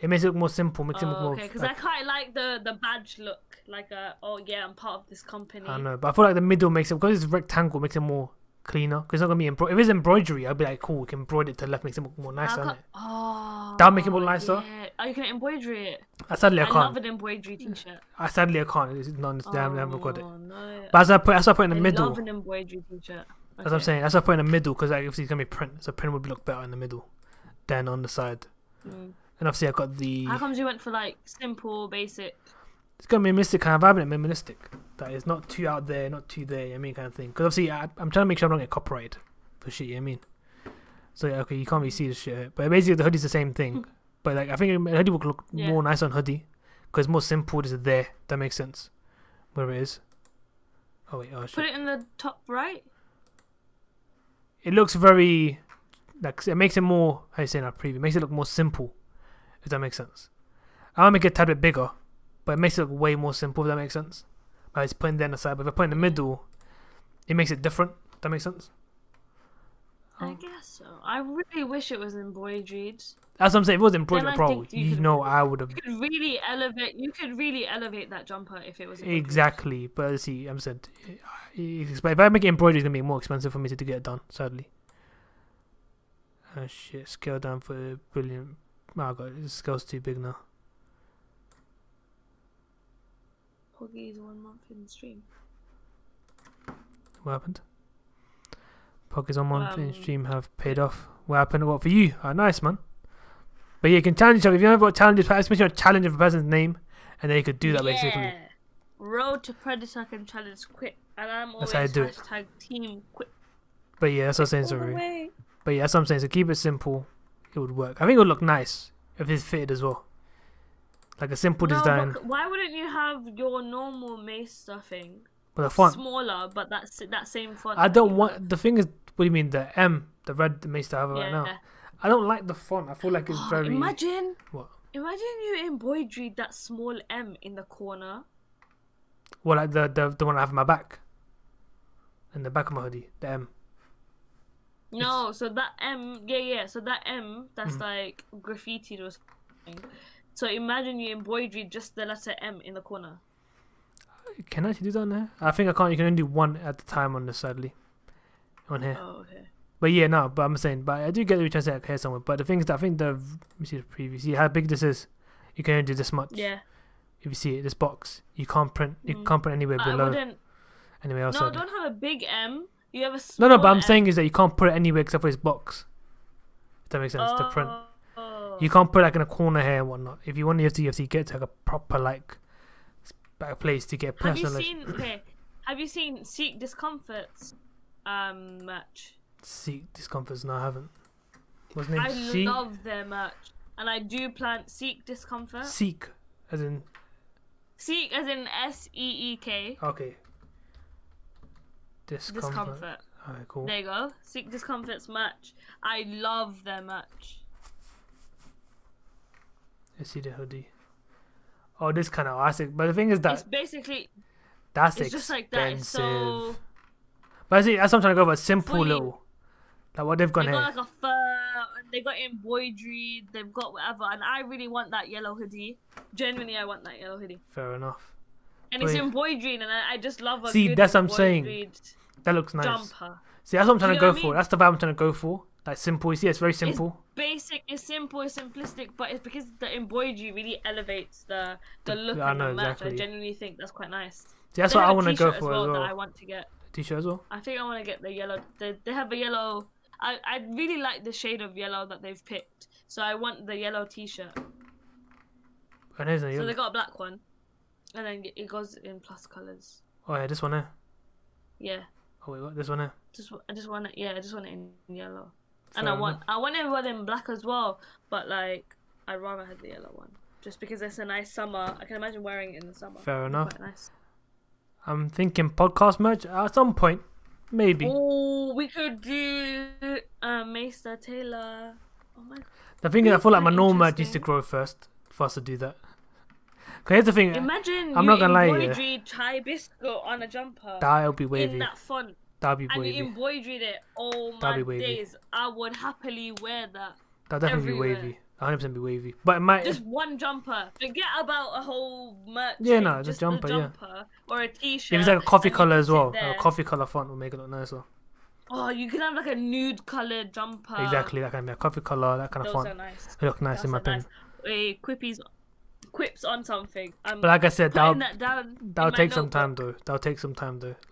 It makes it look more simple. Makes it look more. Okay, because like, I quite like the badge look. Like oh yeah, I'm part of this company. I don't know, but I feel like the middle makes it, because it's rectangle, makes it more cleaner. Because it's not gonna be if it's embroidery, I'd be like, cool, we can embroider it to the left, makes it look more nicer. Isn't it? Oh. That'll make it more nicer. Yeah. Oh, you can embroidery it. Sadly, I I can't. love an embroidery t-shirt. Sadly, I can't. It's not. They haven't got it. Oh no. But as I put in the I middle. love an embroidery t-shirt. That's what I'm saying. That's what I put in the middle, because like, obviously it's gonna be print, so print would look better in the middle than on the side. Mm. And obviously I got the. How comes you went for like simple, basic? It's gonna be a minimalistic kind of vibe, and minimalistic. That is not too out there, not too there. You know what I mean, kind of thing. Because obviously I'm trying to make sure I don't get copyrighted for shit. You know what I mean. So yeah, okay, you can't really see this shit, but basically the hoodie's the same thing. But like I think a hoodie would look more nice on hoodie, because it's more simple. It's there. That makes sense. Where it is. Oh wait, oh shit. Put it in the top right. It looks very like, it makes it more, how you say in our preview, it makes it look more simple, if that makes sense. I want to make it a tad bit bigger, but it makes it look way more simple, if that makes sense. But it's putting there on the side. But if I put in the middle, it makes it different. That makes sense. I guess so. I really wish it was embroidered. That's what I'm saying. If it was Then embroidered, I bro, think you could I would have. You could really elevate. You could really elevate that jumper if it was embroidered. Exactly. But see, I'm saying, if I make it embroidered, it's gonna be more expensive for me to get it done. Sadly. Oh shit! Scale down for brilliant. Oh god, this scale's too big now. Poggy's 1 month in stream. What happened? Pockets on month in stream have paid off. What happened? What for you? Oh, nice, man. But yeah, you can challenge each other. If you know what challenges, especially a challenge of a person's name, and then you could do that basically. Road to Predator can challenge quick, and I'm always That's how I do hashtag team quick. But yeah, that's what I'm saying, sorry. But yeah, that's what I'm saying. So keep it simple. It would work. I think it would look nice if it's fitted as well. Like a simple design. But why wouldn't you have your normal mace stuffing? But the font smaller, but that same font. I don't want. The thing is, what do you mean? The M, the red mace that I have right now. I don't like the font. I feel like it's very. Imagine. What? Imagine you embroidered that small M in the corner. Well, like the one I have in my back. In the back of my hoodie, the M. No, so that M, so that M, that's like graffitied or something. So imagine you embroidered just the letter M in the corner. Can I actually do that on there? I think I can't. You can only do one at a time on this, sadly. On here. Oh, okay. But yeah, no, but I'm saying, but I do get what you're trying to say here somewhere. But the thing is that I think let me see the preview. See how big this is? You can only do this much. Yeah. If you see it, this box, you can't print. You can't print anywhere below. Anywhere else. No, don't have a big M. You have a small No, but I'm M. saying is that you can't put it anywhere except for this box. If that makes sense, to print. You can't put it like in a corner here and whatnot. If you want, you have to get to like a proper like place to get personalized. Have you seen Seek Discomfort's merch? Seek Discomforts? No, I haven't. What's the name? I love their merch, and I do plan Seek Discomfort. Seek, as in SEEK. Okay. Discomfort. Alright, cool. There you go. Seek Discomfort's merch. I love their merch. I see the hoodie. Oh, this kind of classic. But the thing is that it's basically that's it's expensive. just like that. It's so. But I see, that's what I'm trying to go for. A simple little, like what they've got here. They got like a fur. They got embroidery. They've got whatever, and I really want that yellow hoodie. Genuinely, I want that yellow hoodie. Fair enough. And it's embroidered, and I just love a see. Good That's what I'm saying. That looks nice. Jumper. See, that's what I'm trying to go for. That's the vibe I'm trying to go for. Like simple. You see, it's very simple. It's basic. It's simple. It's simplistic, but it's because the embroidery really elevates the look and the match. Exactly. I genuinely think that's quite nice. See, that's what I want to go for as well. That I want to get T-shirt as well. I think I want to get the yellow. They have a yellow. I really like the shade of yellow that they've picked, so I want the yellow T-shirt. So they got a black one, and then it goes in plus colors. Oh yeah, this one here. Yeah. Oh wait, what? This one here. I just want it. Yeah, I just want it in yellow. Fair and I want it in black as well, but like I'd rather have the yellow one, just because it's a nice summer. I can imagine wearing it in the summer. Fair enough. Quite nice. I'm thinking podcast merch at some point, maybe. Oh, we could do Maester Taylor. Oh my god. The thing is, I feel like my normal merch needs to grow first for us to do that. Cause here's the thing. Imagine I'm not gonna lie. Embroidered Chai Biskut on a jumper. That'll be wavy. In that font. That'd be wavy. And you embroidered it. Oh my days! I would happily wear that. That'd definitely be wavy. 100% be wavy. But it might just one jumper. Forget about a whole merch. Yeah, no, just jumper, yeah. Or a T-shirt. If it's like a coffee color as well, a coffee color font will make it look nicer. Oh, you can have like a nude colored jumper. Exactly, that kind of coffee color, that kind of font. Those are nice. They look nice in my opinion. Quips on something. But like I said, that'll take some time though.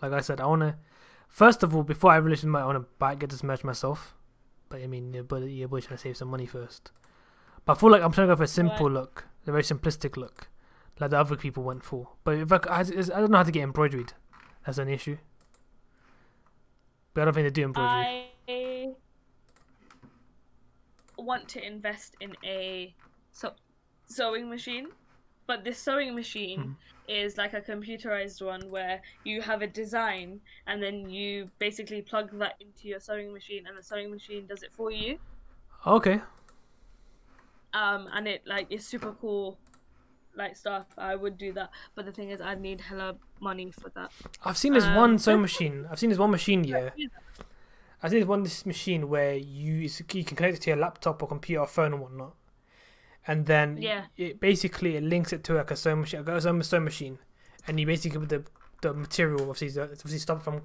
Like I said, I wanna. First of all, before I release my, I wanna get this merch myself. But I mean, boy trying to save some money first. But I feel like I'm trying to go for a simple look, a very simplistic look, like the other people went for. But if I don't know how to get embroidered. That's an issue. But I don't think they do embroidery. I want to invest in a sewing machine, but this sewing machine is like a computerized one where you have a design and then you basically plug that into your sewing machine and the sewing machine does it for you. Okay. And it like is super cool. like stuff, I would do that. But the thing is, I'd need hella money for that. I've seen this one sewing machine. I've seen this one machine, yeah. I've seen this machine where you can connect it to your laptop or computer or phone and whatnot. And then it basically links it to like a sewing machine, sewing machine. And you basically put the material, obviously stop from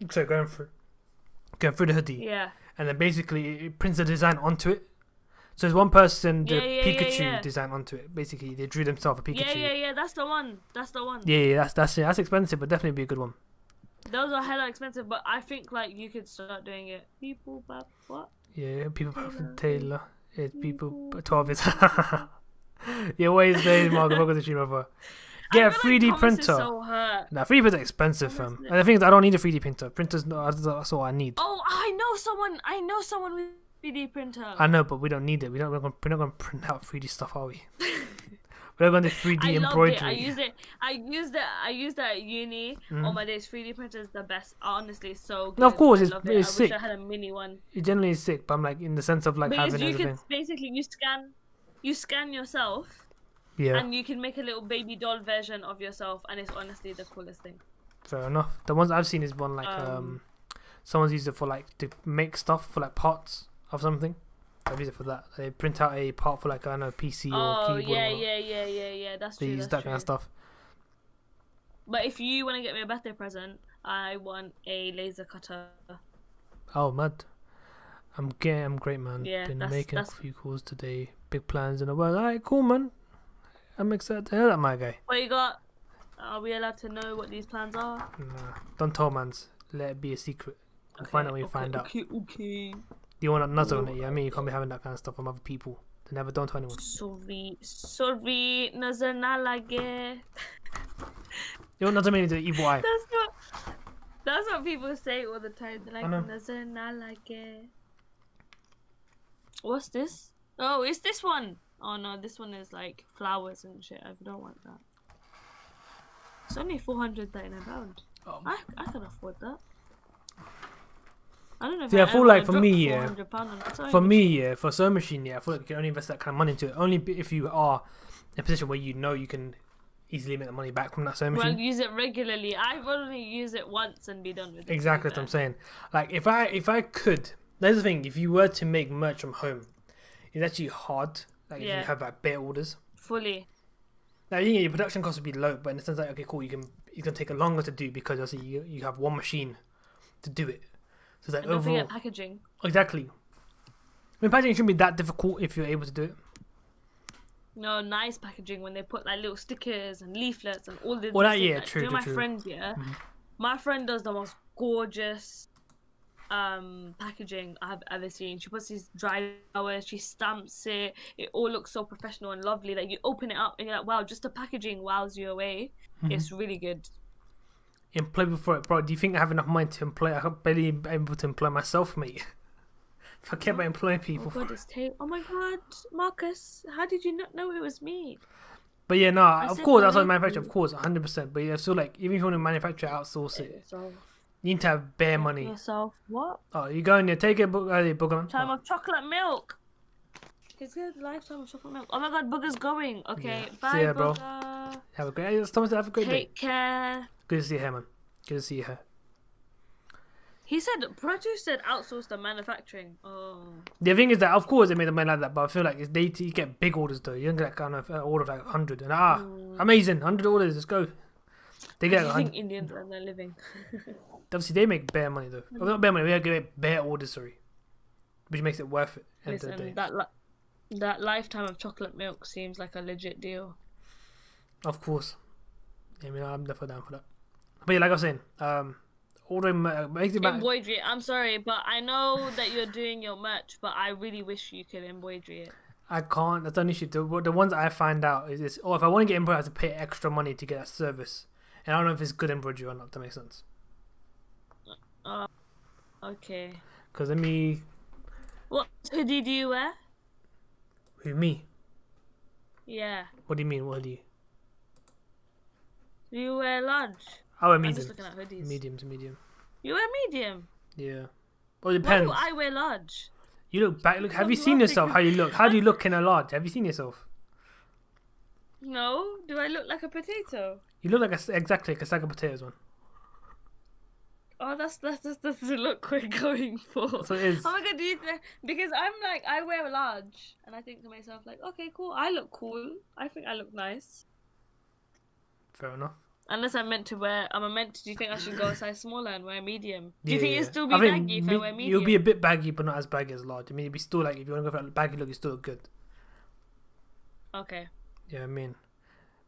going through the hoodie. Yeah. And then basically it prints the design onto it. So there's one person, the Pikachu design onto it. Basically, they drew themselves a Pikachu. Yeah. That's the one. Yeah. That's expensive, but definitely be a good one. Those are hella expensive, but I think like you could start doing it. People, but what? Yeah, people Taylor. It's people 12 is. Yeah, what is the Mark? What was the brother? Get a 3D printer. So Nah, 3D printer expensive, fam. And the thing is, I don't need a 3D printer. Printers, that's all I need. Oh, I know someone with 3D printer. I know, but we don't need it. We're not gonna print out 3D stuff, are we? We're not gonna do 3D embroidery. I used it at uni. All my days, 3D printer is the best. Honestly, so good. No, of course, it's I sick. wish I had a mini one. It generally is sick, but I'm like in the sense of like because having everything. Basically you scan yourself. Yeah. And you can make a little baby doll version of yourself, and it's honestly the coolest thing. Fair enough. The ones I've seen is one like someone's used it for like to make stuff for like parts of something. I've used it for that. They print out a part for like I don't know PC or keyboard. Yeah. That's true. They use that kind of stuff. But if you want to get me a birthday present, I want a laser cutter. Oh, mad! I'm great, man. Yeah, Been making a few calls today. Big plans in the world. Alright, cool, man. I'm excited to hear that, my guy. What you got? Are we allowed to know what these plans are? Nah, don't tell mans. Let it be a secret. We'll find out when you find out. Okay. You want to nuzzle on it, yeah? I mean, you can't be having that kind of stuff from other people. They never don't tell anyone. Sorry, nazar na lage. You don't nuzzle me into the evil eye. That's what people say all the time. They're like, nazar na lage. What's this? Oh, it's this one. Oh no, this one is like flowers and shit. I don't want that. It's only £439. I can afford that. I don't know if I feel like for me, for sewing machine, I feel like you can only invest that kind of money into it. Only if you are in a position where you know you can easily make the money back from that sewing machine. Well, use it regularly. I've only used it once and be done with it. Exactly what I'm saying. Like if I could, there's the thing. If you were to make merch from home, it's actually hard. Like if you have like bare orders. Fully. Now your production cost would be low, but in the sense like okay, cool, it's gonna take longer to do because obviously you have one machine to do it. So it's like and don't overall forget packaging. Exactly. I mean, packaging shouldn't be that difficult if you're able to do it. No, nice packaging when they put like little stickers and leaflets and all this. Well, that like, true. My friend, my friend does the most gorgeous packaging I've ever seen. She puts these dry flowers, she stamps it. It all looks so professional and lovely. Like you open it up and you're like, wow, just the packaging wows you away. It's really good. Employ before it, bro. Do you think I have enough money to employ? I'm barely able to employ myself, mate. Forget about employing people. Oh my god, Marcus, how did you not know it was me? But yeah, no, of course that's what I manufacture. Of course, 100%. But yeah, so like even if you want to manufacture, outsource it. You need to have bare money. Yourself what? Oh, you go in there, take it, Booger. Time of chocolate milk. It's good. Lifetime of chocolate milk. Oh my god, Booger's going. Okay, bye, see ya, Booger. Bro. Have a great day. Take care. Good to see you here, man. Good to see you here. He said, Produce said outsource the manufacturing. Oh. The thing is that, of course, they made the money like that, but I feel like you get big orders though. You don't get kind of order of like 100. And amazing, 100 orders, let's go. They get. I think Indians earn their living. Obviously, they make bare money though. Well, not bare money. We get bare orders, which makes it worth it. Listen, that lifetime of chocolate milk seems like a legit deal. Of course. I mean, I'm definitely down for that. But yeah, like I was saying, ordering embroidery. I'm sorry, but I know that you're doing your merch, but I really wish you could embroidery it. I can't. That's an issue. The ones I find out is this. If I want to get embroidery, I have to pay extra money to get that service, and I don't know if it's good embroidery or not. That makes sense. Okay. Because let me. What hoodie do you wear? Who, me? Yeah. What do you mean? What hoodie? Do you wear large? I wear medium. I'm just looking at hoodies. Medium to medium. You wear medium? Yeah. Well, it depends. Why do I wear large? You look back. Look. Have you seen yourself? How you look? How do you look in a large? Have you seen yourself? No, do I look like a potato? You look like exactly like a sack of potatoes, man. Oh, that's the look we're going for. So it is. Oh my god, do you think? Because I'm like, I wear large, and I think to myself like, okay, cool. I look cool. I think I look nice. Fair enough. Unless I'm meant to wear, do you think I should go a size smaller and wear medium? Do you Yeah, think yeah. it'd still be I think baggy if I wear medium? it'll be a bit baggy, but not as baggy as large. I mean, it'd be still like if you want to go for a baggy look, it's still good. Okay. Yeah, I mean,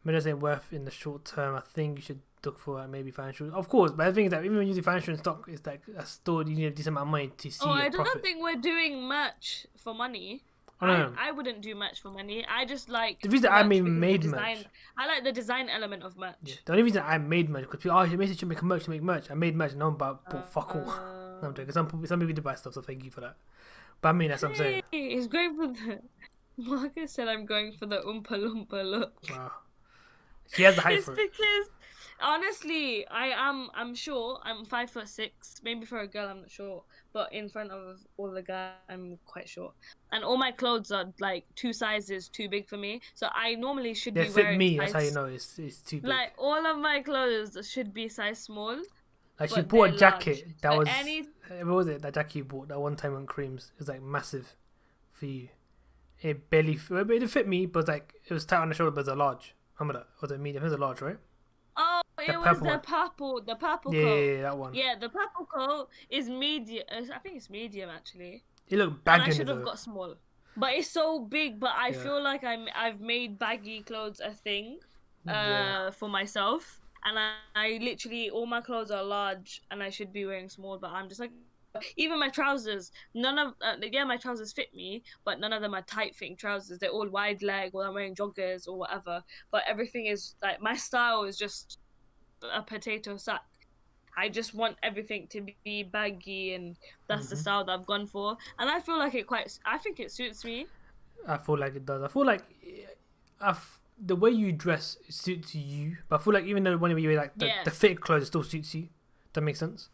minutes ain't worth in the short term. I think you should look for maybe financial. Of course, but the thing is that even when using financial in stock, it's like a store you need a decent amount of money to see Oh, a I don't profit. think we're doing much for money. Oh, no. I wouldn't do much for money. I just like The reason I merch because of the made design. merch. I like the design element of merch. Yeah. The only reason I made merch because people, oh, you made should make a merch, make merch. I made merch, and no one bought fuck all. No, I'm joking. Some people do buy stuff, so thank you for that. But I mean, that's what I'm saying. He's going for the. Marcus said I'm going for the Oompa Loompa look. Wow. She has the height It's for it. because honestly, I'm sure I'm 5'6". Maybe for a girl I'm not sure, but in front of all the guys I'm quite short. And all my clothes are like 2 sizes too big for me, so I normally should They be fit wearing me. size, That's how you know it's too big. like all of my clothes should be size small. Like she but bought a they're jacket large. that So was any- what was it? That jacket you bought that one time on Creams. It was like massive for you. It barely it fit me, but like it was tight on the shoulder, but it was a large. How about that? Was it medium? It was a large, right? Oh, The it was purple the one. purple, the purple Yeah, coat. yeah, yeah, that one. Yeah, the purple coat is medium. I think it's medium actually. It looked And baggy I on should you have though. got small. But it's so big. But I Yeah. feel like I've made baggy clothes a thing, Yeah. for myself. And I literally all my clothes are large, and I should be wearing small. But I'm just like, even my trousers. None of my trousers fit me, but none of them are tight fitting trousers. They're all wide leg, or I'm wearing joggers or whatever. But everything is like my style is just a potato sack. I just want everything to be baggy, and that's the style that I've gone for. And I feel like I think it suits me. I feel like it does. I feel like the way you dress suits you, but I feel like even though when you wear like the fitted clothes, it still suits you. That makes sense.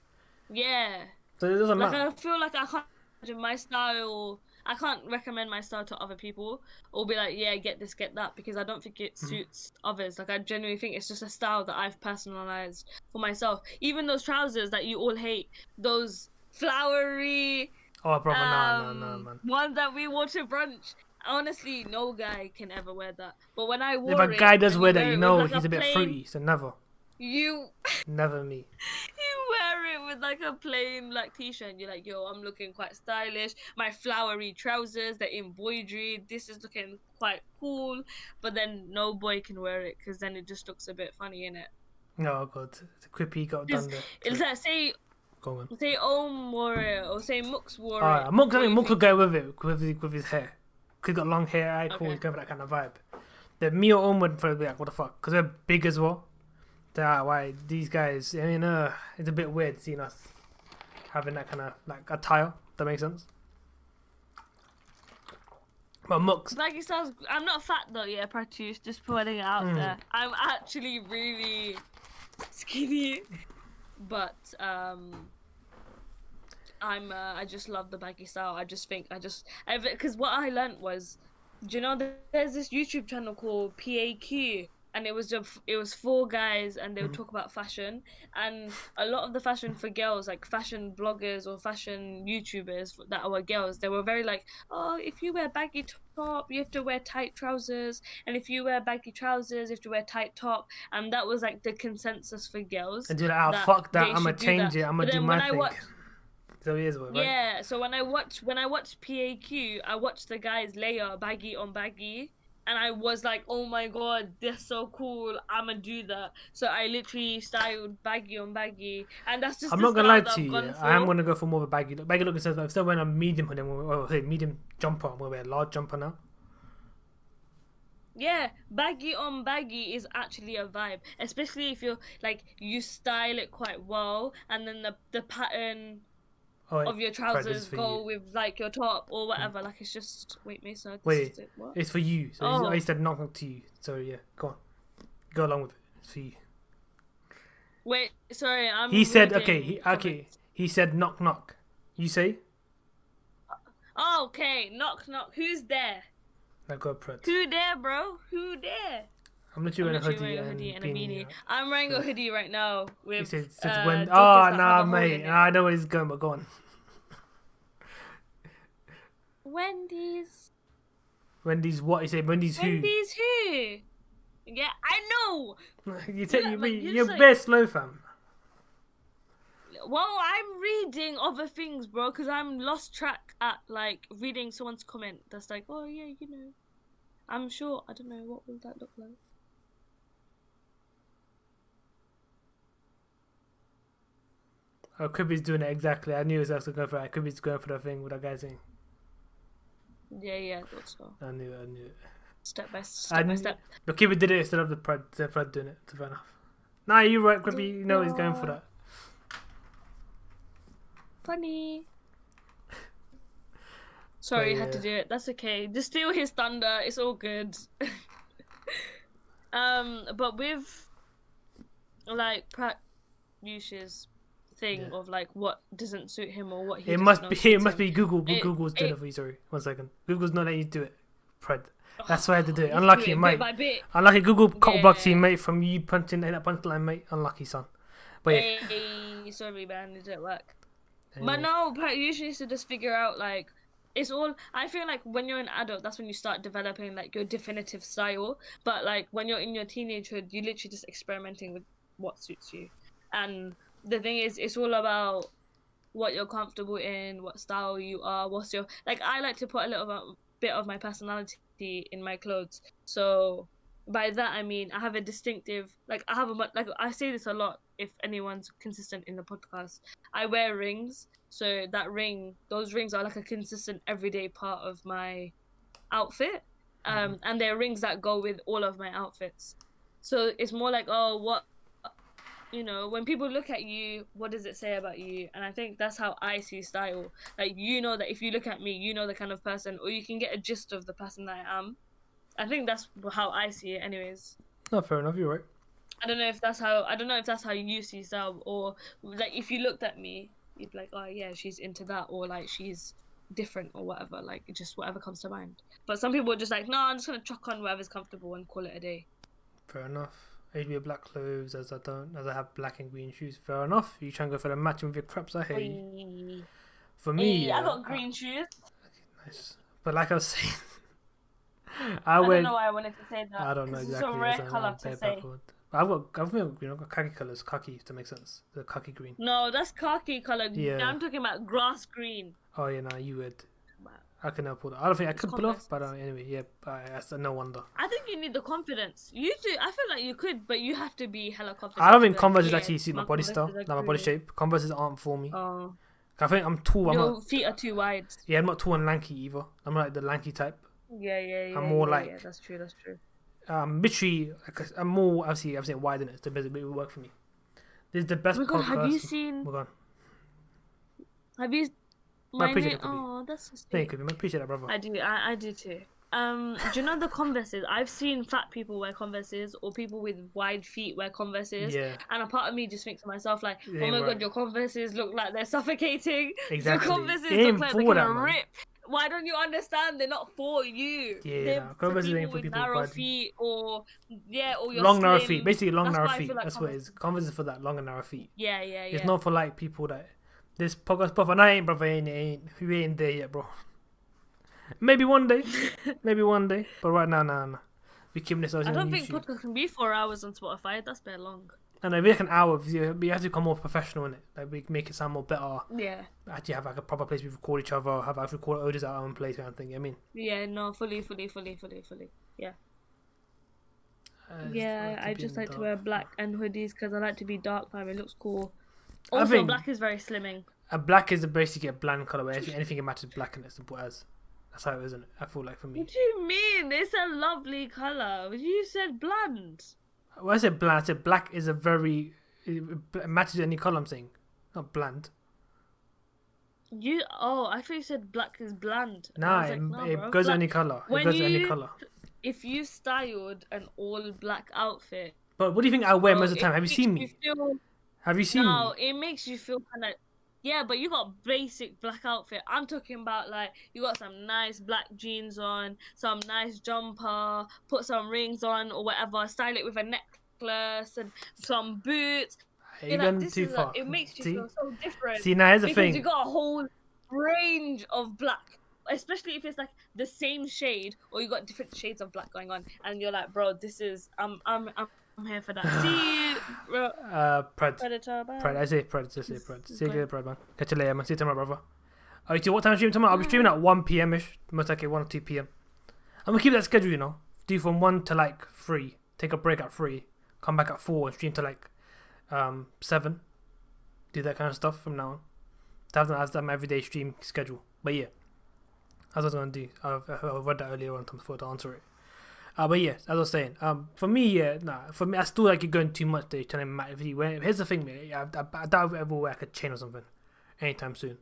Yeah. So it doesn't Like matter. I feel like I can't imagine my style. I can't recommend my style to other people or be like, yeah, get this, get that, because I don't think it suits others. Like I genuinely think it's just a style that I've personalized for myself. Even those trousers that you all hate, those flowery Oh, brother, no, man. ones that we wore to brunch. Honestly, no guy can ever wear that. But when I wore If a it, guy does and wear you that, wear you it know with, like, he's a bit plain, fruity. So never, You never me. you wear it with like a plain like t-shirt and you're like, yo, I'm looking quite stylish. My flowery trousers, the embroidery, this is looking quite cool. But then no boy can wear it because then it just looks a bit funny, innit? Oh god, it's a quippy got done there. It's like say Om wore it or say Mux wore it. Mux will go with it with his hair. Cause he's got long hair. I cool. He's going for that kind of vibe. The me or Om would probably be like, what the fuck? Because we're big as well. Why these guys? I mean, it's a bit weird seeing us having that kind of like attire. That makes sense. But Mux, Like it sounds. I'm not fat though. Yeah, Pratyush. Just putting it out there. I'm actually really skinny, but I just love the baggy style. I just think because what I learnt was, do you know there's this YouTube channel called PAQ, and it was 4 guys, and they would talk about fashion, and a lot of the fashion for girls, like fashion bloggers or fashion YouTubers that were girls, they were very like, oh, if you wear baggy top, you have to wear tight trousers, and if you wear baggy trousers, you have to wear tight top, and that was like the consensus for girls. and do that. Fuck that. I'm gonna change it. I'm gonna do my thing. So he is, right? Yeah, so when I watched PAQ, I watched the guys layer baggy on baggy, and I was like, oh my god, that's so cool, I'ma do that. So I literally styled baggy on baggy, and that's just I'm the not gonna lie style to you. that I've gone for. I am gonna go for more of a baggy look. Baggy look instead of if still wearing a medium hoodie, medium jumper. I'm gonna wear a large jumper now. Yeah, baggy on baggy is actually a vibe, especially if you're like you style it quite well, and then the pattern of your trousers go with like your top or whatever. Like it's just Mason. What? It's for you. So he said knock to you. So yeah, go on, go along with it. It's for you. Wait, sorry, He said He said knock knock. You say? Okay, knock knock. Who's there? Now go Pret. Who there, bro? Who there? I'm literally wearing a literally wearing a hoodie hoodie and a beanie. beanie. I'm wearing a hoodie right now He with says when. jokers Oh, that nah, have a hole mate. in it. I know where he's going, but go on. Wendy's. Wendy's what? He said Wendy's who? Wendy's who? Yeah, I know. You're best slow, fam. Well, I'm reading other things, bro, because I'm lost track at like reading someone's comment that's like, oh yeah, you know, I'm sure. I don't know what will that look like. Oh, Kubi's doing it exactly. I knew he was going for that. Kubi's going for that thing with that guy saying. Yeah, I thought so. I knew it. Step by step. But Kubi did it instead of the Fred doing it. Fair enough. Nah, you're right, Kubi. You know he's going for that. Funny. Sorry, you had to do it. That's okay. Just steal his thunder. It's all good. But with like Pratt Yush's thing of like what doesn't suit him or what he it must be Google's doing it for you. Sorry, 1 second. Google's not letting you do it. Fred. That's why I had to do it. Unlucky, mate. Bit by bit. Unlucky Google cockboxing, mate, from you punching in that punchline, mate. Unlucky, son. But yeah. Hey, sorry, man. It didn't work. But no, Pratt usually used to just figure out like it's all. I feel like when you're an adult, that's when you start developing like your definitive style. But like when you're in your teenagehood, you literally just experimenting with what suits you. And the thing is, it's all about what you're comfortable in, what style you are, what's your like. I like to put a little bit of my personality in my clothes. So by that I mean I have a distinctive like I have a like I say this a lot. If anyone's consistent in the podcast, I wear rings. So those rings are like a consistent everyday part of my outfit. And they're rings that go with all of my outfits. So it's more like, oh, what, you know, when people look at you, what does it say about you? And I think that's how I see style. Like, you know that if you look at me, you know the kind of person, or you can get a gist of the person that I am. I think that's how I see it anyways. No, fair enough, you're right. I don't know if that's how you see style, or like if you looked at me, you'd be like, oh yeah, she's into that, or like she's different or whatever, like just whatever comes to mind. But some people are just like, no, I'm just gonna chuck on whatever's comfortable and call it a day. Fair enough. I usually wear black clothes as I have black and green shoes. Fair enough. You try and go for the matching with your craps, I hear you. For me, I got green shoes. Okay, nice. But like I was saying, I don't know why I wanted to say that. I don't know exactly. It's a rare colour to say. I've got khaki colours. Khaki, to make sense. The khaki green. No, that's khaki coloured. Yeah. I'm talking about grass green. Oh yeah, no, you would. I can pull it. I don't think I could pull off, but anyway, yeah. That's no wonder. I think you need the confidence. You do. I feel like you could, but you have to be hella confident. I don't think Converse actually suit my body style, like my body shape. Converses aren't for me. Oh. I think I'm tall. Your feet are too wide. Yeah, I'm not tall and lanky either. I'm not like the lanky type. Yeah. I'm more like. Yeah, that's true. Literally, I'm more obviously wide in it, so it will work for me. This is the best podcast. Have you seen? We're gone. Have you? I appreciate it. Oh, that's so sweet. Thank you. I appreciate that, brother. I do. I do too. Do you know the Converses? I've seen fat people wear Converses, or people with wide feet wear Converses. Yeah. And a part of me just thinks to myself, like, oh my god, your Converses look like they're suffocating. Exactly. Your Converses look like they're gonna rip. Why don't you understand? They're not for you. Yeah, they're for people ain't for with people narrow with feet, or your long narrow slim. feet. Basically, long That's narrow why I feet. feel like That's what it is. Converse is for that long and narrow feet. Yeah. It's not for like people that this podcast, brother. And I ain't, brother. We ain't there yet, bro. Maybe one day, but right now, no. We keep this. I don't think podcast can be 4 hours on Spotify. That's very long. And we like an hour. We have to become more professional in it. Like we make it sound more better. Yeah. Actually, have like a proper place we record each other. Have like record audios at our own place, kind of thing. I mean. Yeah. No. Fully. Yeah. Yeah. I just like to wear black and hoodies because I like to be dark time. It looks cool. Also, black is very slimming. Black is basically a bland color. Anything that matches black in it, simple as. That's how it is, isn't it? I feel like for me. What do you mean? It's a lovely color. You said bland. When I said bland, I said black is a very it matches any color. I'm saying, not bland. I thought you said black is bland. Nah, it goes any color. It goes any color. If you styled an all black outfit. But what do you think I wear most of the time? Have you seen me? Have you seen me? No, it makes you feel kind of. Yeah, but you got basic black outfit. I'm talking about like you got some nice black jeans on, some nice jumper, put some rings on or whatever, style it with a necklace and some boots. You're You're like, going this too is a, far. it makes you See, feel so different see, now here's the because you thing. got a whole range of black, especially if it's like the same shade or you got different shades of black going on, and you're like, bro, this is I'm here for that. See you, bro. Pred. Predator, bye. Pred. I say Pred. I say Pred. See you Okay. later, Pred, man. Catch you later, man. See you tomorrow, brother. Oh, see what time I'm streaming tomorrow? I'll be streaming at 1 p.m. ish. Most likely 1 or 2 p.m. I'm gonna keep that schedule, you know. Do from 1 to like 3. Take a break at 3. Come back at 4 and stream to like 7. Do that kind of stuff from now on. To have that as my everyday stream schedule. But yeah, as I was gonna do. I've read that earlier on before to answer it. But yeah, as I was saying, for me, yeah, nah, for me, I still like you're going too much there. Trying to match. Here's the thing, mate. I doubt I'll ever wear like a chain or something anytime soon.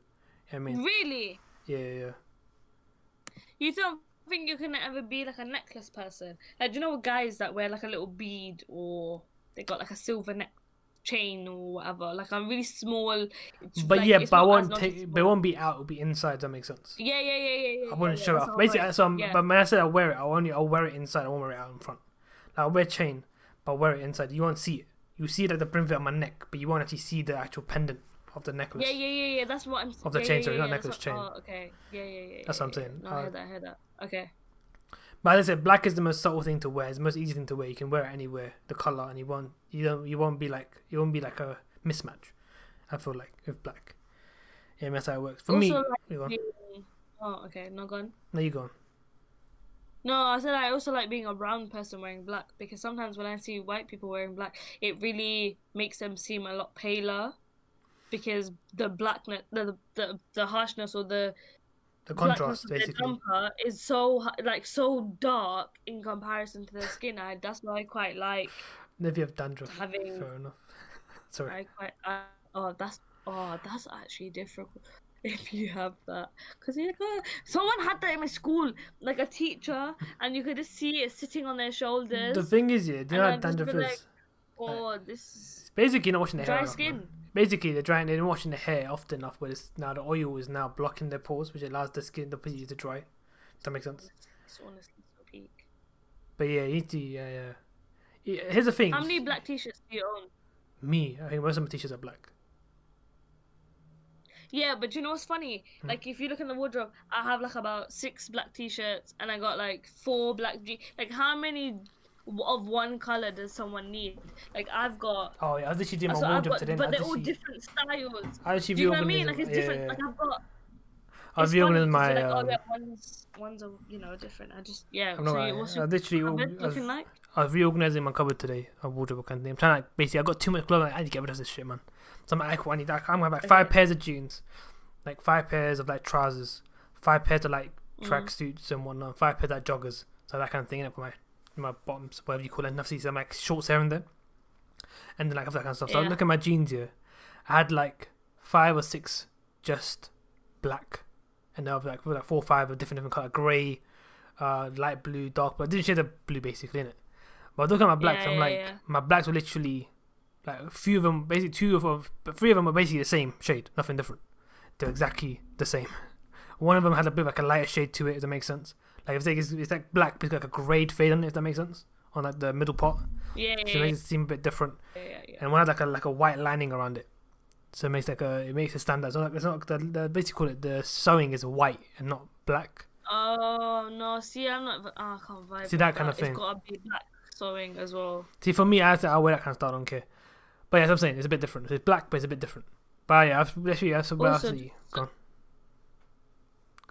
You know what I mean, Really? yeah. You don't think you can ever be like a necklace person? Like, do you know guys that wear like a little bead or they got like a silver neck chain or whatever, like a really small. But like, yeah, it's but I not as won't noticeable. But it won't be out. It'll be inside. Does that make sense? Yeah. I wouldn't show it that's off. how Basically, it works. so Yeah. but when I say I wear it, I'll wear it inside. I won't wear it out in front. Like, I'll wear a chain, but I'll wear it inside. You won't see it. You see it at the brim of it on my neck, but you won't actually see the actual pendant of the necklace. Yeah. That's what I'm. Of the chain, sorry, not necklace, that's chain. Oh, okay. Yeah. That's what I'm saying. No, I heard that. Okay. But as I said, black is the most subtle thing to wear. It's the most easy thing to wear. You can wear it anywhere. The color, and you won't be like a mismatch. I feel like with black. Yeah, that's how it works. For Also, me, like, you go on. Oh, okay. No, go on. No, you go on. No, I said I also like being a brown person wearing black because sometimes when I see white people wearing black, it really makes them seem a lot paler because the blackness, the harshness or the contrast, blackness of their basically. jumper is so dark in comparison to their skin. That's what I quite like. If you have dandruff, having. fair enough. Sorry. That's actually difficult. If you have that, because someone had that in my school, like a teacher, and you could just see it sitting on their shoulders. The thing is, yeah, do you know what And I'd just dandruff be is? like, this is Basically, you're not washing the hair dry enough, skin. man. Basically, they're washing the hair often enough, where now the oil is now blocking their pores, which allows the pussy to dry. Does that make sense? It's honestly so peak. But yeah, you need to, yeah. Here's the thing. How many black t-shirts do you own? Me, I think most of my t-shirts are black. Yeah, but you know what's funny? Like, if you look in the wardrobe, I have like about 6 black t-shirts, and I got like 4 black jeans. Like, how many of one color does someone need? Like, I've got. Oh yeah, I was literally doing my So I've wardrobe got, today. but they're all different styles. I actually Do you know what I mean? reorganized. Like, it's different. Yeah. Like, I've got. I was It's funny reorganizing 'cause my. you're like, oh yeah, one's different. I just I'm So not. what's I your literally. cupboard looking like? I was reorganizing my cupboard today. A wardrobe kind of thing. I'm trying to basically. I got too much clothes. I need to get rid of this shit, man. So I'm like, I'm gonna have like 5 pairs of jeans, like 5 pairs of like trousers, 5 pairs of like tracksuits and whatnot, 5 pairs of like, joggers. So that kind of thing in it for my bottoms, whatever you call it. Enough to see some like shorts here and there, and then like that kind of stuff. So I look at my jeans here. I had like 5 or 6 just black, and there were like 4 or 5 of different color, grey, light blue, dark blue. I didn't shade the blue basically in it. But I look at my blacks. I'm like, my blacks were literally like a few of them, basically 2 of them, but 3 of them were basically the same shade, nothing different. They're exactly the same. One of them had a bit of like a lighter shade to it, if that makes sense. Like if it's like black, but it's like a grade fade on it, if that makes sense, on like the middle part. So it makes it seem a bit different. And one had like a white lining around it, so it makes it stand out. It's not the basically call it the sewing is white and not black. Oh no! See, I'm not. I can't vibe. See that kind of thing. It's gotta be black sewing as well. See, for me, I wear that kind of style. I don't care. But yeah, as I'm saying, it's a bit different. It's black, but it's a bit different. But yeah, Go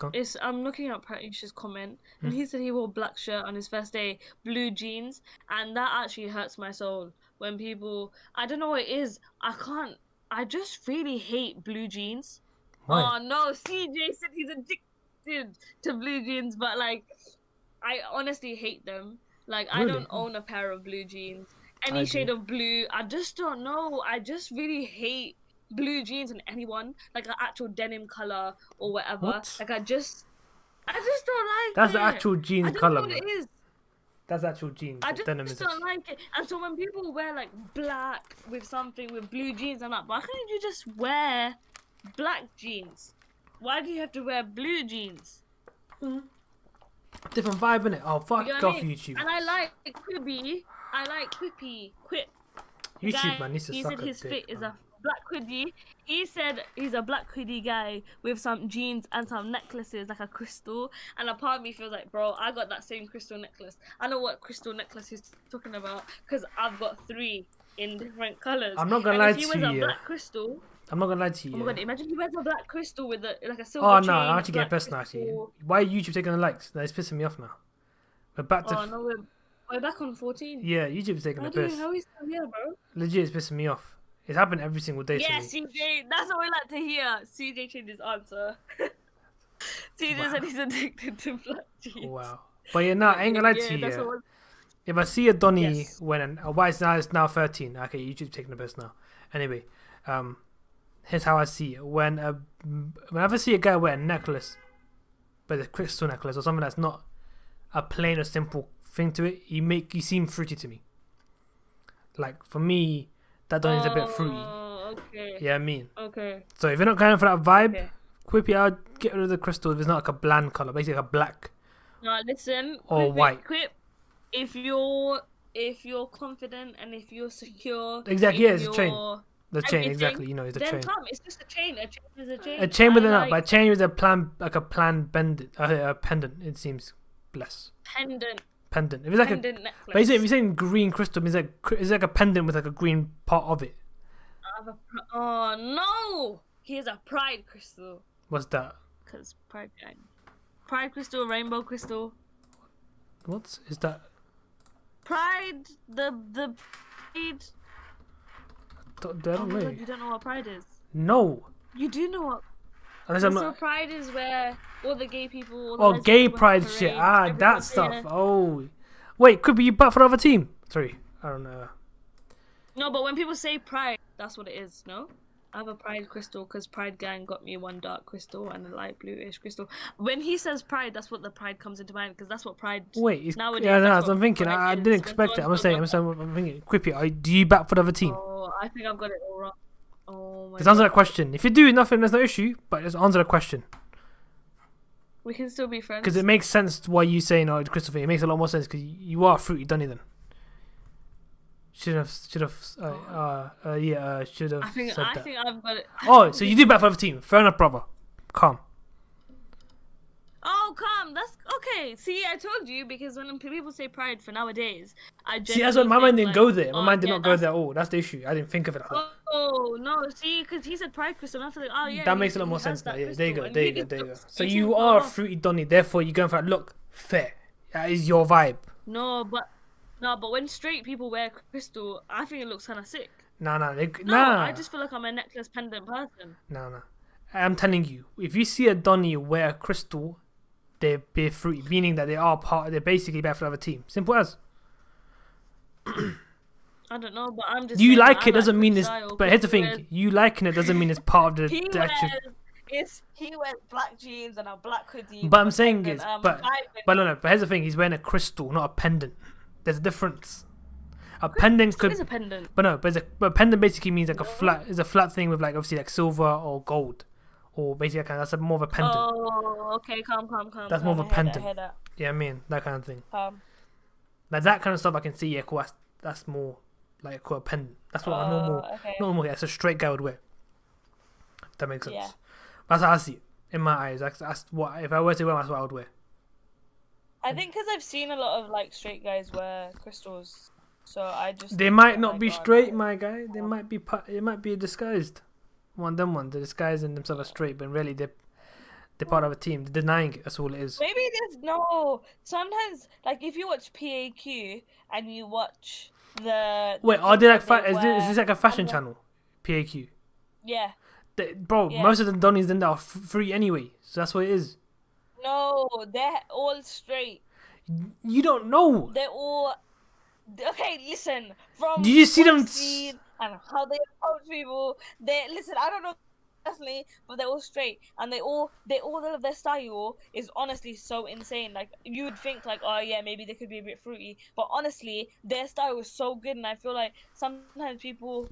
on. I'm looking at Pratish's comment, and he said he wore a black shirt on his first day, blue jeans, and that actually hurts my soul when people. I don't know what it is. I just really hate blue jeans. Why? Oh no, CJ said he's addicted to blue jeans, but like, I honestly hate them. Like, Really? I don't own a pair of blue jeans. Any shade of blue, I just don't know. I just really hate blue jeans on anyone, like an actual denim color or whatever. What? Like, I just don't like That's it. the actual jeans I don't color. know what it is. That's actual jeans. I just Denim is don't like it. And so when people wear like black with something with blue jeans, I'm like, why can't you just wear black jeans. Why do you have to wear blue jeans? Different vibe, innit? Oh, fuck You know what off I mean? YouTube. And I like Quibi. I like Quip. YouTube, Guy, man, needs to he suck said a his dick, fit is man. a black hoodie. He said he's a black hoodie guy with some jeans and some necklaces, like a crystal. And a part of me feels like, bro, I got that same crystal necklace. I know what crystal necklace he's talking about because I've got 3 in different colors. I'm not gonna and lie if he to wears you. a black crystal, I'm not gonna lie to you. oh my god, imagine he wears a black crystal with like a silver Oh chain. no, I actually get black pissed now. Actually, crystal. why are YouTube taking the likes? That's pissing me off now. We're back to. Oh no, we're back on 14. Yeah, YouTube's taking the piss. How is that here, bro? Legit, it's pissing me off. It's happened every single day Yeah, to me. CJ, that's what we like to hear. CJ changed his answer. CJ said he's addicted to black jeans. Wow. But yeah, nah, I ain't gonna lie to that's you. what If I see a Donny Yes. when why it's now 13. Okay, YouTube's taking the piss now. Anyway, here's how I see it. Whenever I see a guy wear a necklace, but a crystal necklace or something that's not a plain or simple thing to it, you seem fruity to me. Like for me, that Donny's a bit fruity. Okay. Yeah, I mean. Okay. So if you're not going for that vibe, Okay. Quippy, I'll get rid of the crystal if it's not like a bland color, basically like a black. Now listen. Or white. Quip. If you're confident and if you're secure. Exactly, if yeah, it's a chain. you're The chain, everything, exactly. You know, it's a then chain. come. It's just a chain. A chain is a chain. A chain with I but a chain with a pendant. It seems less pendant. pendant. If it's like Pendant necklace. basically, if you're saying green crystal, it's like a pendant with like a green part of it. Oh no! Here's a pride crystal. What's that? Cause pride crystal, rainbow crystal. What is that? Pride, the pride. I Oh don't my know. god, you don't know what pride is. No, You do know what. unless I'm So not. pride is where all the gay people. All the Oh, lesbian gay people pride have shit. parades, That everyone- stuff. yeah. Oh, wait, could be you back for the other team. Sorry, I don't know. No, but when people say pride, that's what it is. No, I have a pride crystal because Pride Gang got me one dark crystal and a light bluish crystal. When he says pride, that's what the pride comes into mind because that's what pride. Wait, it's, Nowadays, yeah, no, that's as I'm what thinking. pride I is. didn't When expect it. someone's got I'm thinking. Quippy, do you back for the other team? Oh, I think I've got it all wrong. Oh my Just answer god. that question. If you do nothing, there's no issue. But just answer the question We can still be friends. because it makes sense why you saying oh Christopher. It makes a lot more sense because you are fruity Dunny then. Should have I think said that. I've got it. Oh, so you do back for the other team. Fair enough, brother. Calm. Oh, come. That's okay. See, I told you because when people say pride for nowadays, I See, that's what my mind didn't go there. My oh, mind did yeah, not go there at all. That's the issue. I didn't think of it like that. Oh no! See, because he said pride crystal, and I was like, oh yeah. That he- makes a lot he more has sense now. that Yeah, there you go. crystal, There you and go. he There you go. looks So 18 you are off. fruity Donny. Therefore, you're going for that look fair. That is your vibe. No, but when straight people wear crystal, I think it looks kind of sick. Nah. No, I just feel like I'm a necklace pendant person. Nah. I'm telling you, if you see a Donny wear a crystal, they're fruity, meaning that they're basically better for the other team. Simple as. I don't know, but I'm just. You saying like that it I doesn't the mean it's. style, But here's the 'cause thing: you liking it doesn't mean it's part of He the actual. he wears black jeans and a black hoodie. But I'm with a saying pendant, is, and I'm but vibing. no. But here's the thing: he's wearing a crystal, not a pendant. There's a difference. A pendant Crystal could, is a pendant. but no, but a pendant basically means like a flat thing with like obviously like silver or gold, or basically kind of, that's more of a pendant. Oh, okay, calm. That's more of a I hear that, pendant. I hear that. Yeah, I mean that kind of thing. Calm. Like that kind of stuff, I can see. Yeah, cool. That's more like a pendant. That's what a Okay. normal. That's a straight guy would wear. If that makes sense. Yeah. That's how I see it in my eyes. That's what if I were to wear, that's what I would wear. I think because I've seen a lot of like straight guys wear crystals, so I just. They think might that, not like, be oh, straight, my guy. They might be. It might be disguised. One them one. They're disguising themselves as straight, but really they're part of a team. They're denying it. That's all it is. Maybe there's no. Sometimes, like if you watch PAQ and you watch the. Wait, are they like? Is this like a fashion wear- channel? PAQ. Yeah. Bro, Yeah. most of the Donnies in there are free anyway, so that's what it is. No, they're all straight. You don't know. They're all. Okay, listen. From Do you see what them I've seen and how they approach people, they listen. I don't know personally, but they're all straight, and they all of their style is honestly so insane. Like you would think, like, oh yeah, maybe they could be a bit fruity, but honestly, their style is so good, and I feel like sometimes people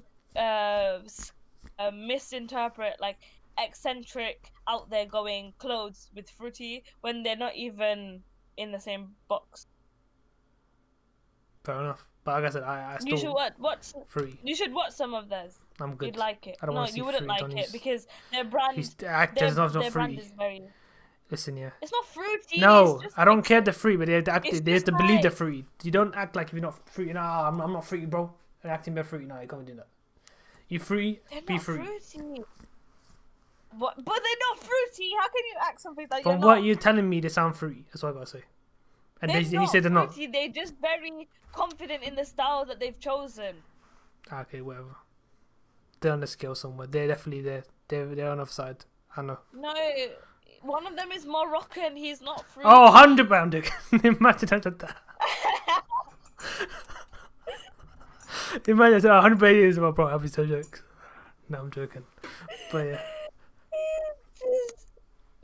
misinterpret like eccentric, out there going clothes with Fruity when they're not even in the same box. Fair enough. But like I said, I You should still watch. Fruity. You should watch some of theirs. I'm good. You'd like it. I don't No, want to see you wouldn't Fruity like on it his. because their brand, He's the actor's not their brand Fruity. is very. Listen, yeah. It's not fruity. No, it's just I don't care the fruit, but they have to act. It's They have just to believe the like- fruit. You don't act like if you're not fruity. Nah, I'm not fruity, bro. You're acting bad fruity. No, you can't do that. You fruity, They're be not fruity. fruity. What? But they're not fruity. How can you act something that From you're what not? you're telling me, they sound fruity. That's what I gotta say. And They're you said they're not. fruity. They're just very confident in the style that they've chosen. Okay, whatever. They're on the scale somewhere. They're definitely there. They're on the other side. I know. No, one of them is Moroccan. He's not fruity. Oh, 100 pound. Imagine that. Imagine that 100 years of my bro. I'll be so jokes. No, I'm joking. But yeah. Just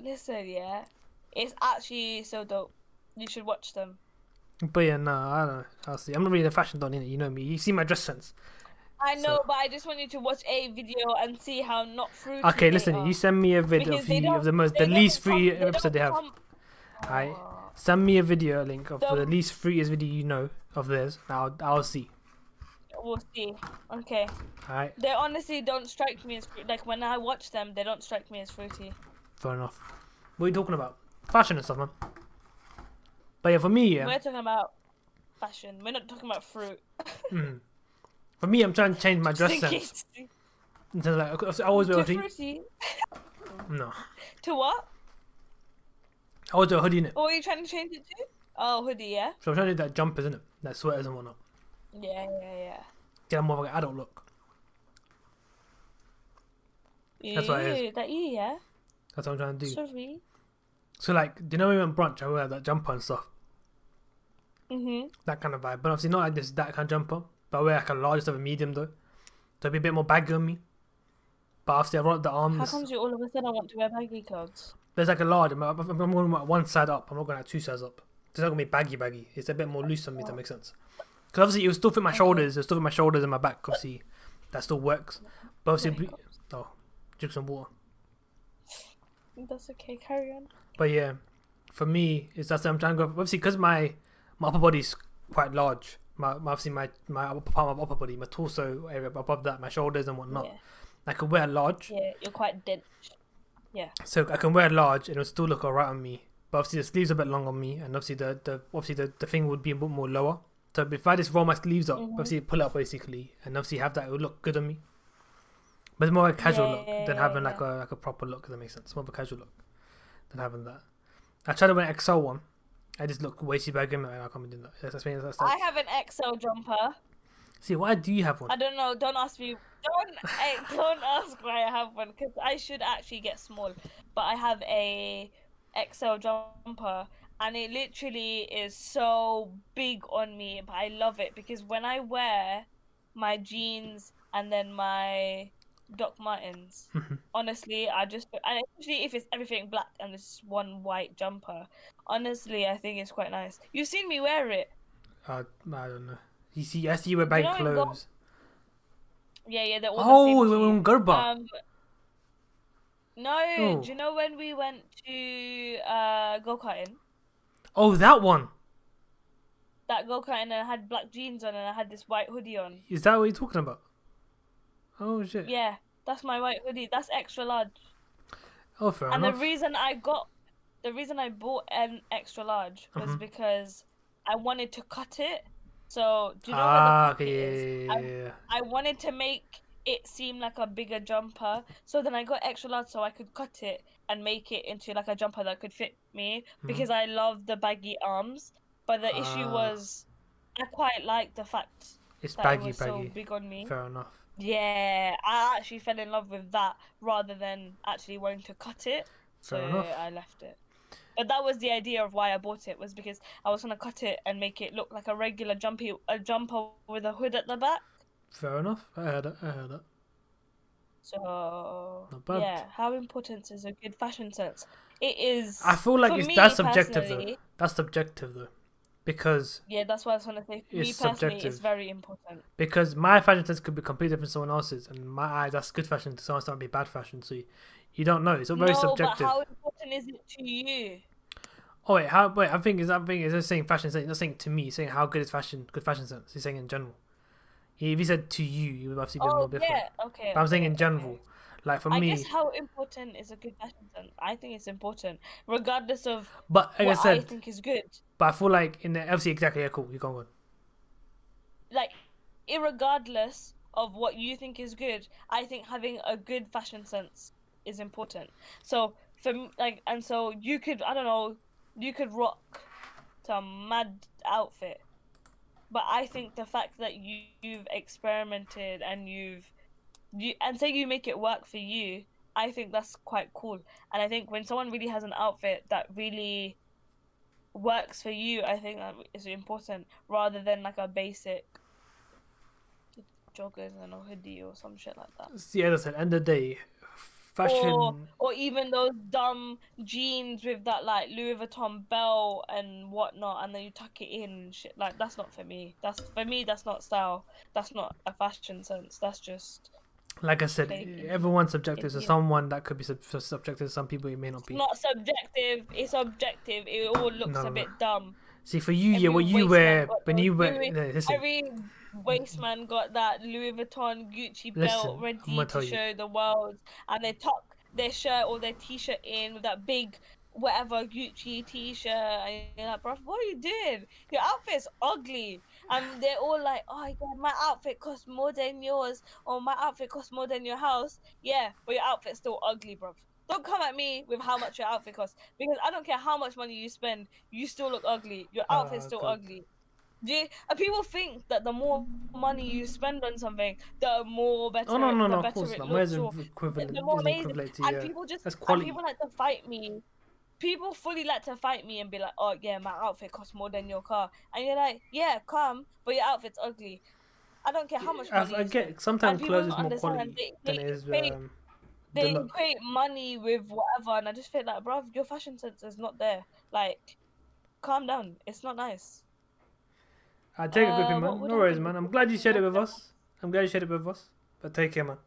listen, yeah. It's actually so dope. You should watch them. But yeah, no, I don't know. I'll see. I'm not really a fashion don, innit? You know me. You see my dress sense. I know, So- but I just want you to watch a video and see how not fruity. Okay, they listen. are. You send me a video Because they of the they least don't free come- they episode they don't have. come- Alright. Oh. Send me a video link of the Don't- least freest video you know of theirs. I'll see. We'll see. Okay. Alright. They honestly don't strike me as like when I watch them, they don't strike me as fruity. Fair enough. What are you talking about? Fashion and stuff, man. But yeah, for me, yeah. We're talking about fashion. We're not talking about fruit. For me, I'm trying to change my dress Just in sense. case. In terms of, like, I always wear a To hoodie. fruity. No. To what? I always wear a hoodie, innit? What are you trying to change it to? Oh, hoodie, yeah? So I'm trying to do that jumpers, innit? That sweaters and whatnot. Yeah. Get more of like an adult look. That's what it is. That you, yeah? That's what I'm trying to do. Sorry. So like, do you know when we went brunch? I wear that jumper and stuff. Mm-hmm. That kind of vibe. But obviously not like this, that kind of jumper. But I wear like a large instead of a medium though. So it'd be a bit more baggy on me. But obviously I want the How arms. comes you all of a sudden want to wear baggy clothes? There's like a large. I'm going like one side up. I'm not going like two sides up. It's not going to be baggy. It's a bit more loose on me, if that makes sense. Because obviously it will still fit my shoulders. It'll still fit my shoulders and my back. Obviously that still works. But obviously, drink some water. That's okay, carry on. But yeah, for me, it's that's I'm trying to go. Obviously, because my upper body's quite large. My upper part of my upper body, my torso area above that, my shoulders and whatnot. Yeah. I can wear large, Yeah, you're quite dense. Yeah. so I can wear large and it'll still look alright on me. But obviously the sleeves are a bit long on me, and obviously the thing would be a bit more lower. So if I just roll my sleeves up, obviously pull it up basically, and obviously have that, it would look good on me. But it's more like a casual look than having like a proper look. If that makes sense. It's more of a casual look than having that. I tried to wear an XL one. I just look way too baggy. I can't be doing that. I have an XL jumper. See, why do you have one? I don't know. Don't ask me. Don't ask why I have one, because I should actually get small. But I have a XL jumper, and it literally is so big on me. But I love it because when I wear my jeans and then my Doc Martens, honestly, and especially if it's everything black and this one white jumper, honestly, I think it's quite nice. You've seen me wear it. I don't know. I see you wear baggy clothes. Yeah, they're all Oh, the we same. were on Gerba. No, Oh. do you know when we went to go-karting? Oh, that one. That go-karting, and I had black jeans on and I had this white hoodie on. Is that what you're talking about? Oh shit. Yeah, that's my white hoodie. That's extra large. Oh, fair And enough. the reason I bought an extra large was Mm-hmm. because I wanted to cut it. So do you know Ah, where the pocket is? okay, yeah. I wanted to make it seem like a bigger jumper, so then I got extra large so I could cut it and make it into like a jumper that could fit me, because I love the baggy arms. But the issue Ah. was I quite like the fact It's that baggy, it was so big on me. Fair enough. Yeah, I actually fell in love with that rather than actually wanting to cut it. So Fair enough. I left it. But that was the idea of why I bought it, was because I was gonna cut it and make it look like a regular jumper with a hood at the back. Fair enough. I heard it. So Not bad. yeah, how important is a good fashion sense? It is. I feel like for me, that's subjective though. personally. That's subjective though, because Yeah, that's what I was trying to say. For me it's personally, it's subjective. very important. Because my fashion sense could be completely different from someone else's, and in my eyes, that's good fashion. To someone else, that would be bad fashion. So you don't know. It's all very No, but subjective. how important is it to you? Oh wait, how? Wait, I think is just saying fashion sense. You're not saying to me. You're saying how good is fashion? Good fashion sense. You're saying in general. If you said to you, you would obviously be more Oh different. yeah, okay, But I'm saying okay, in okay. general, like for I guess me. how important is a good fashion sense? I think it's important, regardless of But like I what I said, think is good. but I feel like in the obviously exactly yeah, cool. You go on. Like, irregardless of what you think is good, I think having a good fashion sense is important. So for me, like, and so you could, I don't know, you could rock some mad outfit, but I think the fact that you've experimented and and say you make it work for you, I think that's quite cool. And I think when someone really has an outfit that really works for you, I think that is important rather than like a basic joggers and a hoodie or some shit like that. Yeah, that's at the end of the day, Or fashion. or even those dumb jeans with that like Louis Vuitton belt and whatnot, and then you tuck it in and shit. Like, that's not for me. That's for me. That's not style. That's not a fashion sense. That's just Like I said, plain everyone's subjective. So Indian. someone that could be subjective. Some people it may not It's be. not subjective. It's objective. It all looks No, a no, no. bit dumb. See, for you, yeah, Every what you waste man wear got when those you wear. Louis. Listen, Every waste man got that Louis Vuitton Gucci belt listen. I'm ready gonna to tell you. show the world, and they tuck their shirt or their t-shirt in with that big whatever Gucci t-shirt, and you're like, bro, what are you doing? Your outfit's ugly, and they're all like, oh yeah, my outfit costs more than yours, or my outfit costs more than your house. Yeah, but your outfit's still ugly, bro. Don't come at me with how much your outfit costs, because I don't care how much money you spend, you still look ugly. Your outfit's Oh still God. ugly. And people think that the more money you spend on something, the more Oh no, better no, the no. Of better course it not. Mine looks, or isn't the equivalent. more Isn't amazing. equivalent to And people just that's and quality. people like to fight me. People fully like to fight me and be like, "Oh yeah, my outfit costs more than your car," and you're like, "Yeah, come, but your outfit's ugly. I don't care how much money I you spend." get And sometimes people clothes don't is more understand. quality than it is Equate the they look. equate money with whatever, and I just feel like, bro, your fashion sense is not there. Like, calm down. It's not nice. I take a gripping, What man. would No worries, happen if man. I'm your glad you fashion shared it sense with us. I'm glad you shared it with us. But take care, man.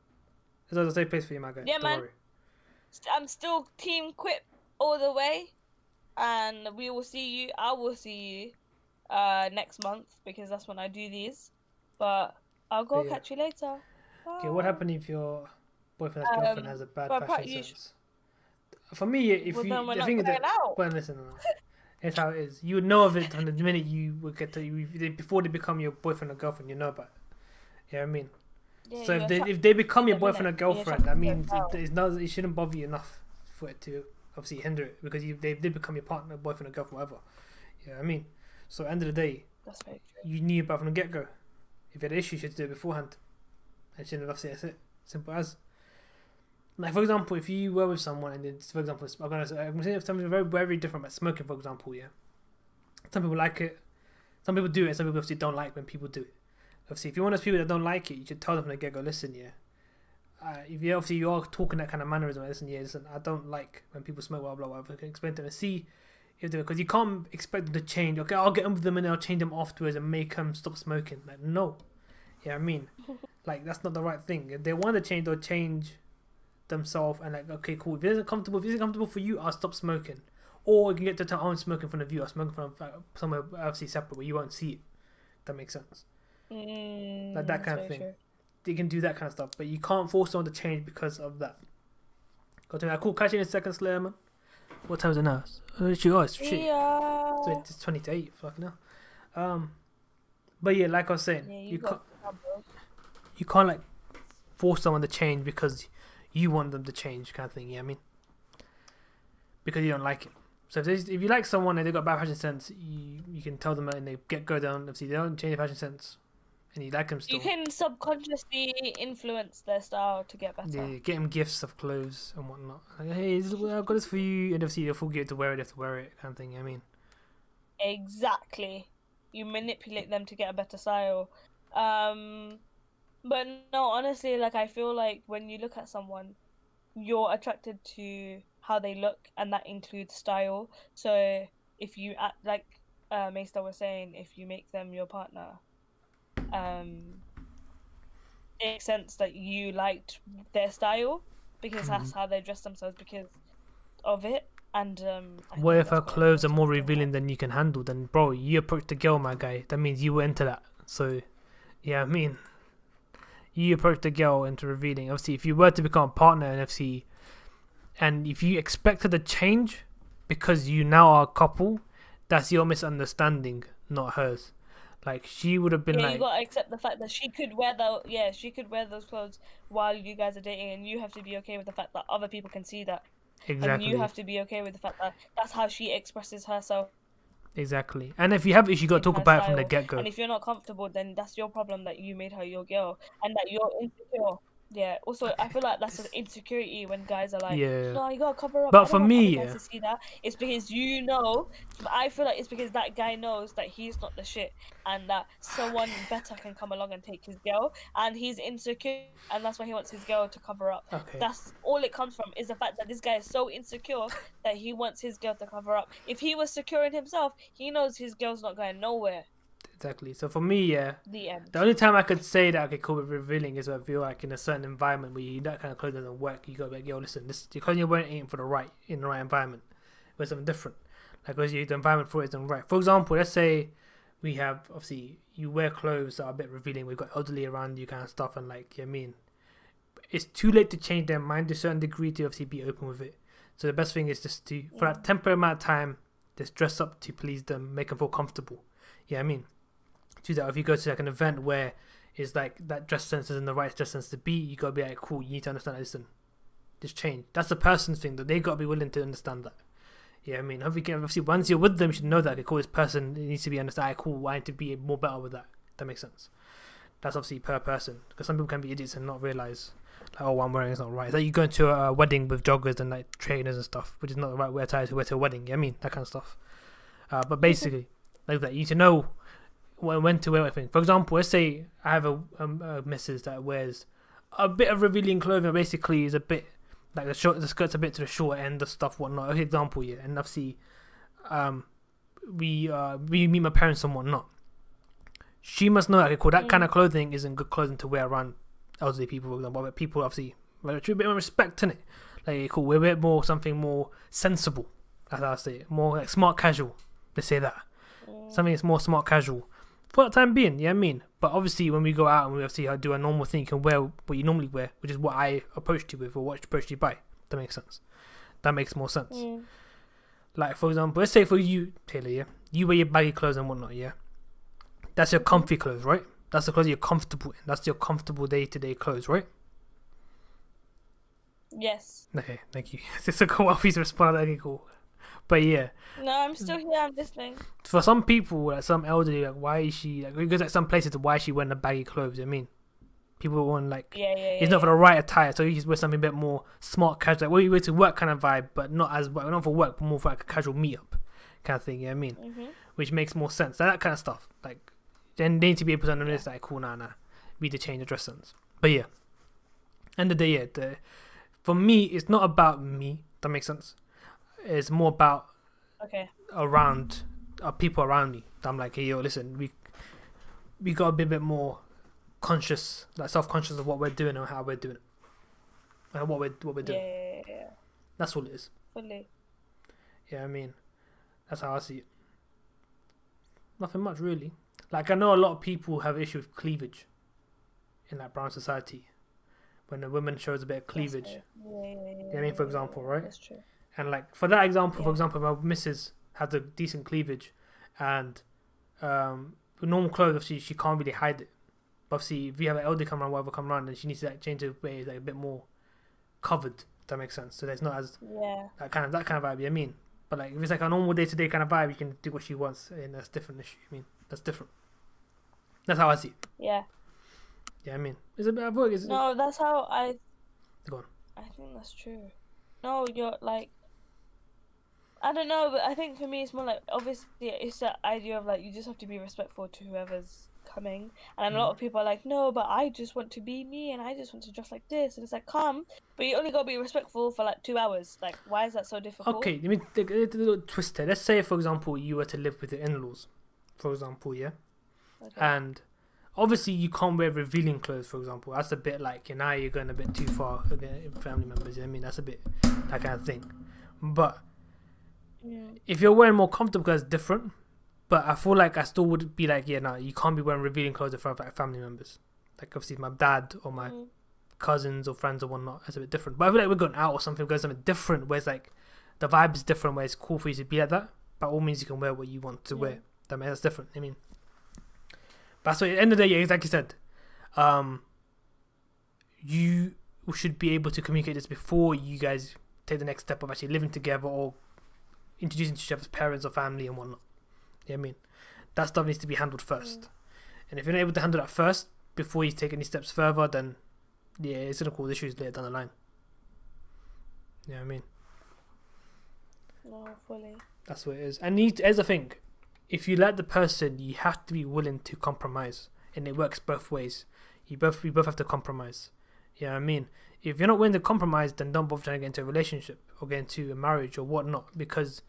It's always a safe place for you, my guy. Yeah, Don't man. worry. I'm still team quip all the way, and we will see you. I will see you next month because that's when I do these. But I'll But go yeah. catch you later. Okay, what Bye. happened if your boyfriend's girlfriend has a bad But fashion you. sense? For me, if Well, you then we're the not thing is going that, out. but listen, no, it's how it is. You would know of it from the minute you would get to before they become your boyfriend or girlfriend. You know about it. You know what I mean? Yeah, So you're attracted if they become to your them, boyfriend innit? or You're girlfriend, attracted that to their means style. it shouldn't bother you enough for it to obviously hinder it because they become your partner, boyfriend or girlfriend, whatever. You know what I mean? So at the end of the day, That's very true. you knew about from the get go. If you had an issue, you should do it beforehand. And shouldn't have obviously that's it. Simple as. Like for example, if you were with someone and it's, for example, I'm gonna say something very very different about smoking, for example. Yeah, some people like it, some people do it, and some people obviously don't like when people do it. Obviously, if you're one of those people that don't like it, you should tell them from the get go. Listen, yeah. If you obviously you are talking that kind of mannerism, listen, yeah, listen, I don't like when people smoke, blah blah blah. I can explain to them and see if they, because you can't expect them to change. Okay, I'll get on with them and I'll change them afterwards and make them stop smoking. Like no, yeah, I mean, like that's not the right thing. If they want to change, they'll change themselves and like, okay, cool. If it isn't comfortable for you, I'll stop smoking. Or you can get to tell I'm smoking in front of you. I'll smoke in front of somewhere obviously separate where you won't see it. That makes sense. Like that kind of thing. True. You can do that kind of stuff, but you can't force someone to change because of that. Got to that. Cool. Catch you in a second, Slayer, man. What time is it now? It's you guys. Shit. Yeah. So it's 20 to 8. Fucking hell. But yeah, like I was saying, Yeah, you can't like force someone to change because you want them to change, kind of thing. Yeah, I mean, because you don't like it. So if you like someone and they've got bad fashion sense, you can tell them and they go down. Obviously, they don't change their fashion sense, and you like them still. You can subconsciously influence their style to get better. Yeah, get them gifts of clothes and whatnot. Like, hey, I've got this for you, and obviously they'll forget to wear it. They have to wear it, kind of thing. I mean, Exactly. You manipulate them to get a better style. But no, honestly, like I feel like when you look at someone, you're attracted to how they look, and that includes style. So if you act like Maester was saying, if you make them your partner, it makes sense that you liked their style because that's how they dress themselves because of it. And What if her that's quite clothes are more important to revealing than you can handle? Then, bro, you approached the girl, my guy. That means you were into that. So, yeah, I mean, you approached the girl into revealing. Obviously, if you were to become a partner in FC, and if you expected a change because you now are a couple, that's your misunderstanding, not hers. Like, she would have been you like, gotta accept the fact that she could wear she could wear those clothes while you guys are dating, and you have to be okay with the fact that other people can see that, and you exactly, have to be okay with the fact that that's how she expresses herself exactly. And if you have issues, you got to in talk her about it from the style. get go. And if you're not comfortable, then that's your problem that you made her your girl and that you're insecure. Yeah. Also, I feel like that's an insecurity when guys are like, Yeah. "No, you gotta cover up. But I for don't want other me, guys yeah, to see that." It's because you know. I feel like it's because that guy knows that he's not the shit, and that someone better can come along and take his girl, and he's insecure, and that's why he wants his girl to cover up. okay. That's all it comes from, is the fact that this guy is so insecure that he wants his girl to cover up. If he was secure in himself, he knows his girl's not going nowhere. Exactly. So for me, yeah, The end. the only time I could say that okay, cool with revealing is if you're like in a certain environment where that kind of clothes doesn't work. You gotta be like, yo, listen, this because you're wearing it for the right in the right environment. But something different, like because the environment for it isn't right. For example, let's say we have obviously you wear clothes that are a bit revealing. We've got elderly around you, kind of stuff, and like I mean, it's too late to change their mind to a certain degree to obviously be open with it. So the best thing is just to for that temporary amount of time, just dress up to please them, make them feel comfortable. Yeah, I mean. Do that if you go to like an event where it's like that dress sense isn't the right dress sense to be, you gotta be like, cool, you need to understand, listen, just change. That's the person's thing that they gotta be willing to understand that. Yeah, I mean, obviously once you're with them, you should know that okay, cool, this person needs to be understand. Cool, I need to be more better with that. That makes sense. That's obviously per person because some people can be idiots and not realize like, oh, what I'm wearing is not right. It's like you go to a wedding with joggers and like trainers and stuff, which is not the right wear attire to wear to a wedding. Yeah, I mean that kind of stuff. But basically, like that, you need to know when to wear everything. For example, let's say I have a missus that wears a bit of revealing clothing. Basically, is a bit like the skirt's a bit to the short end of stuff, whatnot. Okay, example, yeah, and obviously, we meet my parents and whatnot. She must know that okay, cool, that kind of clothing isn't good clothing to wear around elderly people, for example. But people obviously, a bit more respect in it. Like, cool, we're a bit more something more sensible. As I say, it, more like smart casual. Let's say that something that's more smart casual. For the time being, yeah, I mean. But obviously, when we go out and we obviously do a normal thing, you can wear what you normally wear, which is what I approached you with or what approached you by. That makes sense. That makes more sense. Like, for example, let's say for you, Taylor, yeah, you wear your baggy clothes and whatnot, yeah. That's your comfy clothes, right? That's the clothes you're comfortable in. That's your comfortable day-to-day clothes, right? Yes. Okay, thank you. It's a cool piece of response. Okay, cool. But yeah. No, I'm still here. I'm listening. For some people, like some elderly, like why is she like? Because like some places, why is she wearing the baggy clothes? I mean, people want like it's not for the right attire, so you just wear something a bit more smart, casual. Like, well, you wear to work kind of vibe, but not for work, but more for like a casual meetup kind of thing. Yeah, I mean, which makes more sense. That kind of stuff. Like, then they need to be able to understand. Like, cool, nah, we need to change the dress sense. But yeah, end of the day, yeah, for me, it's not about me. That makes sense. It's more about around people around me. I'm like, hey, yo, listen, we got to be a bit more conscious, like self-conscious of what we're doing and how we're doing it, and what we're doing. Yeah. That's all it is. Fully. Yeah, I mean, that's how I see it. Nothing much really. Like I know a lot of people have issue with cleavage in that brown society. When a woman shows a bit of cleavage, I mean, for example, right? That's true. And like for that example, for example, my missus has a decent cleavage, and with normal clothes, obviously she can't really hide it. But obviously, if you have an elder come around, whatever come around, then she needs to like, change the way it's like a bit more covered. If that makes sense. So there's not as that kind of vibe. I mean, but like if it's like a normal day to day kind of vibe, you can do what she wants, and that's different issue. I mean, that's different. That's how I see it. Yeah. Yeah, I mean, it's a bit of work. No, that's how I. Go on. I think that's true. No, you're like. I don't know, but I think for me it's more like obviously it's that idea of like you just have to be respectful to whoever's coming, and a lot of people are like, no, but I just want to be me, and I just want to dress like this, and it's like, come, but you only gotta be respectful for like 2 hours. Like, why is that so difficult? Okay, let me take a little twist here. Let's say, for example, you were to live with your in-laws, for example, yeah, and obviously you can't wear revealing clothes, for example. That's a bit like, you know, you're going a bit too far against family members. You know what I mean, that's a bit that kind of thing. But if you're wearing more comfortable, that's different. But I feel like I still would be like, yeah, no, you can't be wearing revealing clothes in front of like family members. Like obviously my dad or my cousins or friends or whatnot, that's a bit different. But I feel like we're going out or something, we're going something different where it's like the vibe is different, where it's cool for you to be like that. By all means, you can wear what you want to wear. That's different. I mean, but so at the end of the day, like you said, you should be able to communicate this before you guys take the next step of actually living together or introducing to each other's parents or family and whatnot. You know what I mean? That stuff needs to be handled first. And if you're not able to handle that first before you take any steps further, then yeah, it's gonna cause issues later down the line. You know what I mean? No, fully. That's what it is. And as I think, if you like the person, you have to be willing to compromise, and it works both ways. We both have to compromise. You know what I mean? If you're not willing to compromise, then don't bother trying to get into a relationship or get into a marriage or whatnot, because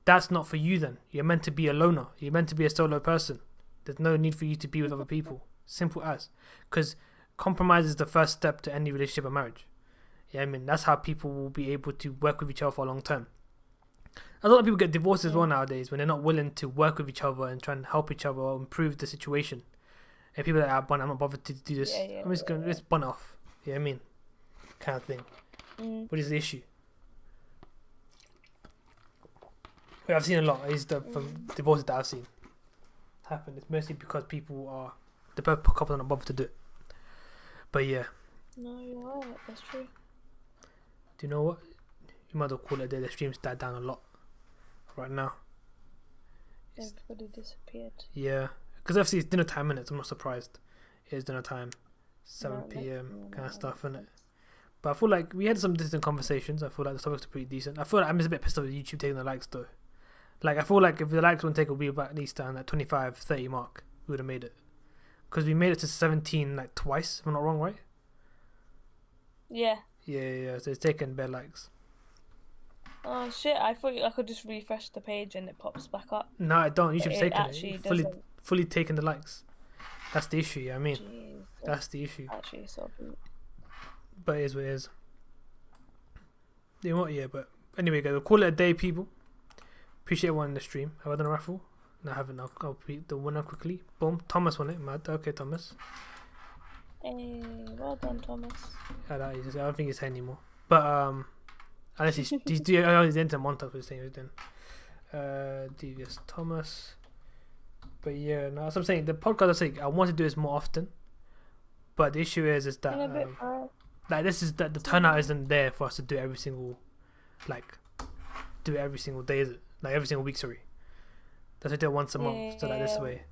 that's not for you. Then you're meant to be a loner. You're meant to be a solo person. There's no need for you to be with other people. Simple as. Because compromise is the first step to any relationship or marriage. Yeah, I mean, that's how people will be able to work with each other for a long term. A lot of people get divorced as well nowadays when they're not willing to work with each other and try and help each other or improve the situation. And people are like, I'm not bothered to do this. I'm just going to just bun off. You know what I mean? Kind of thing. What is the issue? Well, I've seen a lot. It's from divorces that I've seen happen. It's mostly because the both couples are not bothered to do it. But yeah. No, you're right. That's true. Do you know what? You might as well call it a day. The stream's died down a lot right now. Everybody disappeared. Yeah. Because obviously it's dinner time, innit? I'm not surprised. It is dinner time. 7 p.m. kind of stuff, innit? But I feel like we had some decent conversations. I feel like the topics are pretty decent. I feel like I'm just a bit pissed off with YouTube taking the likes though. Like, I feel like if the likes wouldn't take, it would be about at least down that 25, 30 mark. We would have made it. Because we made it to 17 like twice, if I'm not wrong, right? Yeah. Yeah. So it's taken bare likes. Oh shit, I thought I could just refresh the page and it pops back up. No, I don't. You should have taken it. Fully taken the likes. That's the issue, I mean. Jeez, that's the issue. Actually, so good. But it is what it is. You know what? Yeah, but anyway, guys, we'll call it a day, people. Appreciate everyone in the stream. Have I done a raffle? No, I haven't. I'll beat the winner quickly. Boom. Thomas won it. Mad. Okay, Thomas. Hey, well done, Thomas. I don't think he's here anymore. But unless he's into Montauk was saying he was doing. Devious Thomas. But yeah, no, as I'm saying, the podcast I want to do this more often. But the issue is that like this is that the turnout isn't there for us to do every single day, is it? Like every single week, sorry. That's why I do it once a month, so that this way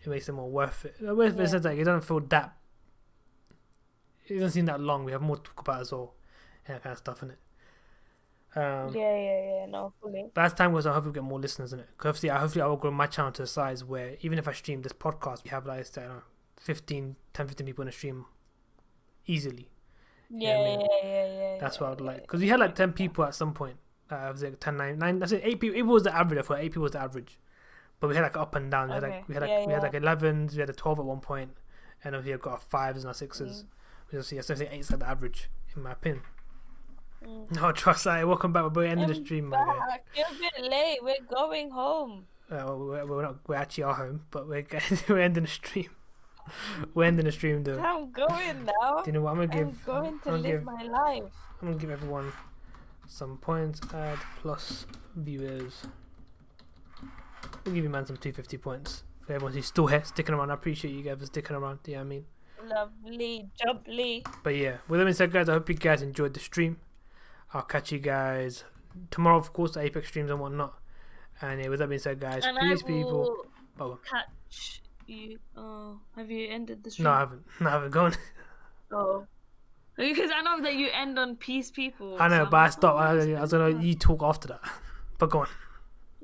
it makes it more worth it. Worth it in the sense like it doesn't feel that. It doesn't seem that long. We have more to talk about as well, and that kind of stuff in it. No, fully. But as time goes on, I hope we get more listeners in it. Because hopefully I will grow my channel to a size where even if I stream this podcast, we have like 15 people in the stream easily. Yeah. That's what I would like. Because we had like 10 people at some point. I was like 10, 9. I said 8 people. 8 was the average. I thought 8 people was the average. But we had like up and down. We had like 11s. We had a 12 at one point, and then we had got 5s and 6s. I say 8 is like the average in my opinion. No, trust I. Welcome back. We're ending the stream, my guy. It's a bit late. We're going home. We're not. We're actually at home, but we're ending the stream. We're ending the stream, though. I'm going now. Do you know what I'm going to live my life. I'm gonna give everyone some points. Add plus viewers. We'll give you man some 250 points for everyone who's still here, sticking around. I appreciate you guys for sticking around. Do you know what I mean? Lovely, jubbly. But yeah, with that being said, guys, I hope you guys enjoyed the stream. I'll catch you guys tomorrow, of course, the Apex streams and whatnot. And yeah, with that being said, guys, and please, people. Catch you. Oh, have you ended the stream? No, I haven't. Go on. Oh. Because I know that you end on peace, people. I know, but I stopped. I was gonna you talk after that. But go on.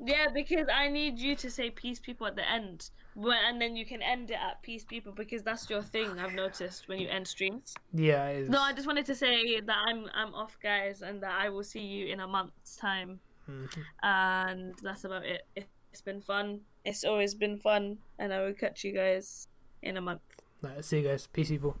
Yeah, because I need you to say peace people at the end. And then you can end it at peace people because that's your thing, I've noticed when you end streams. Yeah, it No, I is. just wanted to say that I'm off, guys, and that I will see you in a month's time. Mhm. And that's about it. It's been fun. It's always been fun, and I will catch you guys in a month. Right, see you guys. Peace, people.